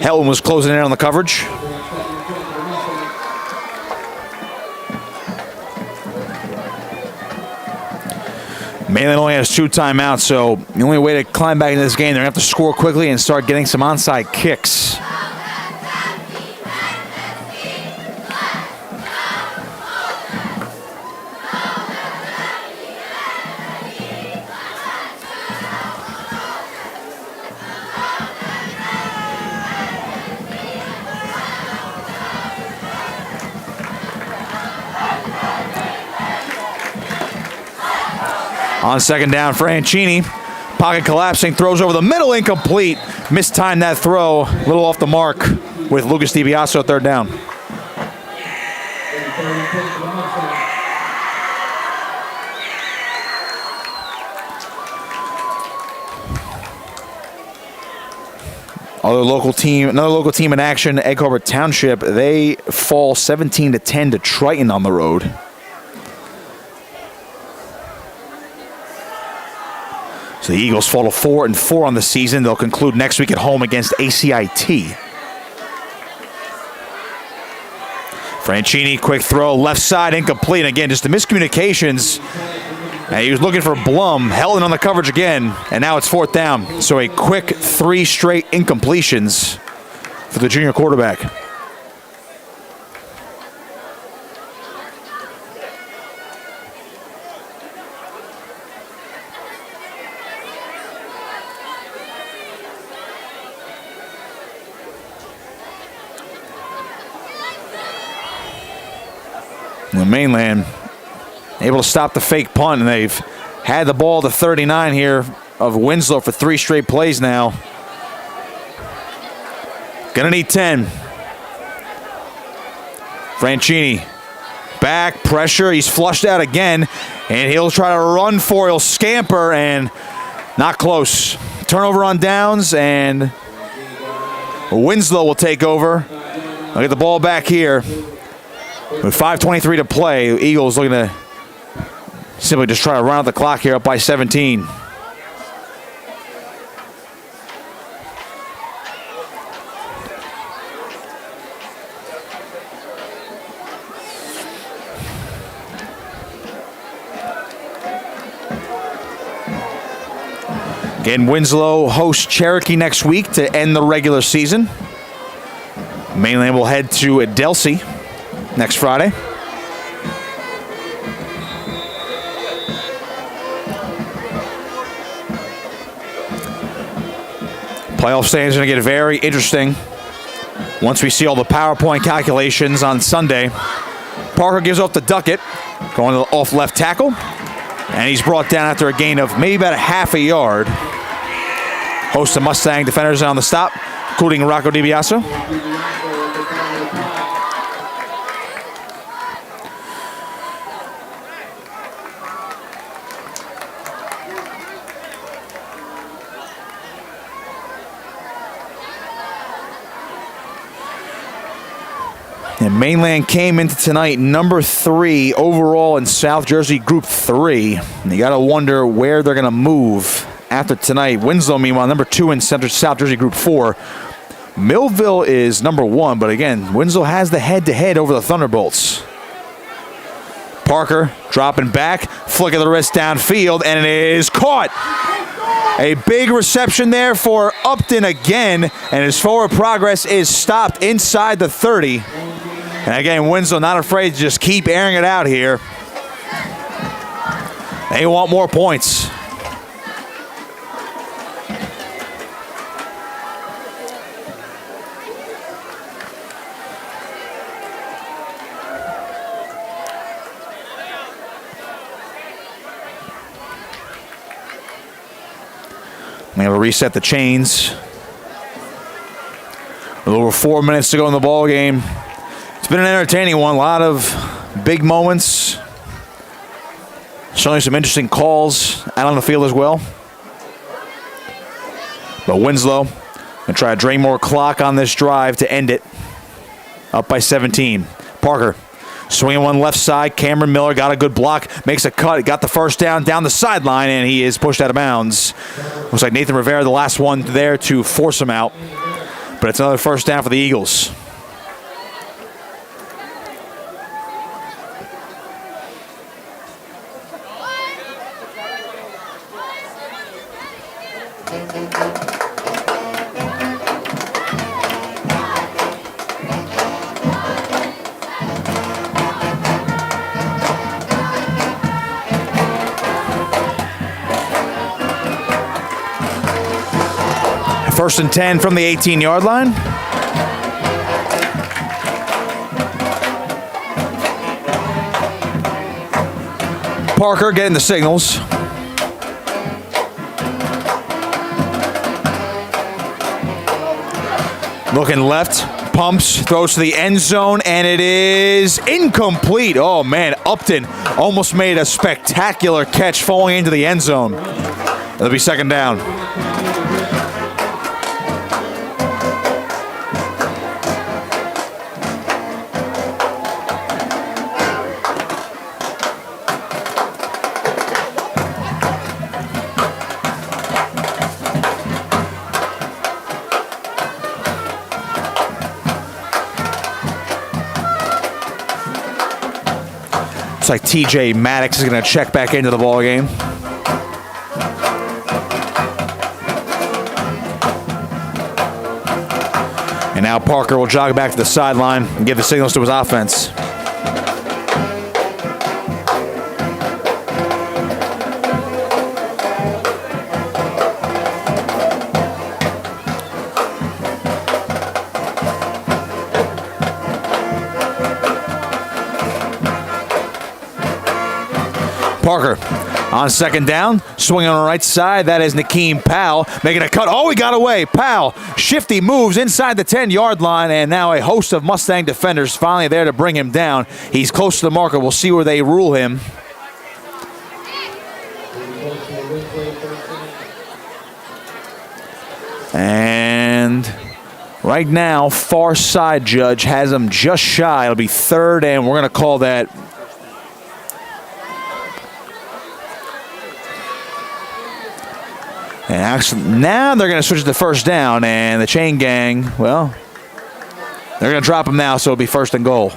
Helton was closing in on the coverage. Mainland only has 2 timeouts, so the only way to climb back into this game, they're going to have to score quickly and start getting some onside kicks. On second down, Franchini. Pocket collapsing, throws over the middle, incomplete. Mistimed that throw, a little off the mark with Lucas DiBiaso, third down. Another local team in action, Egg Harbor Township. They fall 17-10 to Triton on the road. So the Eagles fall to 4-4 on the season. They'll conclude next week at home against ACIT. Franchini, quick throw, left side, incomplete. Again, just the miscommunications. And he was looking for Blum. Helton on the coverage again, and now it's 4th down. So a quick 3 straight incompletions for the junior quarterback. The Mainland able to stop the fake punt, and they've had the ball to 39 here of Winslow for 3 straight plays now. Gonna need 10. Franchini, back, pressure, he's flushed out again, and he'll try to run for it. He'll scamper, and not close. Turnover on downs, and Winslow will take over. I'll get the ball back here. With 5:23 to play, the Eagles looking to simply just try to run out the clock here, up by 17. Again, Winslow hosts Cherokee next week to end the regular season. Mainland will head to Delsey next Friday. Playoff standings are going to get very interesting once we see all the PowerPoint calculations on Sunday. Parker gives off the Duckett, going off left tackle, and he's brought down after a gain of maybe about a half a yard. Host of Mustang defenders on the stop, including Rocco DiBiaso. And Mainland came into tonight number 3 overall in South Jersey Group 3. And you got to wonder where they're going to move after tonight. Winslow, meanwhile, number 2 in South Jersey Group 4. Millville is number 1, but again, Winslow has the head-to-head over the Thunderbolts. Parker dropping back, flick of the wrist downfield, and it is caught. A big reception there for Upton again, and his forward progress is stopped inside the 30. And again, Winslow not afraid to just keep airing it out here. They want more points. We have to reset the chains. With over 4 minutes to go in the ball game. It's been an entertaining one. A lot of big moments. Certainly some interesting calls out on the field as well. But Winslow gonna try to drain more clock on this drive to end it. Up by 17. Parker swinging one left side. Cameron Miller got a good block, makes a cut, got the first down the sideline, and he is pushed out of bounds. Looks like Nathan Rivera, the last one there to force him out. But it's another first down for the Eagles. First and 10 from the 18-yard line. Parker getting the signals. Looking left, pumps, throws to the end zone, and it is incomplete. Oh, man, Upton almost made a spectacular catch falling into the end zone. It'll be second down. Looks like TJ Maddox is going to check back into the ball game. And now Parker will jog back to the sideline and give the signals to his offense. Parker on second down, swinging on the right side. That is Nakeem Powell making a cut. Oh, he got away. Powell, shifty moves inside the 10-yard line, and now a host of Mustang defenders finally there to bring him down. He's close to the marker. We'll see where they rule him. And right now, far side judge has him just shy. It'll be third, and we're going to call that. And actually, now they're going to switch it to first down, and the chain gang, well, they're going to drop him now, so it'll be first and goal.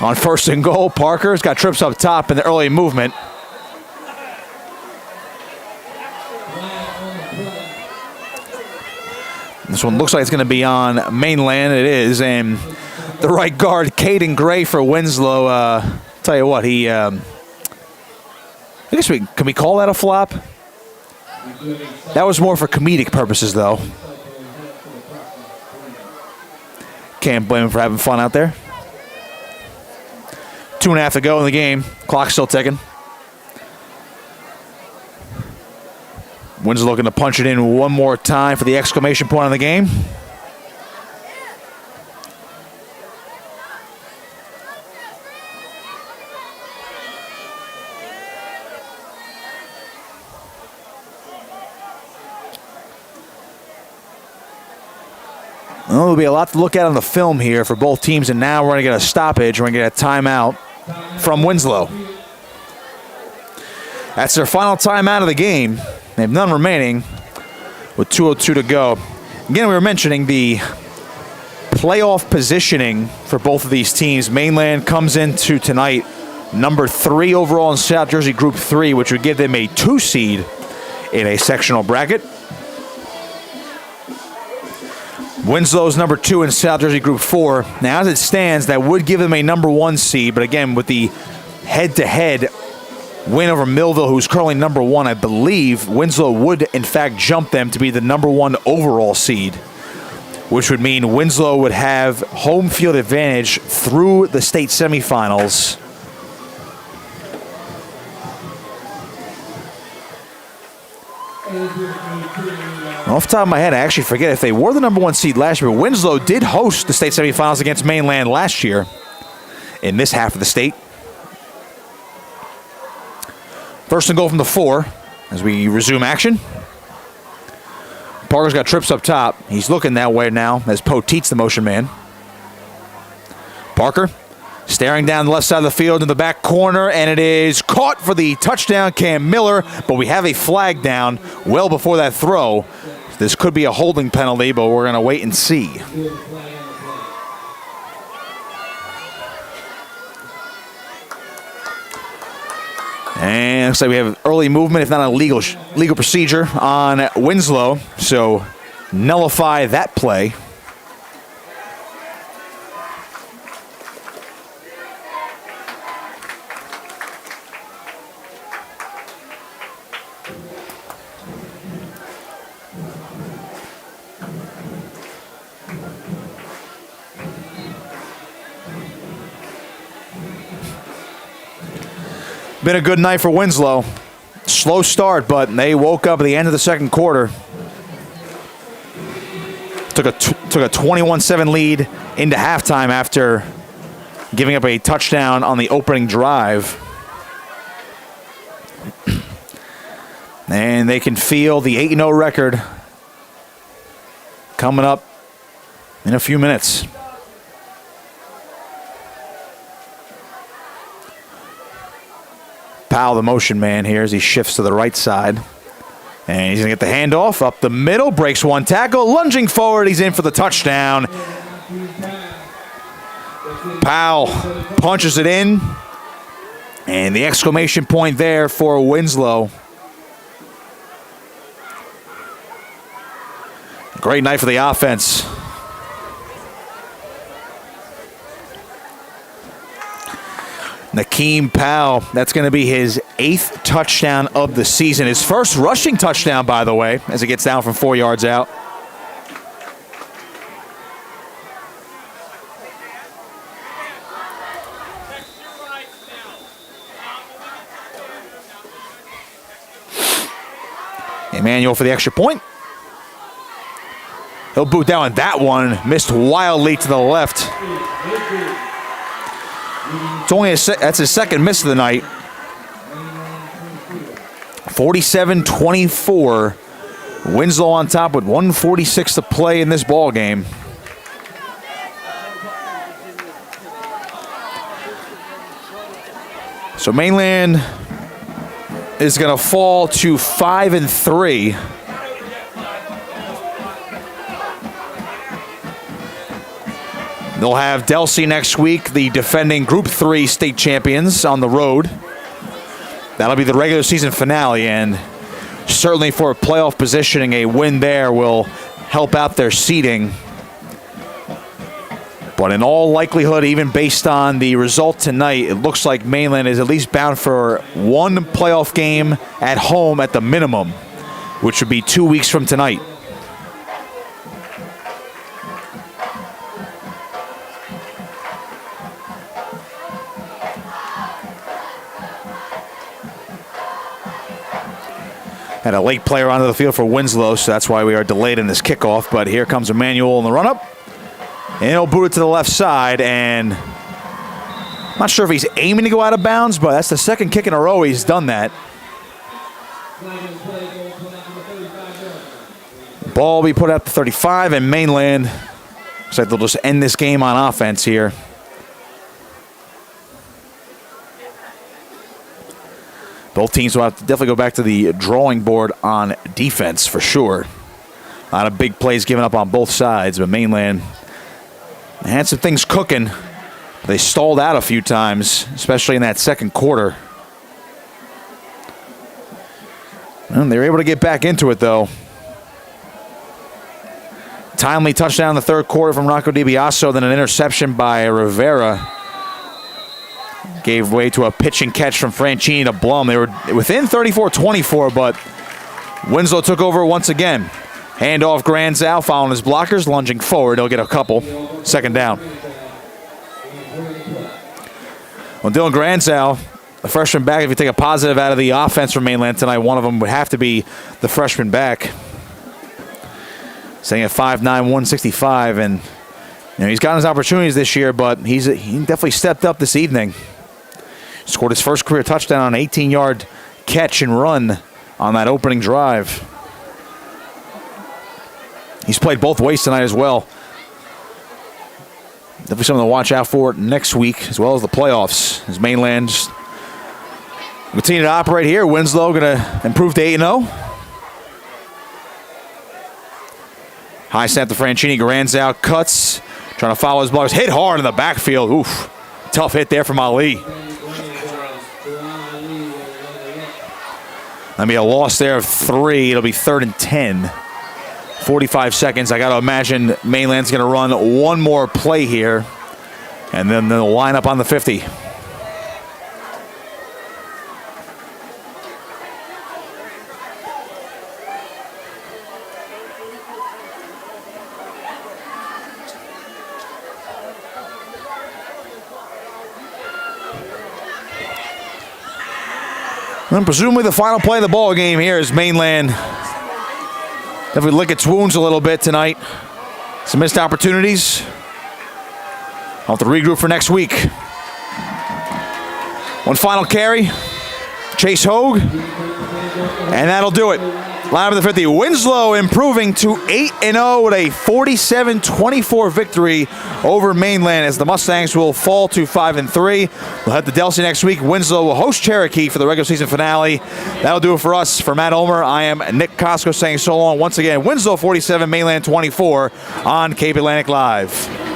On first and goal, Parker's got trips up top in the early movement. This one looks like it's going to be on Mainland. It is, and the right guard, Caden Gray for Winslow. Tell you what, he. I guess can we call that a flop? That was more for comedic purposes, though. Can't blame him for having fun out there. 2.5 to go in the game. Clock's still ticking. Winslow looking to punch it in one more time for the exclamation point on the game. Well, there'll be a lot to look at on the film here for both teams, and now we're going to get a stoppage. We're going to get a timeout from Winslow. That's their final timeout of the game. They have none remaining with 2:02 to go. Again, we were mentioning the playoff positioning for both of these teams. Mainland comes into tonight number 3 overall in South Jersey Group 3, which would give them a 2 seed in a sectional bracket. Winslow's number 2 in South Jersey Group 4. Now, as it stands, that would give them a number 1 seed, but again, with the head-to-head win over Millville, who's currently number 1, I believe Winslow would, in fact, jump them to be the number 1 overall seed, which would mean Winslow would have home field advantage through the state semifinals. Off the top of my head, I actually forget if they were the number 1 seed last year, but Winslow did host the state semifinals against Mainland last year in this half of the state. First and goal from the 4 as we resume action. Parker's got trips up top. He's looking that way now as Poteet's the motion man. Parker staring down the left side of the field in the back corner, and it is caught for the touchdown, Cam Miller, but we have a flag down well before that throw. This could be a holding penalty, but we're going to wait and see. And looks like we have early movement, if not a legal procedure on Winslow, so nullify that play. Been a good night for Winslow. Slow start, but they woke up at the end of the second quarter. Took a 21-7 lead into halftime after giving up a touchdown on the opening drive. And they can feel the 8-0 record coming up in a few minutes. Powell, the motion man here, as he shifts to the right side. And he's going to get the handoff up the middle, breaks one tackle, lunging forward, he's in for the touchdown. Powell punches it in, and the exclamation point there for Winslow. Great night for the offense. Nakeem Powell, that's going to be his 8th touchdown of the season. His first rushing touchdown, by the way, as it gets down from 4 yards out. Emmanuel for the extra point. He'll boot down that one. Missed wildly to the left. It's only that's his second miss of the night. 47-24. Winslow on top with 1:46 to play in this ball game. So Mainland is going to fall to 5-3. They'll have Delsey next week, the defending Group 3 state champions, on the road. That'll be the regular season finale, and certainly for playoff positioning, a win there will help out their seeding. But in all likelihood, even based on the result tonight, it looks like Mainland is at least bound for one playoff game at home at the minimum, which would be 2 weeks from tonight. Had a late player onto the field for Winslow, so that's why we are delayed in this kickoff. But here comes Emmanuel in the run-up. And he'll boot it to the left side, and I'm not sure if he's aiming to go out of bounds, but that's the second kick in a row he's done that. Ball will be put out to 35, and Mainland Looks like they'll just end this game on offense here. Both teams will have to definitely go back to the drawing board on defense for sure. A lot of big plays given up on both sides, but Mainland had some things cooking. They stalled out a few times, especially in that second quarter. And they were able to get back into it, though. Timely touchdown in the third quarter from Rocco DiBiaso, then an interception by Rivera. Gave way to a pitch and catch from Franchini to Blum. They were within 34-24, but Winslow took over once again. Handoff Granzow following his blockers, lunging forward. He'll get a couple. Second down. Well, Dylan Granzow, the freshman back, if you take a positive out of the offense from Mainland tonight, one of them would have to be the freshman back. Sitting at 5'9", 165, and he's gotten his opportunities this year, but he definitely stepped up this evening. Scored his first career touchdown on an 18-yard catch and run on that opening drive. He's played both ways tonight as well. Definitely something to watch out for next week, as well as the playoffs. As Mainland continue to operate here, Winslow going to improve to 8-0. High snap to Franchini. Granzow cuts, trying to follow his blockers. Hit hard in the backfield. Oof. Tough hit there from Ali. That'll be a loss there of 3. It'll be 3rd and 10. 45 seconds. I got to imagine Mainland's going to run one more play here, and then they'll line up on the 50. And presumably the final play of the ball game here is Mainland. If we lick its wounds a little bit tonight, some missed opportunities. I'll have to regroup for next week. One final carry, Chase Hogue, and that'll do it. Line up at the 50. Winslow improving to 8-0 with a 47-24 victory over Mainland, as the Mustangs will fall to 5-3. We'll head to Delsey next week. Winslow will host Cherokee for the regular season finale. That'll do it for us. For Matt Ulmer, I am Nick Costco saying so long. Once again, Winslow 47, Mainland 24 on Cape Atlantic Live.